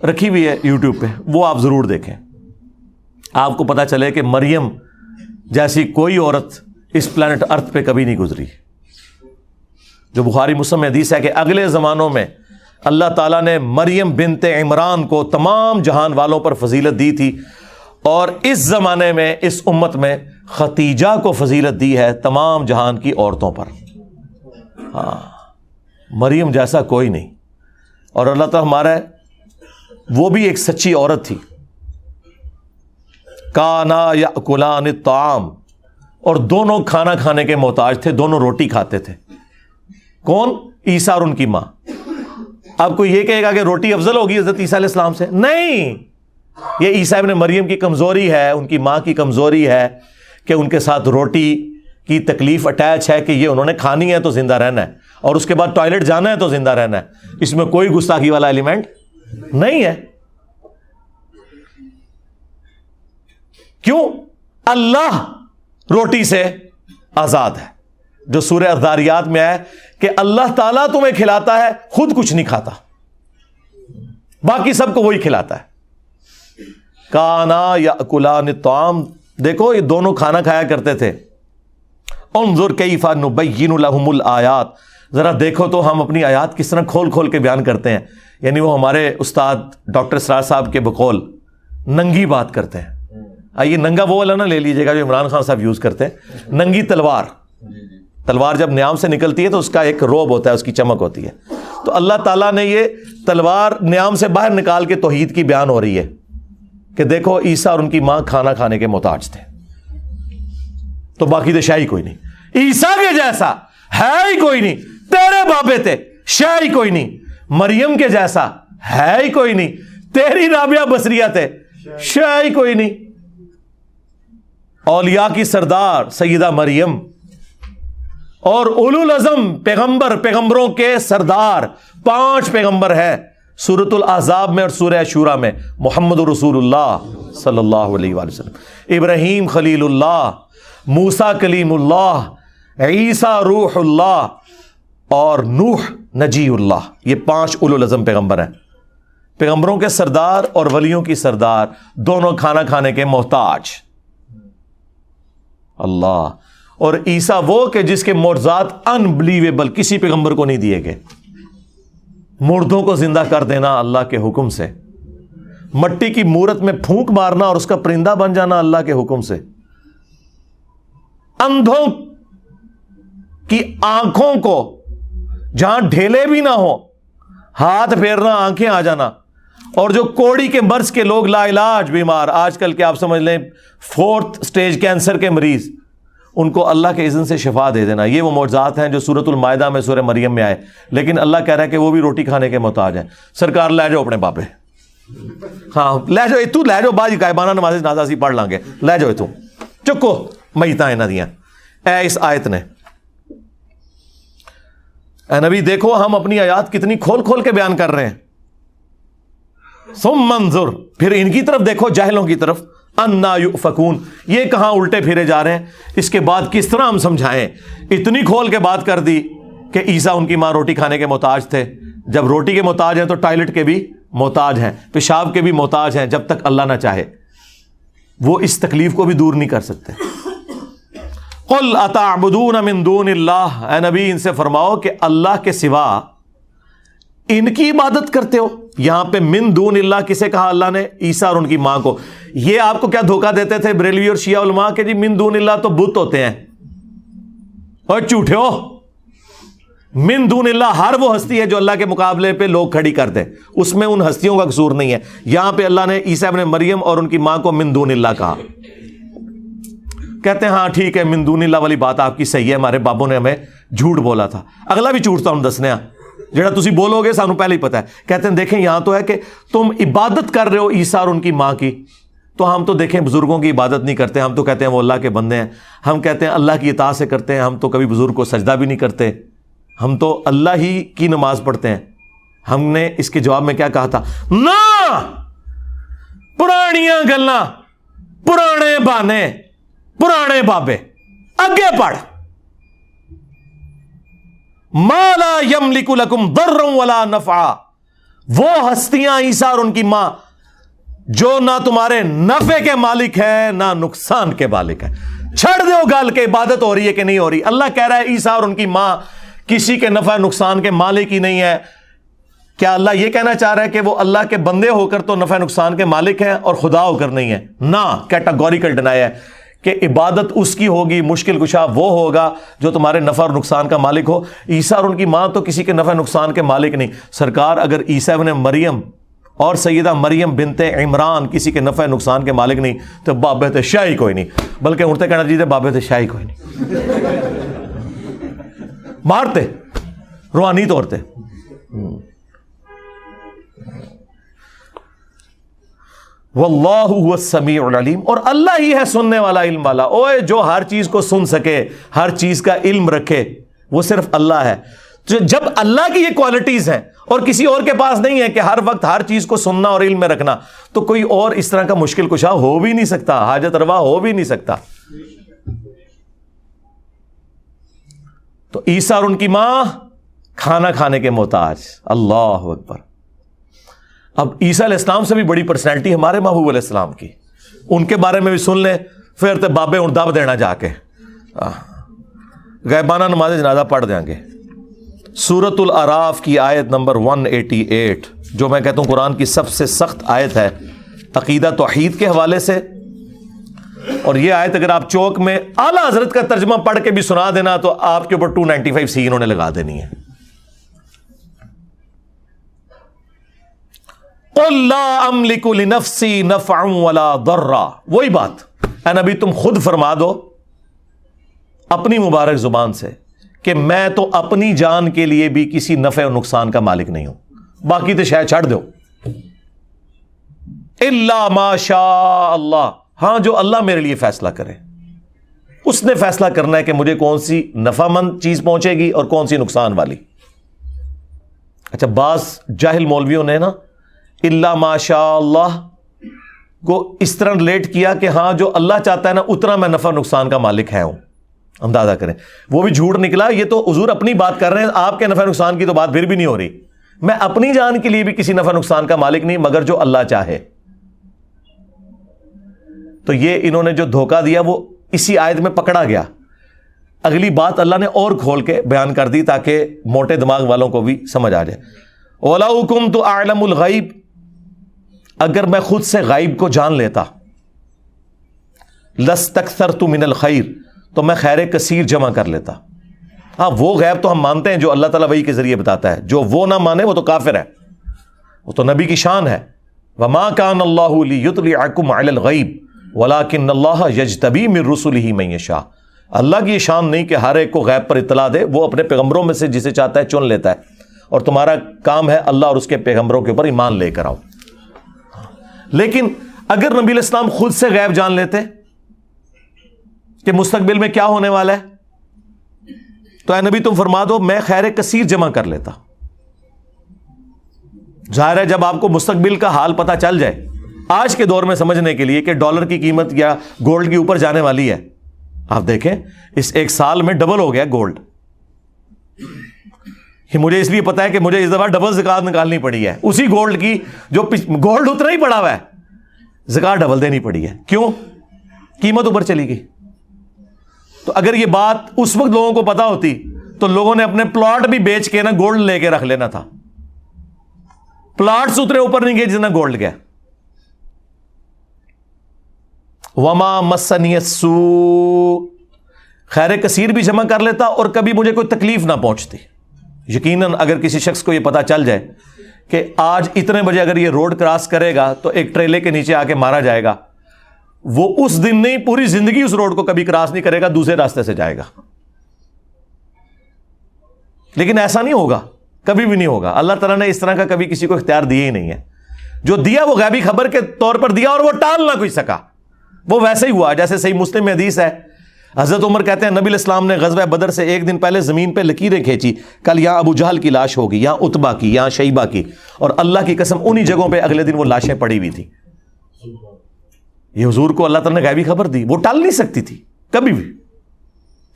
Speaker 1: رکھی ہوئی ہے یوٹیوب پہ. وہ آپ ضرور دیکھیں، آپ کو پتا چلے کہ مریم جیسی کوئی عورت اس پلانٹ ارتھ پہ کبھی نہیں گزری. جو بخاری مسلم میں حدیث ہے کہ اگلے زمانوں میں اللہ تعالیٰ نے مریم بنت عمران کو تمام جہان والوں پر فضیلت دی تھی، اور اس زمانے میں اس امت میں ختیجہ کو فضیلت دی ہے تمام جہان کی عورتوں پر. ہاں، مریم جیسا کوئی نہیں. اور اللہ تعالیٰ ہمارا وہ بھی ایک سچی عورت تھی. کانا یاکلان الطعام، اور دونوں کھانا کھانے کے محتاج تھے، دونوں روٹی کھاتے تھے. کون؟ عیسیٰ اور ان کی ماں. اب کوئی یہ کہے گا کہ روٹی افضل ہوگی حضرت عیسیٰ علیہ السلام سے؟ نہیں، یہ عیسیٰ ابن مریم کی کمزوری ہے، ان کی ماں کی کمزوری ہے کہ ان کے ساتھ روٹی کی تکلیف اٹیچ ہے کہ یہ انہوں نے کھانی ہے تو زندہ رہنا ہے، اور اس کے بعد ٹوائلٹ جانا ہے تو زندہ رہنا ہے. اس میں کوئی گستاخی والا ایلیمنٹ نہیں ہے. کیوں؟ اللہ روٹی سے آزاد ہے. جو سورہ الذاریات میں ہے کہ اللہ تعالیٰ تمہیں کھلاتا ہے، خود کچھ نہیں کھاتا، باقی سب کو وہی کھلاتا ہے. کانا یاکلان الطعام، دیکھو یہ دونوں کھانا کھایا کرتے تھے. انظر کیف نبین لہم الآیات، ذرا دیکھو تو ہم اپنی آیات کس طرح کھول کھول کے بیان کرتے ہیں. یعنی وہ ہمارے استاد ڈاکٹر اسرار صاحب کے بقول ننگی بات کرتے ہیں. آئیے ننگا وہ والا نہ لے لیجیے گا جو عمران خان صاحب یوز کرتے ہیں. ننگی تلوار، تلوار جب نیام سے نکلتی ہے تو اس کا ایک روب ہوتا ہے، اس کی چمک ہوتی ہے. تو اللہ تعالیٰ نے یہ تلوار نیام سے باہر نکال کے توحید کی بیان ہو رہی ہے کہ دیکھو عیسیٰ اور ان کی ماں کھانا کھانے کے محتاج تھے، تو باقی تو شاہی کوئی نہیں. عیسیٰ کے جیسا ہے ہی کوئی نہیں، تیرے بابے تھے شاہی کوئی نہیں. مریم کے جیسا ہے ہی کوئی نہیں، تیری رابعہ بصریہ تھے شاہی کوئی نہیں. اولیاء کی سردار سیدہ مریم اور اولو العزم پیغمبروں کے سردار 5 پیغمبر ہیں سورۃ الاحزاب میں اور سورہ شورى میں. محمد رسول اللہ صلی اللہ علیہ وآلہ وسلم، ابراہیم خلیل اللہ، موسیٰ کلیم اللہ، عیسیٰ روح اللہ، اور نوح نجی اللہ. یہ 5 اولو العزم پیغمبر ہیں. پیغمبروں کے سردار اور ولیوں کی سردار، دونوں کھانا کھانے کے محتاج. اللہ. اور عیسیٰ وہ کہ جس کے معجزات انبلیویبل کسی پیغمبر کو نہیں دیے گئے. مردوں کو زندہ کر دینا اللہ کے حکم سے، مٹی کی مورت میں پھونک مارنا اور اس کا پرندہ بن جانا اللہ کے حکم سے، اندھوں کی آنکھوں کو جہاں ڈھیلے بھی نہ ہو ہاتھ پھیرنا، آنکھیں آ جانا، اور جو کوڑی کے مرض کے لوگ لا علاج بیمار، آج کل کے آپ سمجھ لیں 4th سٹیج کینسر کے مریض، ان کو اللہ کے اذن سے شفا دے دینا. یہ وہ معجزات ہیں جو سورۃ المائدہ میں سورہ مریم میں آئے. لیکن اللہ کہہ رہا ہے کہ وہ بھی روٹی کھانے کے محتاج ہیں. سرکار لے جاؤ اپنے بابے، ہاں لے جاؤ، تو لے جاؤ، باج غائبانہ نماز جنازہ سی پڑھ لیں گے، لے جاؤ تو چکو میتاں انہاں دیاں. اے اس آیت نے، اے نبی دیکھو ہم اپنی آیات کتنی کھول کھول کے بیان کر رہے ہیں. ثم انظر، پھر ان کی طرف دیکھو، جاہلوں کی طرف، انا یؤفکون، یہ کہاں الٹے پھرے جا رہے ہیں. اس کے بعد کس طرح ہم سمجھائیں؟ اتنی کھول کے بات کر دی کہ عیسیٰ ان کی ماں روٹی کھانے کے محتاج تھے. جب روٹی کے محتاج ہیں تو ٹوائلٹ کے بھی محتاج ہیں، پیشاب کے بھی محتاج ہیں، جب تک اللہ نہ چاہے. وہ اس تکلیف کو بھی دور نہیں کر سکتے. قل اتعبدون من دون اللہ، اے نبی ان سے فرماؤ کہ اللہ کے سوا ان کی عبادت کرتے ہو. یہاں پہ من دون اللہ کسے کہا اللہ نے؟ عیسیٰ اور ان کی ماں کو. یہ آپ کو کیا دھوکہ دیتے تھے بریلوی اور شیعہ علماء کہ جی من دون اللہ تو بت ہوتے ہیں، اور جھوٹے ہو. من دون اللہ ہر وہ ہستی ہے جو اللہ کے مقابلے پہ لوگ کھڑی کر دے، اس میں ان ہستیوں کا قصور نہیں ہے. یہاں پہ اللہ نے عیسیٰ ابن مریم اور ان کی ماں کو من دون اللہ کہا. کہتے ہیں ہاں ٹھیک ہے من دون اللہ والی بات آپ کی صحیح ہے، ہمارے بابوں نے ہمیں جھوٹ بولا تھا. اگلا بھی جھوٹ تھا ہم دسنے جڑا تسی بولو گے سانو پہلے ہی پتا ہے. کہتے ہیں دیکھیں یہاں تو ہے کہ تم عبادت کر رہے ہو عیسیٰ اور ان کی ماں کی، تو ہم تو دیکھیں بزرگوں کی عبادت نہیں کرتے، ہم تو کہتے ہیں وہ اللہ کے بندے ہیں، ہم کہتے ہیں اللہ کی اطاعت سے کرتے ہیں، ہم تو کبھی بزرگ کو سجدہ بھی نہیں کرتے، ہم تو اللہ ہی کی نماز پڑھتے ہیں. ہم نے اس کے جواب میں کیا کہا تھا؟ نہ، پرانیاں گلاں، پرانے بانے، پرانے بابے، اگے پڑھ. ما لا یملک لکم ضرا ولا نفعا، وہ ہستیاں عیسیٰ اور ان کی ماں جو نہ تمہارے نفع کے مالک ہیں نہ نقصان کے مالک ہیں. چھڑ دو گال کے عبادت ہو رہی ہے کہ نہیں ہو رہی. اللہ کہہ رہا ہے عیسیٰ اور ان کی ماں کسی کے نفع نقصان کے مالک ہی نہیں ہے. کیا اللہ یہ کہنا چاہ رہا ہے کہ وہ اللہ کے بندے ہو کر تو نفع نقصان کے مالک ہیں اور خدا ہو کر نہیں ہے؟ نہ، کیٹاگوریکل ڈینائی ہے کہ عبادت اس کی ہوگی، مشکل کشا وہ ہوگا جو تمہارے نفع اور نقصان کا مالک ہو. عیسیٰ اور ان کی ماں تو کسی کے نفع نقصان کے مالک نہیں. سرکار اگر عیسیٰ ابن مریم اور سیدہ مریم بنت عمران کسی کے نفع نقصان کے مالک نہیں تو بابے تے شاہی کوئی نہیں، بلکہ اڑتے کہنا چاہیے بابے تے شاہی کوئی نہیں. مارتے روحانی طور پہ. واللہ هو السمیع العلیم، اور اللہ ہی ہے سننے والا، علم والا. اوے جو ہر چیز کو سن سکے، ہر چیز کا علم رکھے، وہ صرف اللہ ہے. جب اللہ کی یہ کوالٹیز ہیں اور کسی اور کے پاس نہیں ہے کہ ہر وقت ہر چیز کو سننا اور علم میں رکھنا، تو کوئی اور اس طرح کا مشکل کشا ہو بھی نہیں سکتا، حاجت روا ہو بھی نہیں سکتا. تو عیسیٰ اور ان کی ماں کھانا کھانے کے محتاج. اللہ اکبر. اب عیسیٰ علیہ السلام سے بھی بڑی پرسنالٹی ہمارے محبوب علیہ السلام کی، ان کے بارے میں بھی سن لیں، پھر تو بابے ان دب دینا جا کے غیبانہ نماز جنازہ پڑھ دیں گے. سورۃ الاعراف کی آیت نمبر 188 جو میں کہتا ہوں قرآن کی سب سے سخت آیت ہے عقیدہ توحید کے حوالے سے. اور یہ آیت اگر آپ چوک میں اعلیٰ حضرت کا ترجمہ پڑھ کے بھی سنا دینا تو آپ کے اوپر 295 سی انہوں نے لگا دینی ہے. قل لا املک لنفسی نفعا ولا ضرا، وہی بات اے نبی تم خود فرما دو اپنی مبارک زبان سے کہ میں تو اپنی جان کے لیے بھی کسی نفع و نقصان کا مالک نہیں ہوں، باقی تو شاید چھڑ دو. الا ما شاء اللہ، ہاں جو اللہ میرے لیے فیصلہ کرے، اس نے فیصلہ کرنا ہے کہ مجھے کون سی نفع مند چیز پہنچے گی اور کون سی نقصان والی. اچھا بعض جاہل مولویوں نے نا الا ما شاء اللہ کو اس طرح ریلیٹ کیا کہ ہاں جو اللہ چاہتا ہے نا اتنا میں نفع نقصان کا مالک ہے ہوں. اندازہ کریں وہ بھی جھوٹ نکلا. یہ تو حضور اپنی بات کر رہے ہیں، آپ کے نفع نقصان کی تو بات پھر بھی نہیں ہو رہی. میں اپنی جان کے لیے بھی کسی نفع نقصان کا مالک نہیں مگر جو اللہ چاہے. تو یہ انہوں نے جو دھوکہ دیا وہ اسی آیت میں پکڑا گیا اگلی بات اللہ نے اور کھول کے بیان کر دی تاکہ موٹے دماغ والوں کو بھی سمجھ آ جائے. وَلَوْ كُنْتُ أَعْلَمُ الْغَيْبِ, اگر میں خود سے غائب کو جان لیتا, لَاسْتَكْثَرْتُ مِنَ الْخَيْرِ, تو میں خیر کثیر جمع کر لیتا. ہاں وہ غیب تو ہم مانتے ہیں جو اللہ تعالیٰ وحی کے ذریعے بتاتا ہے, جو وہ نہ مانے وہ تو کافر ہے, وہ تو نبی کی شان ہے. وَمَا كَانَ اللَّهُ لِيُطْلِعَكُمْ عَلَى الْغَيْبِ وَلَكِنَّ اللَّهَ يَجْتَبِي مِن رُّسُلِهِ مَن يَشَاءُ. اللہ کی یہ شان نہیں کہ ہر ایک کو غیب پر اطلاع دے, وہ اپنے پیغمبروں میں سے جسے چاہتا ہے چن لیتا ہے, اور تمہارا کام ہے اللہ اور اس کے پیغمبروں کے اوپر ایمان لے کر آؤ. لیکن اگر نبی علیہ السلام خود سے غیب جان لیتے کہ مستقبل میں کیا ہونے والا ہے, تو اے نبی تم فرما دو میں خیر کثیر جمع کر لیتا. ظاہر ہے جب آپ کو مستقبل کا حال پتہ چل جائے, آج کے دور میں سمجھنے کے لیے کہ ڈالر کی قیمت یا گولڈ کی اوپر جانے والی ہے, آپ دیکھیں اس ایک سال میں ڈبل ہو گیا گولڈ. مجھے اس لیے پتا ہے کہ مجھے اس دفعہ ڈبل زکات نکالنی پڑی ہے اسی گولڈ کی جو گولڈ اتنا ہی پڑا ہوا ہے, زکات ڈبل دینی پڑی ہے. کیوں؟ قیمت اوپر چلی گئی. تو اگر یہ بات اس وقت لوگوں کو پتا ہوتی تو لوگوں نے اپنے پلاٹ بھی بیچ کے نا گولڈ لے کے رکھ لینا تھا. پلاٹس اتنے اوپر نہیں گئے جتنا گولڈ گیا. وما مسنی السوء, خیر کثیر بھی جمع کر لیتا اور کبھی مجھے کوئی تکلیف نہ پہنچتی. یقیناً اگر کسی شخص کو یہ پتا چل جائے کہ آج اتنے بجے اگر یہ روڈ کراس کرے گا تو ایک ٹریلے کے نیچے آ کے مارا جائے گا, وہ اس دن نہیں پوری زندگی اس روڈ کو کبھی کراس نہیں کرے گا, دوسرے راستے سے جائے گا. لیکن ایسا نہیں ہوگا, کبھی بھی نہیں ہوگا. اللہ تعالیٰ نے اس طرح کا کبھی کسی کو اختیار دیا ہی نہیں ہے. جو دیا وہ غیبی خبر کے طور پر دیا اور وہ ٹال نہ کوئی سکا, وہ ویسے ہی ہوا. جیسے صحیح مسلم میں حدیث ہے, حضرت عمر کہتے ہیں نبی علیہ السلام نے غزوہ بدر سے ایک دن پہلے زمین پہ لکیریں کھینچی, کل یہاں ابو جہل کی لاش ہوگی, یہاں عتبہ کی, یہاں شیبہ کی, اور اللہ کی قسم انہی جگہوں پہ اگلے دن وہ لاشیں پڑی ہوئی تھی. یہ حضور کو اللہ تعالیٰ نے غیبی خبر دی, وہ ٹال نہیں سکتی تھی کبھی بھی.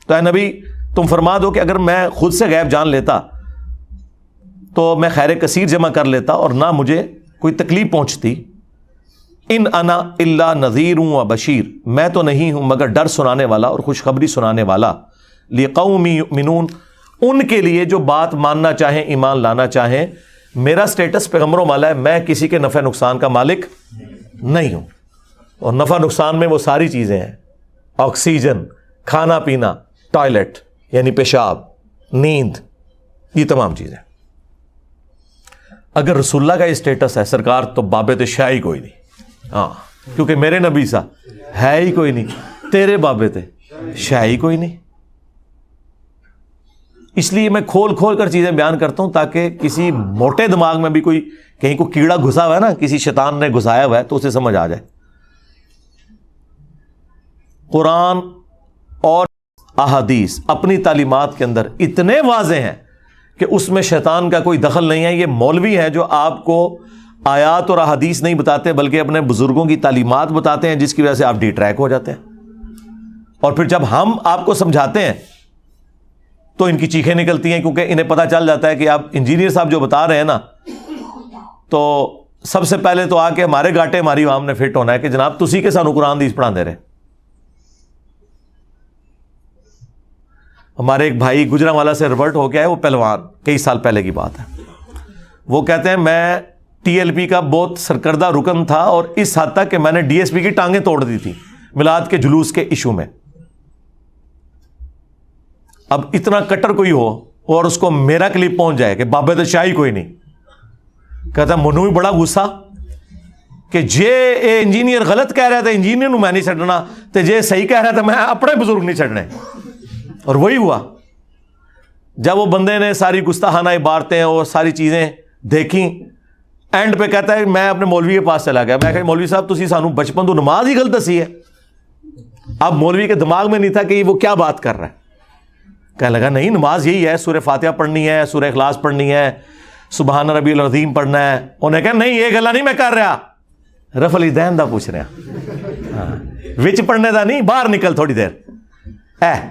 Speaker 1: تو اے نبی تم فرما دو کہ اگر میں خود سے غیب جان لیتا تو میں خیر کثیر جمع کر لیتا اور نہ مجھے کوئی تکلیف پہنچتی. ان انا الا نذیر و بشیر, میں تو نہیں ہوں مگر ڈر سنانے والا اور خوشخبری سنانے والا. لقوم یؤمنون, ان کے لیے جو بات ماننا چاہیں ایمان لانا چاہیں. میرا سٹیٹس پیغمبروں والا ہے, میں کسی کے نفع نقصان کا مالک نہیں ہوں. اور نفع نقصان میں وہ ساری چیزیں ہیں, آکسیجن, کھانا پینا, ٹوائلٹ یعنی پیشاب, نیند, یہ تمام چیزیں. اگر رسول اللہ کا یہ سٹیٹس ہے سرکار تو بابے تو شاہی کوئی نہیں. ہاں کیونکہ میرے نبی سا ہے ہی کوئی نہیں, تیرے بابے تھے شاہی کوئی نہیں. اس لیے میں کھول کھول کر چیزیں بیان کرتا ہوں تاکہ کسی موٹے دماغ میں بھی کوئی کہیں کو کیڑا گھسا ہوا ہے نا, کسی شیطان نے گھسایا ہوا ہے, تو اسے سمجھ آ جائے. قرآن اور احادیث اپنی تعلیمات کے اندر اتنے واضح ہیں کہ اس میں شیطان کا کوئی دخل نہیں ہے. یہ مولوی ہے جو آپ کو آیات اور احادیث نہیں بتاتے بلکہ اپنے بزرگوں کی تعلیمات بتاتے ہیں, جس کی وجہ سے آپ ڈی ٹریک ہو جاتے ہیں. اور پھر جب ہم آپ کو سمجھاتے ہیں تو ان کی چیخیں نکلتی ہیں, کیونکہ انہیں پتہ چل جاتا ہے کہ آپ انجینئر صاحب جو بتا رہے ہیں نا, تو سب سے پہلے تو آ کے ہمارے گاٹے ہماری عوام نے فٹ ہونا ہے کہ جناب تسی کے سانو قرآن حدیث پڑھا دے رہے. ہمارے ایک بھائی گجرانوالا سے ریورٹ ہو گیا ہے, وہ پہلوان, کئی سال پہلے کی بات ہے. وہ کہتے ہیں میں ٹی ایل پی کا بہت سرکردہ رکن تھا اور اس حد تک کہ میں نے ڈی ایس پی کی ٹانگیں توڑ دی تھی میلاد کے جلوس کے ایشو میں. اب اتنا کٹر کوئی ہو اور اس کو میرا کلپ پہنچ جائے کہ بابے تو شاہی کوئی نہیں, کہتا منو بھی بڑا غصہ کہ جے اے انجینئر غلط کہہ رہا تھا انجینئر میں نہیں چھڈنا, تے جے صحیح کہہ رہا تھا میں اپنے بزرگ نہیں چھڈنے. اور وہی ہوا جب وہ بندے نے ساری گستاخانہ عبارتیں اور ساری چیزیں دیکھیں, اینڈ پہ کہتا ہے میں اپنے مولوی کے پاس چلا گیا. میں کہ مولوی صاحب تسی سانو بچپن تو نماز ہی غلط دسی ہے. اب مولوی کے دماغ میں نہیں تھا کہ وہ کیا بات کر رہا ہے. کہنے لگا نہیں نماز یہی ہے, سورہ فاتحہ پڑھنی ہے, سورہ اخلاص پڑھنی ہے, سبحان ربی العظیم پڑھنا ہے. انہیں کہا نہیں یہ گلا نہیں میں کر رہا, رفع الیدین دا پوچھ رہا, ہاں وچ پڑھنے دا نہیں, باہر نکل تھوڑی دیر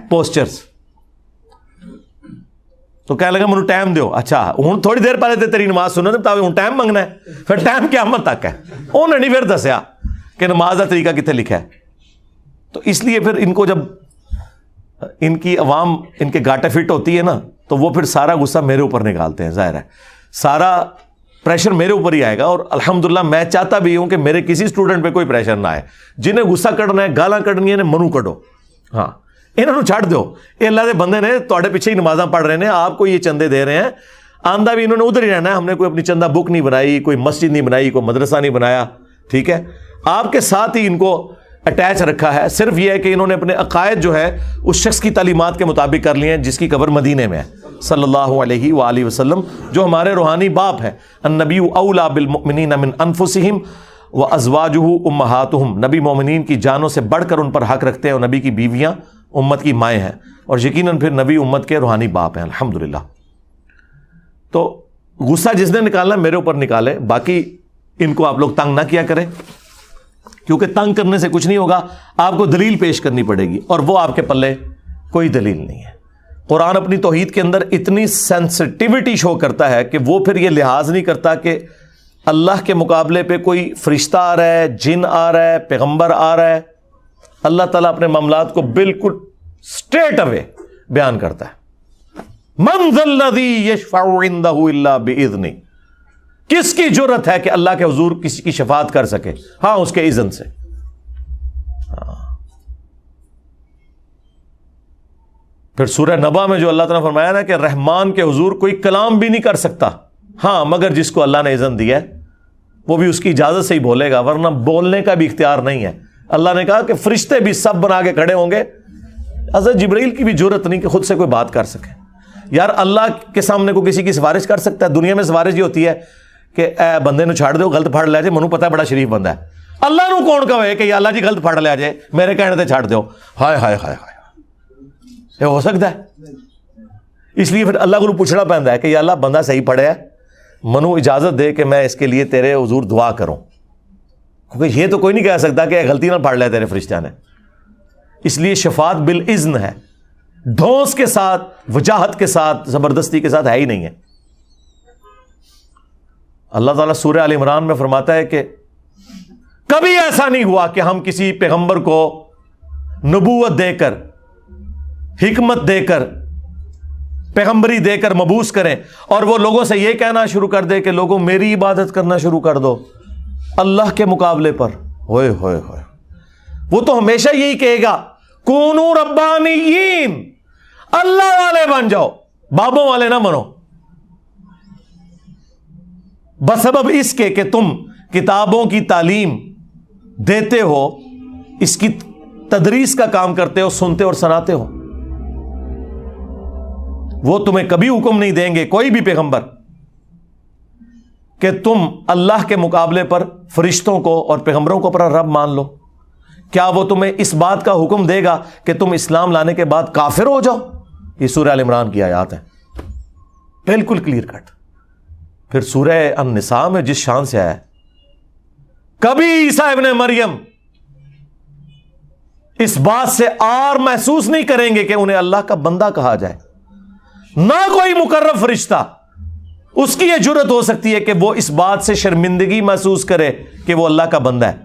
Speaker 1: پوسچرز. تو کہنے لگا مجھے ٹائم دیو. اچھا ہوں تھوڑی دیر پہلے تے تیری نماز سنو بتا ہوں ٹائم منگنا ہے, پھر ٹائم قیامت تک ہے. انہوں نے نہیں پھر دسیا کہ نماز کا طریقہ کتنے لکھا ہے. تو اس لیے پھر ان کو جب ان کی عوام ان کے گاٹے فٹ ہوتی ہے نا تو وہ پھر سارا غصہ میرے اوپر نکالتے ہیں. ظاہر ہے سارا پریشر میرے اوپر ہی آئے گا, اور الحمدللہ میں چاہتا بھی ہوں کہ میرے کسی اسٹوڈنٹ پہ کوئی پریشر نہ آئے. جنہیں غصہ کڑنا ہے, گالاں کڑنی ہے, منو کڈو. ہاں انہوں نے چھڈ دو, یہ اللہ دے بندے نے تواڈے پیچھے ہی نمازاں پڑھ رہے ہیں, آپ کو یہ چندے دے رہے ہیں, آندہ بھی انہوں نے ادھر ہی رہنا ہے. ہم نے کوئی اپنی چندہ بک نہیں بنائی, کوئی مسجد نہیں بنائی, کوئی مدرسہ نہیں بنایا, ٹھیک ہے, آپ کے ساتھ ہی ان کو اٹیچ رکھا ہے. صرف یہ ہے کہ انہوں نے اپنے عقائد جو ہے اس شخص کی تعلیمات کے مطابق کر لیے ہیں جس کی قبر مدینے میں ہے صلی اللہ علیہ وآلہ وسلم, جو ہمارے روحانی باپ ہے. النبی اولا بالمؤمنین من انفسہم وازواجہ امہاتہم, نبی مومنین کی جانوں سے بڑھ کر ان پر حق رکھتے ہیں, اور نبی کی بیویاں امت کی مائیں ہیں, اور یقیناً پھر نبی امت کے روحانی باپ ہیں الحمدللہ. تو غصہ جس نے نکالنا میرے اوپر نکالے, باقی ان کو آپ لوگ تنگ نہ کیا کریں, کیونکہ تنگ کرنے سے کچھ نہیں ہوگا. آپ کو دلیل پیش کرنی پڑے گی, اور وہ آپ کے پلے کوئی دلیل نہیں ہے. قرآن اپنی توحید کے اندر اتنی سینسٹیوٹی شو کرتا ہے کہ وہ پھر یہ لحاظ نہیں کرتا کہ اللہ کے مقابلے پہ کوئی فرشتہ آ رہا ہے, جن آ رہا ہے, پیغمبر آ رہا ہے. اللہ تعالیٰ اپنے معاملات کو بالکل اسٹریٹ اوے بیان کرتا ہے. من ذا الذی یشفع عندہ الا باذنہ, کس کی جرت ہے کہ اللہ کے حضور کسی کی شفاعت کر سکے؟ ہاں اس کے اذن سے. پھر سورہ نبا میں جو اللہ تعالیٰ نے فرمایا نا کہ رحمان کے حضور کوئی کلام بھی نہیں کر سکتا, ہاں مگر جس کو اللہ نے اذن دیا ہے وہ بھی اس کی اجازت سے ہی بولے گا, ورنہ بولنے کا بھی اختیار نہیں ہے. اللہ نے کہا کہ فرشتے بھی سب بنا کے کھڑے ہوں گے, حضرت جبرائیل کی بھی جرت نہیں کہ خود سے کوئی بات کر سکے. یار اللہ کے سامنے کو کسی کی سفارش کر سکتا ہے؟ دنیا میں سفارش یہ ہوتی ہے کہ اے بندے نو چھاڑ دو, غلط پھڑ لے جائے, منو پتا ہے بڑا شریف بندہ ہے. اللہ نو کون کہے کہ یا اللہ جی غلط پھڑ لے جائے, میرے کہنے تے چھاڑ دو. ہائے ہائے ہائے ہائے, یہ ہو سکتا ہے؟ اس لیے پھر اللہ کو پوچھنا پڑتا ہے کہ یا اللہ بندہ صحیح پڑھے ہے, منو اجازت دے کہ میں اس کے لیے تیرے حضور دعا کروں, کیونکہ یہ تو کوئی نہیں کہہ سکتا کہ غلطی نہ پڑھ لے تیرے فرشتہ نے. اس لیے شفاعت بالاذن ہے, ڈھونس کے ساتھ, وجاہت کے ساتھ, زبردستی کے ساتھ ہے ہی نہیں ہے. اللہ تعالیٰ سورہ آل عمران میں فرماتا ہے کہ کبھی ایسا نہیں ہوا کہ ہم کسی پیغمبر کو نبوت دے کر, حکمت دے کر, پیغمبری دے کر مبعوث کریں اور وہ لوگوں سے یہ کہنا شروع کر دے کہ لوگوں میری عبادت کرنا شروع کر دو اللہ کے مقابلے پر. ہوئے ہوئے ہوئے, وہ تو ہمیشہ یہی کہے گا کونو ربانیین, اللہ والے بن جاؤ, بابوں والے نہ بنو. بسبب اس کے کہ تم کتابوں کی تعلیم دیتے ہو, اس کی تدریس کا کام کرتے ہو, سنتے اور سناتے ہو. وہ تمہیں کبھی حکم نہیں دیں گے کوئی بھی پیغمبر کہ تم اللہ کے مقابلے پر فرشتوں کو اور پیغمبروں کو اپنا رب مان لو. کیا وہ تمہیں اس بات کا حکم دے گا کہ تم اسلام لانے کے بعد کافر ہو جاؤ؟ یہ سورہ ال عمران کی آیات ہیں, بالکل کلیئر کٹ. پھر سورہ النساء میں جس شان سے آیا ہے, کبھی عیسیٰ ابن مریم اس بات سے آر محسوس نہیں کریں گے کہ انہیں اللہ کا بندہ کہا جائے. نہ کوئی مقرب فرشتہ اس کی یہ جرت ہو سکتی ہے کہ وہ اس بات سے شرمندگی محسوس کرے کہ وہ اللہ کا بندہ ہے.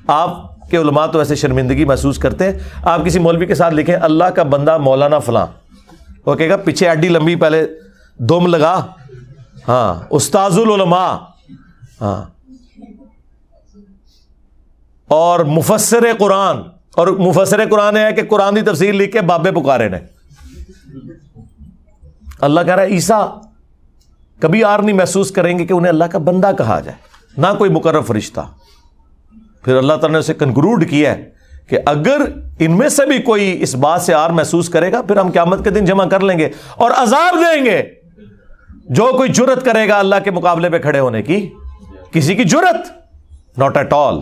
Speaker 1: آپ کے علماء تو ایسے شرمندگی محسوس کرتے ہیں. آپ کسی مولوی کے ساتھ لکھیں اللہ کا بندہ مولانا فلاں, وہ کہے گا پیچھے اڈی لمبی پہلے دم لگا, ہاں استاذ العلماء, ہاں, اور مفسر قرآن. اور مفسر قرآن ہے کہ قرآن کی تفسیر لکھ کے بابے پکارے نے. اللہ کہہ رہا ہے عیسیٰ کبھی آر نہیں محسوس کریں گے کہ انہیں اللہ کا بندہ کہا جائے, نہ کوئی مقرب فرشتہ. پھر اللہ تعالیٰ نے اسے کنکلوڈ کیا ہے کہ اگر ان میں سے بھی کوئی اس بات سے آر محسوس کرے گا پھر ہم قیامت کے دن جمع کر لیں گے اور عذاب دیں گے. جو کوئی جرت کرے گا اللہ کے مقابلے پہ کھڑے ہونے کی, کسی کی جرت ناٹ ایٹ آل.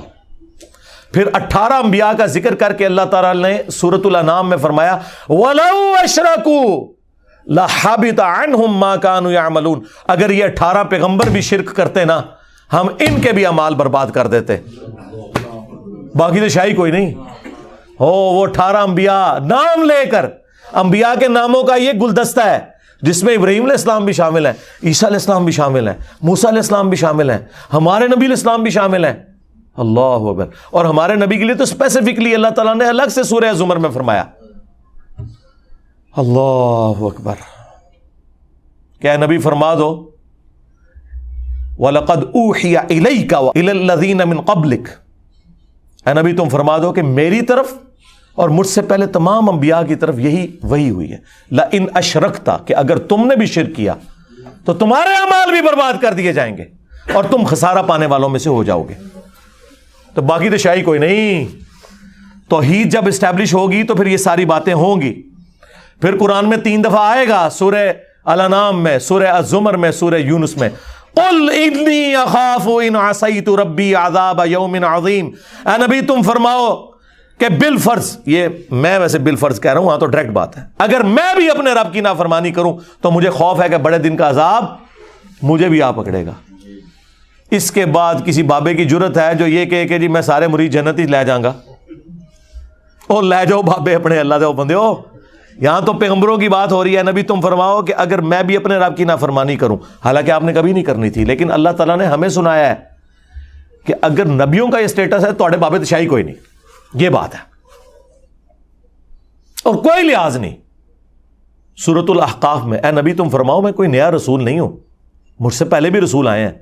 Speaker 1: پھر 18 انبیاء کا ذکر کر کے اللہ تعالیٰ نے سورۃ الانعام میں فرمایا وَلَوْ أَشْرَكُوا لَحَبِطَ عَنْهُمْ مَا كَانُوا يَعْمَلُونَ, اگر یہ 18 پیغمبر بھی شرک کرتے نا ہم ان کے بھی اعمال برباد کر دیتے. باقی تو شاہی کوئی نہیں ہو. وہ 18 انبیاء نام لے کر, انبیاء کے ناموں کا یہ گلدستہ ہے جس میں ابراہیم علیہ السلام بھی شامل ہیں, عیسیٰ علیہ السلام بھی شامل ہیں, موسیٰ علیہ السلام بھی شامل ہیں, ہمارے نبی علیہ السلام بھی شامل ہیں. اللہ اکبر. اور ہمارے نبی کے لیے تو اسپیسیفکلی اللہ تعالیٰ نے الگ سے سورہ زمر میں فرمایا اللہ اکبر. کیا نبی فرما دو وَلَقَدْ أُوحِيَ إِلَيْكَ وَإِلَى الَّذِينَ مِن قَبْلِكَ، اے نبی تم فرما دو کہ میری طرف اور مجھ سے پہلے تمام انبیاء کی طرف یہی وحی ہوئی ہے. لَإِنْ أَشْرَكْتَ، کہ اگر تم نے بھی شرک کیا تو تمہارے اعمال بھی برباد کر دیے جائیں گے اور تم خسارہ پانے والوں میں سے ہو جاؤ گے. تو باقی تو شاہی کوئی نہیں. توحید جب اسٹیبلش ہوگی تو پھر یہ ساری باتیں ہوں گی. پھر قرآن میں 3 دفعہ آئے گا، سورہ الانعام میں، سورہ الزمر میں، سورہ یونس میں، قل انی اخاف ان عصیت ربی عذاب یوم عظیم. اے نبی تم فرماؤ کہ بالفرض، یہ میں ویسے بالفرض کہہ رہا ہوں، ہاں تو ڈائریکٹ بات ہے، اگر میں بھی اپنے رب کی نافرمانی کروں تو مجھے خوف ہے کہ بڑے دن کا عذاب مجھے بھی آ پکڑے گا. اس کے بعد کسی بابے کی جرت ہے جو یہ کہے کہ جی میں سارے مرید جنت ہی لے جاؤں گا. او لے جاؤ بابے اپنے، اللہ دے بندے ہو. یہاں تو پیغمبروں کی بات ہو رہی ہے. نبی تم فرماؤ کہ اگر میں بھی اپنے رب کی نافرمانی کروں، حالانکہ آپ نے کبھی نہیں کرنی تھی، لیکن اللہ تعالیٰ نے ہمیں سنایا ہے کہ اگر نبیوں کا یہ سٹیٹس ہے تو بابے تشائی کوئی نہیں. یہ بات ہے اور کوئی لحاظ نہیں. سورۃ الاحقاف میں اے نبی تم فرماؤ میں کوئی نیا رسول نہیں ہوں، مجھ سے پہلے بھی رسول آئے ہیں،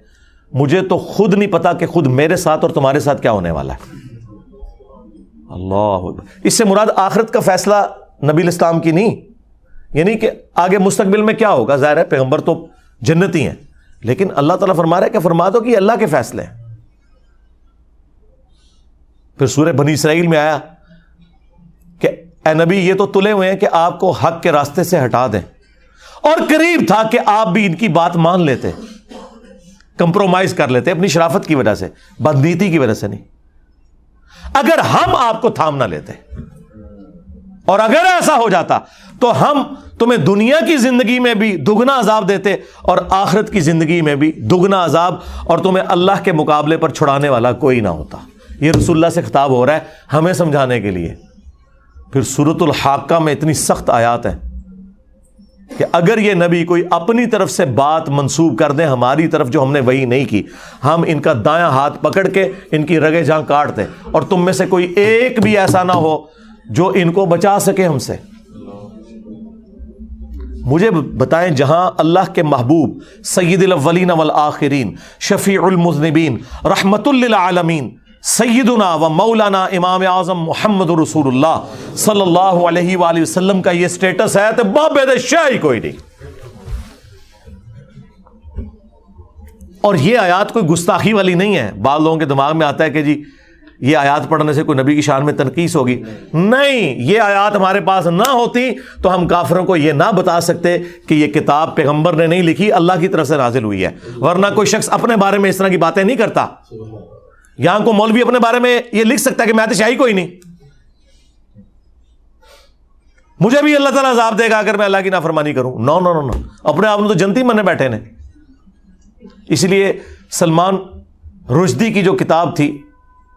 Speaker 1: مجھے تو خود نہیں پتا کہ خود میرے ساتھ اور تمہارے ساتھ کیا ہونے والا ہے. اللہ، اس سے مراد آخرت کا فیصلہ نبی الاسلام کی نہیں، یعنی کہ آگے مستقبل میں کیا ہوگا. ظاہر ہے پیغمبر تو جنتی ہیں، لیکن اللہ تعالیٰ فرما رہا ہے کہ فرما دو کہ یہ اللہ کے فیصلے ہیں. پھر سورہ بنی اسرائیل میں آیا کہ اے نبی یہ تو تلے ہوئے ہیں کہ آپ کو حق کے راستے سے ہٹا دیں، اور قریب تھا کہ آپ بھی ان کی بات مان لیتے، کمپرومائز کر لیتے اپنی شرافت کی وجہ سے، بدنیتی کی وجہ سے نہیں. اگر ہم آپ کو تھام نہ لیتے اور اگر ایسا ہو جاتا تو ہم تمہیں دنیا کی زندگی میں بھی دگنا عذاب دیتے اور آخرت کی زندگی میں بھی دگنا عذاب، اور تمہیں اللہ کے مقابلے پر چھڑانے والا کوئی نہ ہوتا. یہ رسول اللہ سے خطاب ہو رہا ہے ہمیں سمجھانے کے لیے. پھر سورۃ الحاقہ میں اتنی سخت آیات ہیں کہ اگر یہ نبی کوئی اپنی طرف سے بات منسوب کر دیں ہماری طرف جو ہم نے وہی نہیں کی، ہم ان کا دایاں ہاتھ پکڑ کے ان کی رگے جاں کاٹ دیں، اور تم میں سے کوئی ایک بھی ایسا نہ ہو جو ان کو بچا سکے ہم سے. مجھے بتائیں جہاں اللہ کے محبوب سید الاولین والآخرین، شفیع المذنبین، رحمت للعالمین، سیدنا و مولانا امام اعظم محمد رسول اللہ صلی اللہ علیہ وآلہ وسلم کا یہ سٹیٹس ہے تو بابے دے شاہی کوئی نہیں. اور یہ آیات کوئی گستاخی والی نہیں ہے. بعض لوگوں کے دماغ میں آتا ہے کہ جی یہ آیات پڑھنے سے کوئی نبی کی شان میں تنقیص ہوگی. نہیں، یہ آیات ہمارے پاس نہ ہوتی تو ہم کافروں کو یہ نہ بتا سکتے کہ یہ کتاب پیغمبر نے نہیں لکھی، اللہ کی طرف سے نازل ہوئی ہے. ورنہ کوئی شخص اپنے بارے میں اس طرح کی باتیں نہیں کرتا. یہاں کو مولوی اپنے بارے میں یہ لکھ سکتا ہے کہ میں تو شاہی کوئی نہیں، مجھے بھی اللہ تعالیٰ عذاب دے گا اگر میں اللہ کی نافرمانی کروں. نو نو نو نو، اپنے آپ نے تو جنتی منے بیٹھے نے. اس لیے سلمان رشدی کی جو کتاب تھی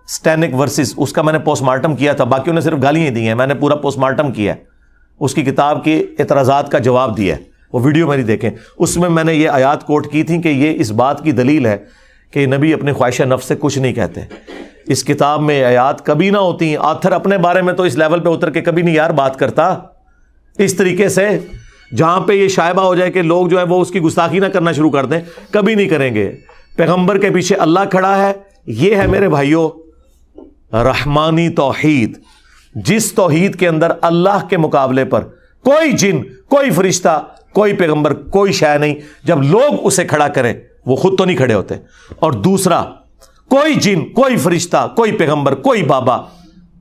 Speaker 1: سٹینک ورسز، اس کا میں نے پوسٹ مارٹم کیا تھا، باقیوں نے صرف گالیاں دی ہیں، میں نے پورا پوسٹ مارٹم کیا ہے، اس کی کتاب کے اعتراضات کا جواب دیا ہے، وہ ویڈیو میری دیکھیں. اس میں نے یہ آیات کوٹ کی تھی کہ یہ اس بات کی دلیل ہے کہ نبی اپنے خواہش نفس سے کچھ نہیں کہتے. اس کتاب میں آیات کبھی نہ ہوتی، آتھر اپنے بارے میں تو اس لیول پہ اتر کے کبھی نہیں یار بات کرتا اس طریقے سے جہاں پہ یہ شائبہ ہو جائے کہ لوگ جو ہے وہ اس کی گستاخی نہ کرنا شروع کر دیں، کبھی نہیں کریں گے. پیغمبر کے پیچھے اللہ کھڑا ہے. یہ ہے میرے بھائیوں رحمانی توحید، جس توحید کے اندر اللہ کے مقابلے پر کوئی جن، کوئی فرشتہ، کوئی پیغمبر، کوئی شے نہیں. جب لوگ اسے کھڑا کریں وہ خود تو نہیں کھڑے ہوتے. اور دوسرا، کوئی جن، کوئی فرشتہ، کوئی پیغمبر، کوئی بابا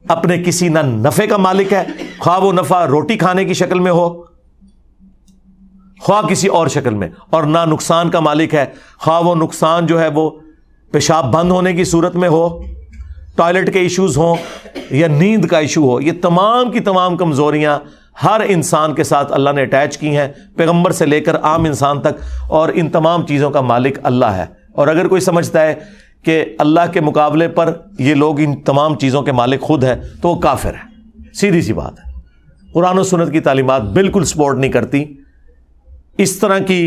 Speaker 1: اپنے کسی نہ نفع کا مالک ہے، خواہ وہ نفع روٹی کھانے کی شکل میں ہو، خواہ کسی اور شکل میں، اور نہ نقصان کا مالک ہے، خواہ وہ نقصان جو ہے وہ پیشاب بند ہونے کی صورت میں ہو، ٹوائلٹ کے ایشوز ہوں یا نیند کا ایشو ہو. یہ تمام کی تمام کمزوریاں ہر انسان کے ساتھ اللہ نے اٹیچ کی ہیں، پیغمبر سے لے کر عام انسان تک، اور ان تمام چیزوں کا مالک اللہ ہے. اور اگر کوئی سمجھتا ہے کہ اللہ کے مقابلے پر یہ لوگ ان تمام چیزوں کے مالک خود ہیں تو وہ کافر ہے. سیدھی سی بات ہے. قرآن و سنت کی تعلیمات بالکل سپورٹ نہیں کرتی اس طرح کی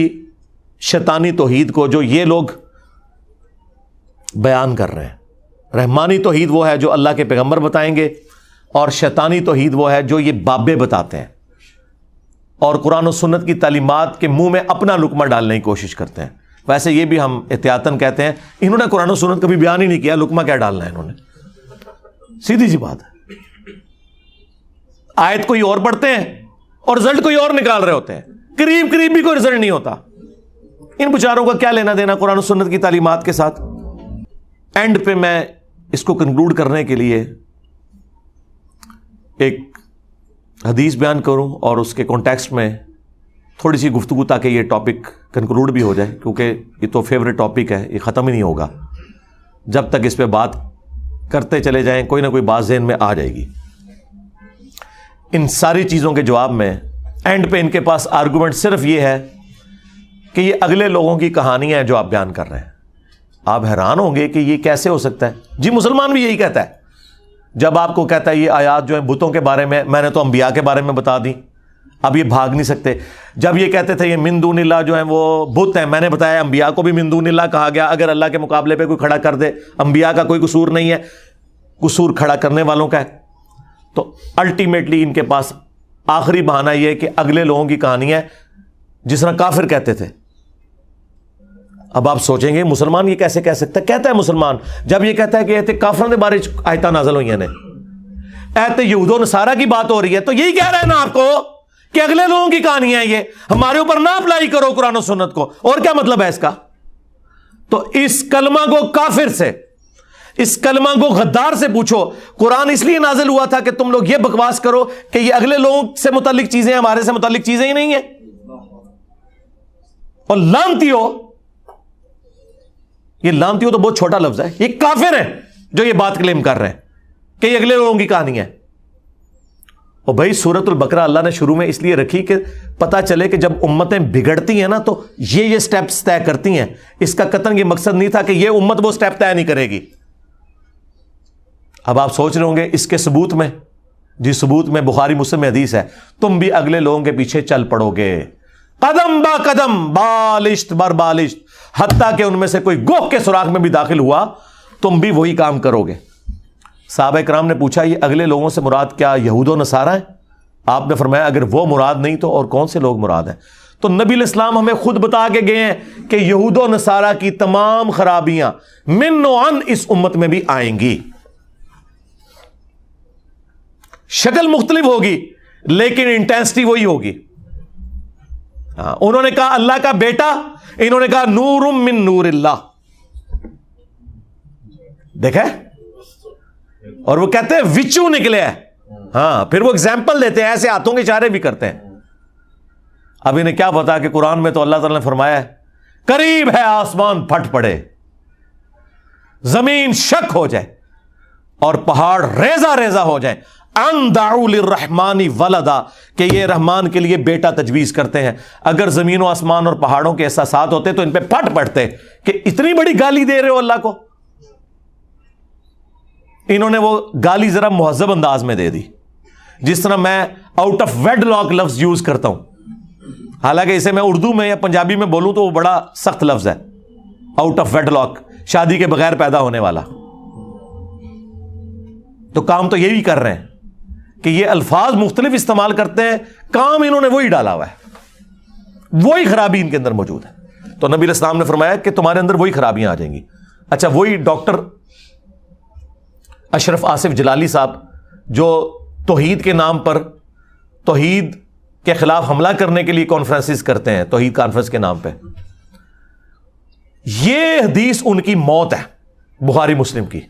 Speaker 1: شیطانی توحید کو جو یہ لوگ بیان کر رہے ہیں. رحمانی توحید وہ ہے جو اللہ کے پیغمبر بتائیں گے، اور شیطانی توحید وہ ہے جو یہ بابے بتاتے ہیں. اور قرآن و سنت کی تعلیمات کے منہ میں اپنا لقمہ ڈالنے کی کوشش کرتے ہیں. ویسے یہ بھی ہم احتیاطاً کہتے ہیں انہوں نے قرآن و سنت کبھی بیان ہی نہیں کیا, لقمہ کیا ڈالنا ہے انہوں نے, سیدھی سی بات ہے. آیت کوئی اور پڑھتے ہیں اور رزلٹ کوئی اور نکال رہے ہوتے ہیں, قریب بھی کوئی رزلٹ نہیں ہوتا. ان بیچاروں کا کیا لینا دینا قرآن و سنت کی تعلیمات کے ساتھ. اینڈ پہ میں اس کو کنکلوڈ کرنے کے لیے ایک حدیث بیان کروں اور اس کے کانٹیکسٹ میں تھوڑی سی گفتگو, تاکہ یہ ٹاپک کنکلوڈ بھی ہو جائے, کیونکہ یہ تو فیوریٹ ٹاپک ہے, یہ ختم ہی نہیں ہوگا. جب تک اس پہ بات کرتے چلے جائیں کوئی نہ کوئی بات ذہن میں آ جائے گی. ان ساری چیزوں کے جواب میں اینڈ پہ ان کے پاس آرگومنٹ صرف یہ ہے کہ یہ اگلے لوگوں کی کہانیاں ہیں جو آپ بیان کر رہے ہیں. آپ حیران ہوں گے کہ یہ کیسے ہو سکتا ہے. جی مسلمان بھی یہی کہتا ہے, جب آپ کو کہتا ہے یہ آیات جو ہیں بتوں کے بارے میں نے تو انبیاء کے بارے میں بتا دی, اب یہ بھاگ نہیں سکتے. جب یہ کہتے تھے یہ من دون اللہ جو ہیں وہ بت ہیں, میں نے بتایا انبیاء کو بھی من دون اللہ کہا گیا. اگر اللہ کے مقابلے پہ کوئی کھڑا کر دے, انبیاء کا کوئی قصور نہیں ہے, قصور کھڑا کرنے والوں کا ہے. تو الٹیمیٹلی ان کے پاس آخری بہانہ یہ کہ اگلے لوگوں کی کہانی ہے, جس طرح کافر کہتے تھے. اب آپ سوچیں گے مسلمان یہ کیسے کہہ سکتا ہے؟ کہتا ہے مسلمان جب یہ کہتا ہے کہ ایتے کافروں کے بارے آیتہ نازل ہوئی ہیں, ایتے یہود و نصارہ کی بات ہو رہی ہے, تو یہی کہہ رہے ہیں نا آپ کو کہ اگلے لوگوں کی کہانی ہے, یہ ہمارے اوپر نہ اپلائی کرو قرآن و سنت کو. اور کیا مطلب ہے اس کا؟ تو اس کلمہ کو کافر سے, اس کلمہ کو غدار سے پوچھو قرآن اس لیے نازل ہوا تھا کہ تم لوگ یہ بکواس کرو کہ یہ اگلے لوگوں سے متعلق چیزیں ہمارے سے متعلق چیزیں ہی نہیں ہیں. اور لعنتی ہو, یہ لعنتی ہو تو بہت چھوٹا لفظ ہے, یہ کافر ہیں جو یہ بات کلیم کر رہے ہیں کہ یہ اگلے لوگوں کی کہانی ہے. اور بھائی سورۃ البقرہ اللہ نے شروع میں اس لیے رکھی کہ پتہ چلے کہ جب امتیں بگڑتی ہیں نا تو یہ سٹیپس طے کرتی ہیں. اس کا قطعاً یہ مقصد نہیں تھا کہ یہ امت وہ سٹیپ طے نہیں کرے گی. اب آپ سوچ رہے ہوں گے اس کے ثبوت میں, جی ثبوت میں بخاری مسلم میں حدیث ہے, تم بھی اگلے لوگوں کے پیچھے چل پڑو گے قدم با قدم, بالشت بر بالشت, حتیٰ کہ ان میں سے کوئی گوہ کے سوراخ میں بھی داخل ہوا تم بھی وہی کام کرو گے. صحابہ کرام نے پوچھا یہ اگلے لوگوں سے مراد کیا یہود و نصارہ ہیں؟ آپ نے فرمایا اگر وہ مراد نہیں تو اور کون سے لوگ مراد ہیں؟ تو نبی علیہ السلام ہمیں خود بتا کے گئے ہیں کہ یہود و نصارہ کی تمام خرابیاں من و عن اس امت میں بھی آئیں گی. شکل مختلف ہوگی لیکن انٹینسٹی وہی ہوگی. انہوں نے کہا اللہ کا بیٹا, انہوں نے کہا نور من نور اللہ. دیکھیں, اور وہ کہتے ہیں وچو نکلے ہیں. ہاں پھر وہ ایگزامپل دیتے ہیں, ایسے ہاتھوں کے اشارے بھی کرتے ہیں. اب انہیں کیا پتا کہ قرآن میں تو اللہ تعالیٰ نے فرمایا ہے قریب ہے آسمان پھٹ پڑے, زمین شک ہو جائے اور پہاڑ ریزہ ریزہ ہو جائے, ان دعوا للرحمن ولدا, کہ یہ رحمان کے لیے بیٹا تجویز کرتے ہیں. اگر زمین و آسمان اور پہاڑوں کے احساسات ہوتے تو ان پہ پھٹ پڑتے کہ اتنی بڑی گالی دے رہے ہو اللہ کو. انہوں نے وہ گالی ذرا مہذب انداز میں دے دی, جس طرح میں آؤٹ آف ویڈ لاک لفظ یوز کرتا ہوں, حالانکہ اسے میں اردو میں یا پنجابی میں بولوں تو وہ بڑا سخت لفظ ہے. آؤٹ آف ویڈ لاک, شادی کے بغیر پیدا ہونے والا. تو کام تو یہی کر رہے ہیں کہ یہ الفاظ مختلف استعمال کرتے ہیں, کام انہوں نے وہی ڈالا ہوا ہے, وہی خرابی ان کے اندر موجود ہے. تو نبی علیہ السلام نے فرمایا کہ تمہارے اندر وہی خرابیاں آ جائیں گی. اچھا, وہی ڈاکٹر اشرف آصف جلالی صاحب جو توحید کے نام پر توحید کے خلاف حملہ کرنے کے لیے کانفرنسز کرتے ہیں, توحید کانفرنس کے نام پہ, یہ حدیث ان کی موت ہے بخاری مسلم کی.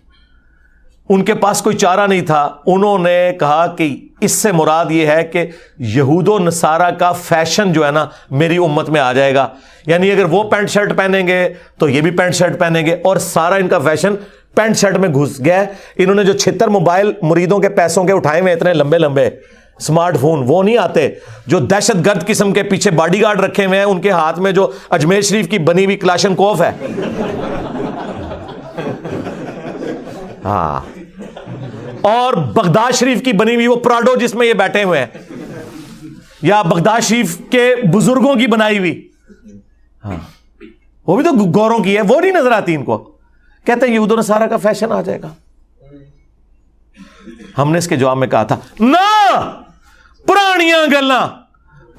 Speaker 1: ان کے پاس کوئی چارہ نہیں تھا, انہوں نے کہا کہ اس سے مراد یہ ہے کہ یہود و نصارہ کا فیشن جو ہے نا میری امت میں آ جائے گا. یعنی اگر وہ پینٹ شرٹ پہنیں گے تو یہ بھی پینٹ شرٹ پہنیں گے, اور سارا ان کا فیشن پینٹ شرٹ میں گھس گیا. انہوں نے جو 76 موبائل مریدوں کے پیسوں کے اٹھائے ہوئے اتنے لمبے لمبے اسمارٹ فون, وہ نہیں آتے. جو دہشت گرد قسم کے پیچھے باڈی گارڈ رکھے ہوئے ہیں, ان کے ہاتھ میں جو اجمیر شریف کی بنی ہوئی کلاشن کوف ہے, ہاں, اور بغداد شریف کی بنی ہوئی وہ پراڈو جس میں یہ بیٹھے ہوئے ہیں, یا بغداد شریف کے بزرگوں کی بنائی ہوئی, ہاں, وہ بھی تو گوروں کی ہے, وہ نہیں نظر آتی ان کو. کہتے ہیں یہود و نصارہ کا فیشن آ جائے گا. ہم نے اس کے جواب میں کہا تھا نہ, پرانیاں گلاں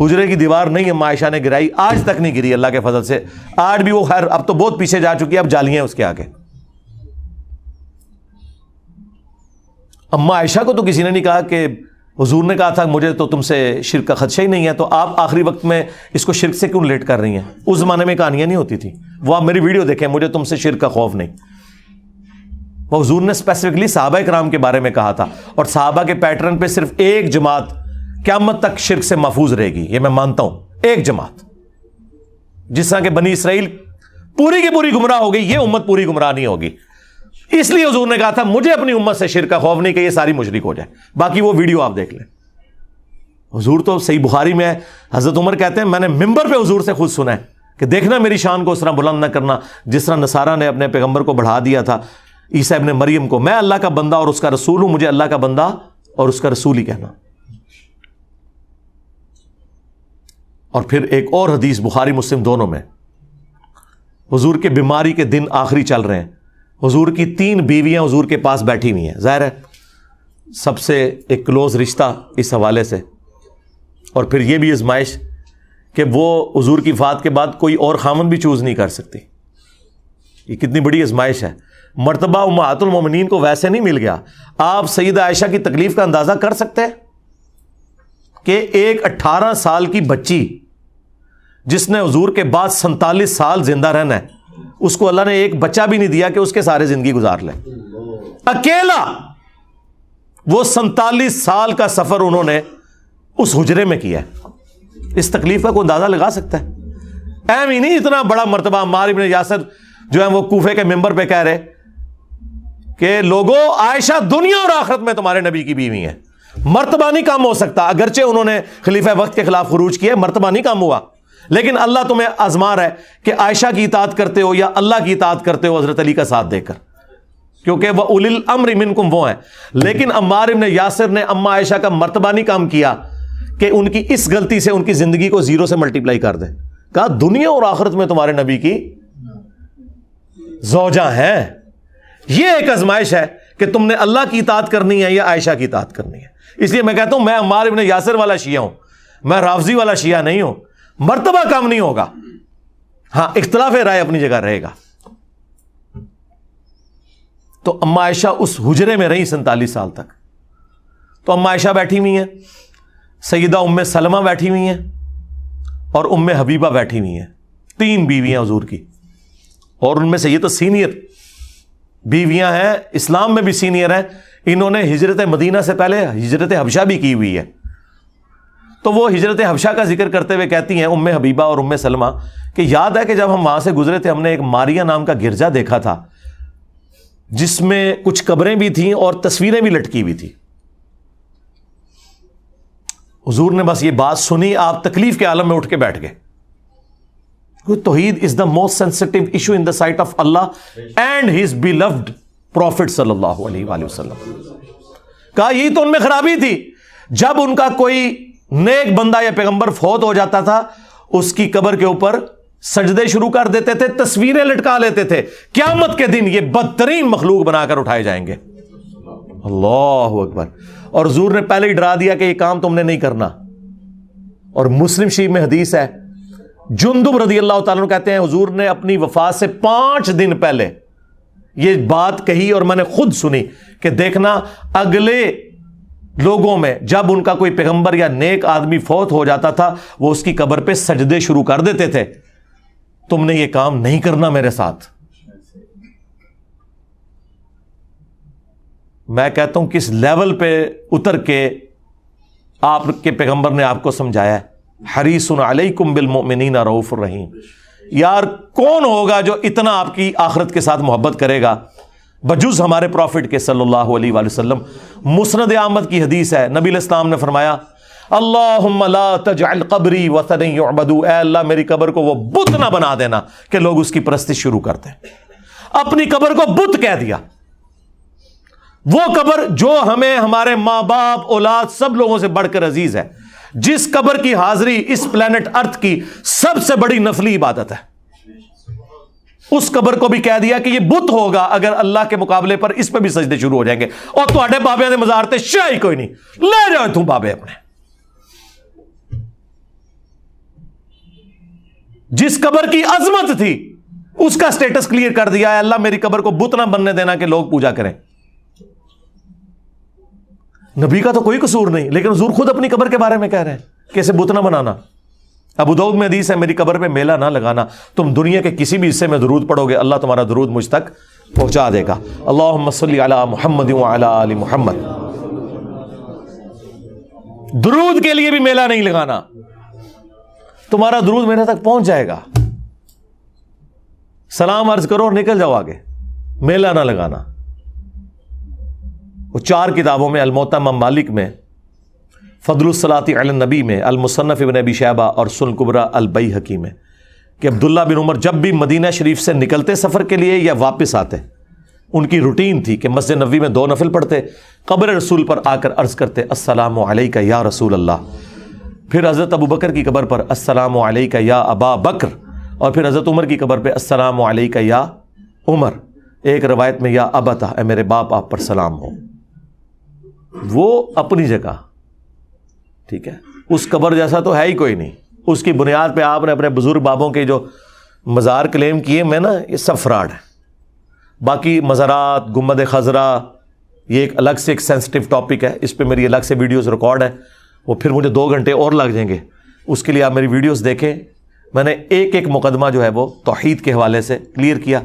Speaker 1: حجرے کی دیوار نہیں اما عائشہ نے گرائی، آج تک نہیں گری اللہ کے فضل سے. آج بھی وہ خیر اب تو بہت پیچھے جا چکی ہے، اب جالیاں اس کے آگے. اما عائشہ کو تو کسی نے نہیں کہا کہ حضور نے کہا تھا مجھے تو تم سے شرک کا خدشہ ہی نہیں ہے، تو آپ آخری وقت میں اس کو شرک سے کیوں ریلیٹ کر رہی ہیں؟ اس زمانے میں کہانیاں نہیں ہوتی تھی. وہ آپ میری ویڈیو دیکھیں، مجھے تم سے شرک کا خوف نہیں. وہ حضور نے اسپیسیفکلی صحابہ کرام کے بارے میں کہا تھا، اور صحابہ کے پیٹرن پہ صرف ایک جماعت قیامت تک شرک سے محفوظ رہے گی، یہ میں مانتا ہوں. ایک جماعت، جس طرح کہ بنی اسرائیل پوری کی پوری گمراہ ہو گئی، یہ امت پوری گمراہ نہیں ہوگی. اس لیے حضور نے کہا تھا مجھے اپنی امت سے شرک کا خوف نہیں کہ یہ ساری مشرک ہو جائے. باقی وہ ویڈیو آپ دیکھ لیں. حضور تو صحیح بخاری میں ہے، حضرت عمر کہتے ہیں میں نے ممبر پہ حضور سے خود سنا ہے کہ دیکھنا میری شان کو اس طرح بلند نہ کرنا جس طرح نصارہ نے اپنے پیغمبر کو بڑھا دیا تھا، عیسیٰ ابن مریم کو. میں اللہ کا بندہ اور اس کا رسول ہوں، مجھے اللہ کا بندہ اور اس کا رسول ہی کہنا. اور پھر ایک اور حدیث بخاری مسلم دونوں میں، حضور کے بیماری کے دن آخری چل رہے ہیں، حضور کی 3 بیویاں حضور کے پاس بیٹھی ہوئی ہیں. ظاہر ہے سب سے ایک کلوز رشتہ اس حوالے سے. اور پھر یہ بھی آزمائش کہ وہ حضور کی وفات کے بعد کوئی اور خامن بھی چوز نہیں کر سکتی. یہ کتنی بڑی آزمائش ہے. مرتبہ امہات المومنین کو ویسے نہیں مل گیا. آپ سیدہ عائشہ کی تکلیف کا اندازہ کر سکتے ہیں کہ ایک 18 سال کی بچی جس نے حضور کے بعد 47 سال زندہ رہنا ہے، اس کو اللہ نے ایک بچہ بھی نہیں دیا کہ اس کے سارے زندگی گزار لے. اکیلا وہ 47 سال کا سفر انہوں نے اس حجرے میں کیا ہے. اس تکلیف کا کوئی اندازہ لگا سکتا ہے؟ اہم ہی نہیں اتنا بڑا مرتبہ. عمار ابن یاسر جو ہے وہ کوفے کے ممبر پہ کہہ رہے کہ لوگوں عائشہ دنیا اور آخرت میں تمہارے نبی کی بیوی ہیں. مرتبہ نہیں کم ہو سکتا، اگرچہ انہوں نے خلیفہ وقت کے خلاف خروج کیا، مرتبہ نہیں کم ہوا، لیکن اللہ تمہیں آزما رہا ہے کہ عائشہ کی اطاعت کرتے ہو یا اللہ کی اطاعت کرتے ہو حضرت علی کا ساتھ دے کر، کیونکہ وہ اولی الامر منکم وہ ہیں. لیکن عمار ابن یاسر نے اما عائشہ کا مرتبہ نہیں کم کیا کہ ان کی اس غلطی سے ان کی زندگی کو 0 سے ملٹیپلائی کر دے. کہا دنیا اور آخرت میں تمہارے نبی کی زوجہ ہیں. یہ ایک آزمائش ہے کہ تم نے اللہ کی اطاعت کرنی ہے یا عائشہ کی اطاعت کرنی ہے. اس لیے میں کہتا ہوں میں عمار ابن یاسر والا شیعہ ہوں، میں رافضی والا شیعہ نہیں ہوں. مرتبہ کم نہیں ہوگا، ہاں اختلاف رائے اپنی جگہ رہے گا. تو اما عائشہ اس حجرے میں رہی 47 سال تک. تو اما عائشہ بیٹھی ہوئی ہیں، سیدہ ام سلمہ بیٹھی ہوئی ہیں، اور ام حبیبہ بیٹھی ہوئی ہیں. 3 بیویاں حضور کی، اور ان میں سے یہ تو سینئر بیویاں ہیں، اسلام میں بھی سینئر ہیں. انہوں نے ہجرت مدینہ سے پہلے ہجرت حبشہ بھی کی ہوئی ہے. تو وہ ہجرت حبشہ کا ذکر کرتے ہوئے کہتی ہیں ام حبیبہ اور ام سلمہ کہ یاد ہے کہ جب ہم وہاں سے گزرے تھے ہم نے ایک ماریا نام کا گرجا دیکھا تھا جس میں کچھ قبریں بھی تھیں اور تصویریں بھی لٹکی ہوئی تھی. حضور نے بس یہ بات سنی، آپ تکلیف کے عالم میں اٹھ کے بیٹھ گئے. توحید is the most sensitive issue in the sight of Allah and his beloved prophet صلی اللہ علیہ وآلہ وسلم. کہا یہی تو ان میں خرابی تھی، جب ان کا کوئی نیک بندہ یا پیغمبر فوت ہو جاتا تھا اس کی قبر کے اوپر سجدے شروع کر دیتے تھے، تصویریں لٹکا لیتے تھے. قیامت کے دن یہ بدترین مخلوق بنا کر اٹھائے جائیں گے. اللہ اکبر. اور حضور نے پہلے ہی ڈرا دیا کہ یہ کام تم نے نہیں کرنا. اور مسلم شریف میں حدیث ہے، جندب رضی اللہ تعالیٰ عنہ کہتے ہیں حضور نے اپنی وفات سے 5 دن پہلے یہ بات کہی اور میں نے خود سنی کہ دیکھنا اگلے لوگوں میں جب ان کا کوئی پیغمبر یا نیک آدمی فوت ہو جاتا تھا وہ اس کی قبر پہ سجدے شروع کر دیتے تھے. تم نے یہ کام نہیں کرنا میرے ساتھ. میں کہتا ہوں کس لیول پہ اتر کے آپ کے پیغمبر نے آپ کو سمجھایا ہے. حریص علیکم بالمؤمنین رؤوف الرحیم. یار کون ہوگا جو اتنا آپ کی آخرت کے ساتھ محبت کرے گا بجز ہمارے پروفٹ کے صلی اللہ علیہ وآلہ وسلم. مسند احمد کی حدیث ہے، نبی علیہ السلام نے فرمایا اللہم لا تجعل قبری وثنا یعبد. اے اللہ میری قبر کو وہ بت نہ بنا دینا کہ لوگ اس کی پرستش شروع کرتے ہیں. اپنی قبر کو بت کہہ دیا. وہ قبر جو ہمیں ہمارے ماں باپ اولاد سب لوگوں سے بڑھ کر عزیز ہے، جس قبر کی حاضری اس پلانٹ ارتھ کی سب سے بڑی نفلی عبادت ہے، اس قبر کو بھی کہہ دیا کہ یہ بت ہوگا اگر اللہ کے مقابلے پر اس پہ بھی سجدے شروع ہو جائیں گے. اور تواڈے بابے دے مزار تے شاہی کوئی نہیں، لے جاؤ تم بابے اپنے. جس قبر کی عظمت تھی اس کا سٹیٹس کلیئر کر دیا ہے، اللہ میری قبر کو بت نہ بننے دینا کہ لوگ پوجا کریں۔ نبی کا تو کوئی قصور نہیں، لیکن حضور خود اپنی قبر کے بارے میں کہہ رہے ہیں کہ اسے بت نہ بنانا۔ ابو داؤد میں حدیث ہے، میری قبر پہ میلہ نہ لگانا، تم دنیا کے کسی بھی حصے میں درود پڑھو گے اللہ تمہارا درود مجھ تک پہنچا دے گا۔ اللہم صلی علی محمد وعلی آل محمد۔ درود کے لیے بھی میلہ نہیں لگانا، تمہارا درود میرے تک پہنچ جائے گا۔ سلام عرض کرو اور نکل جاؤ آگے، میلہ نہ لگانا۔ وہ 4 کتابوں میں، الموطا امام مالک میں، فضل الصلاۃ علی النبی میں، المصنف ابن ابی شیبہ اور سنن کبریٰ البیہقی میں، کہ عبداللہ بن عمر جب بھی مدینہ شریف سے نکلتے سفر کے لیے یا واپس آتے، ان کی روٹین تھی کہ مسجد نبوی میں 2 نفل پڑھتے، قبر رسول پر آ کر عرض کرتے السلام علیک یا رسول اللہ، پھر حضرت ابو بکر کی قبر پر السلام علیک یا ابا بکر، اور پھر حضرت عمر کی قبر پہ السلام علیک یا عمر، ایک روایت میں یا ابتا، اے میرے باپ آپ پر سلام ہو۔ وہ اپنی جگہ ٹھیک ہے، اس قبر جیسا تو ہے ہی کوئی نہیں، اس کی بنیاد پہ آپ نے اپنے بزرگ بابوں کے جو مزار کلیم کیے میں نا، یہ سب فراڈ ہے۔ باقی مزارات، گنبد خضرا، یہ ایک الگ سے ایک سینسٹیو ٹاپک ہے، اس پہ میری الگ سے ویڈیوز ریکارڈ ہے، وہ پھر مجھے 2 گھنٹے اور لگ جائیں گے، اس کے لیے آپ میری ویڈیوز دیکھیں۔ میں نے ایک مقدمہ جو ہے وہ توحید کے حوالے سے کلیئر کیا۔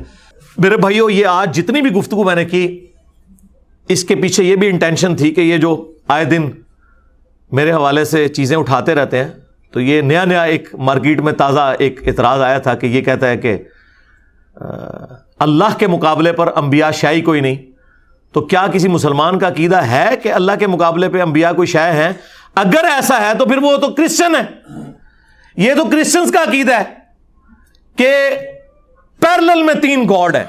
Speaker 1: میرے بھائیو، یہ آج جتنی بھی گفتگو میں نے کی، اس کے پیچھے یہ بھی انٹینشن تھی کہ یہ جو آئے دن میرے حوالے سے چیزیں اٹھاتے رہتے ہیں، تو یہ نیا ایک مارکیٹ میں تازہ ایک اعتراض آیا تھا کہ یہ کہتا ہے کہ اللہ کے مقابلے پر انبیاء شے کوئی نہیں، تو کیا کسی مسلمان کا عقیدہ ہے کہ اللہ کے مقابلے پہ انبیاء کوئی شے ہیں؟ اگر ایسا ہے تو پھر وہ تو کرسچن ہے۔ یہ تو کرسچنز کا عقیدہ ہے کہ پیرلل میں 3 گاڈ ہیں،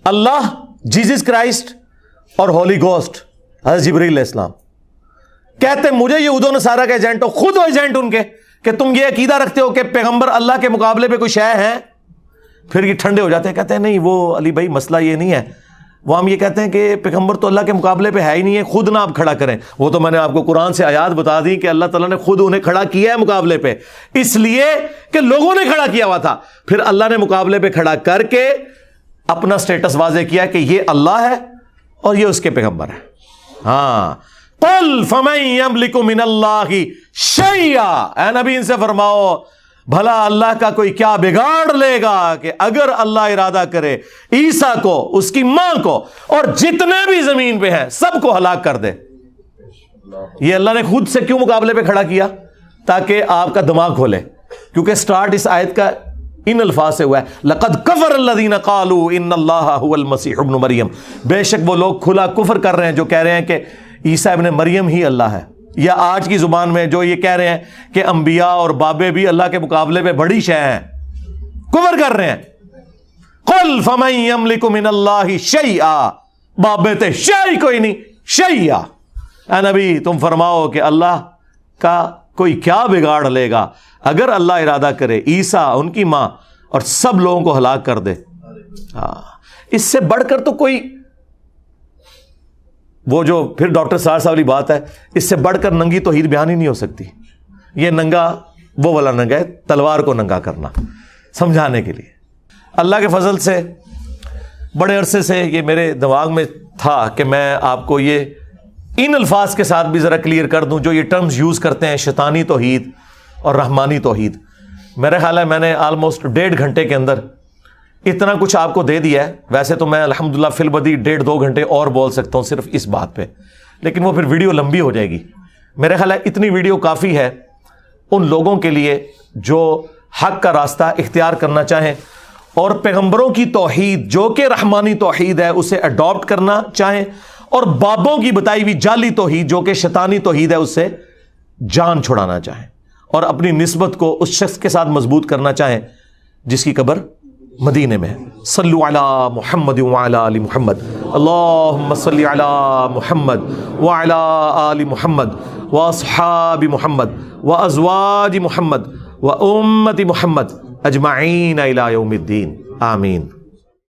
Speaker 1: اللہ، جیزس کرائسٹ اور ہولی گوسٹ، حضرت جبریل علیہ السلام۔ کہتے مجھے یہود و نصارہ کے ایجنٹ ہو، خود ایجنٹ ان کے، کہ تم یہ عقیدہ رکھتے ہو کہ پیغمبر اللہ کے مقابلے پہ کوئی شے ہے؟ پھر یہ ٹھنڈے ہو جاتے ہیں، کہتے ہیں نہیں وہ علی بھائی مسئلہ یہ نہیں ہے، وہ ہم یہ کہتے ہیں کہ پیغمبر تو اللہ کے مقابلے پہ ہے ہی نہیں ہے، خود نہ آپ کھڑا کریں۔ وہ تو میں نے آپ کو قرآن سے آیات بتا دی کہ اللہ تعالیٰ نے خود انہیں کھڑا کیا ہے مقابلے پہ، اس لیے کہ لوگوں نے کھڑا کیا ہوا تھا، پھر اللہ نے مقابلے پہ کھڑا کر کے اپنا سٹیٹس واضح کیا کہ یہ اللہ ہے اور یہ اس کے پیغمبر ہے۔ ہاں، قل فمن یملک من اللہ شیئا، اے نبی ان سے فرماؤ بھلا اللہ کا کوئی کیا بگاڑ لے گا کہ اگر اللہ ارادہ کرے عیسیٰ کو، اس کی ماں کو اور جتنے بھی زمین پہ ہیں سب کو ہلاک کر دے۔ یہ اللہ نے خود سے کیوں مقابلے پہ کھڑا کیا؟ تاکہ آپ کا دماغ کھولے، کیونکہ سٹارٹ اس آیت کا ان الفاظ سے ہوا ہے، لقد کفر الذین قالوا ان اللہ هو المسیح ابن مریم، بے شک وہ لوگ کھلا کفر کر رہے ہیں جو کہہ رہے ہیں کہ عیسیٰ ابن مریم ہی اللہ ہے، یا آج کی زبان میں جو یہ کہہ رہے ہیں کہ انبیاء اور بابے بھی اللہ کے مقابلے پہ بڑی شے ہیں، کفر کر رہے ہیں۔ قل فمن یملک من اللہ شیئا، بابے تے شیء کوئی نہیں، شیئا، اے نبی تم فرماؤ کہ اللہ کا کوئی کیا بگاڑ لے گا اگر اللہ ارادہ کرے عیسیٰ، ان کی ماں اور سب لوگوں کو ہلاک کر دے۔ اس سے بڑھ کر تو کوئی، وہ جو پھر ڈاکٹر سار صاحب والی بات ہے، اس سے بڑھ کر ننگی توحید بیان ہی نہیں ہو سکتی۔ یہ ننگا وہ والا ننگا ہے، تلوار کو ننگا کرنا سمجھانے کے لیے۔ اللہ کے فضل سے بڑے عرصے سے یہ میرے دماغ میں تھا کہ میں آپ کو یہ ان الفاظ کے ساتھ بھی ذرا کلیئر کر دوں جو یہ ٹرمز یوز کرتے ہیں، شیطانی توحید اور رحمانی توحید۔ میرے خیال ہے میں نے آلموسٹ 1.5 گھنٹے کے اندر اتنا کچھ آپ کو دے دیا ہے۔ ویسے تو میں الحمدللہ فی البدی 1.5-2 گھنٹے اور بول سکتا ہوں صرف اس بات پہ، لیکن وہ پھر ویڈیو لمبی ہو جائے گی۔ میرے خیال ہے اتنی ویڈیو کافی ہے ان لوگوں کے لیے جو حق کا راستہ اختیار کرنا چاہیں اور پیغمبروں کی توحید جو کہ رحمانی توحید ہے اسے اڈاپٹ کرنا چاہیں، اور بابوں کی بتائی ہوئی جعلی توحید جو کہ شیطانی توحید ہے اس سے جان چھڑانا چاہیں، اور اپنی نسبت کو اس شخص کے ساتھ مضبوط کرنا چاہیں جس کی قبر مدینے میں ہے۔ صلو علی محمد وعلی آل محمد، اللہم صلی علی محمد وعلی آل محمد واصحاب محمد وازواج محمد وامت محمد اجمعین الی یوم الدین، آمین۔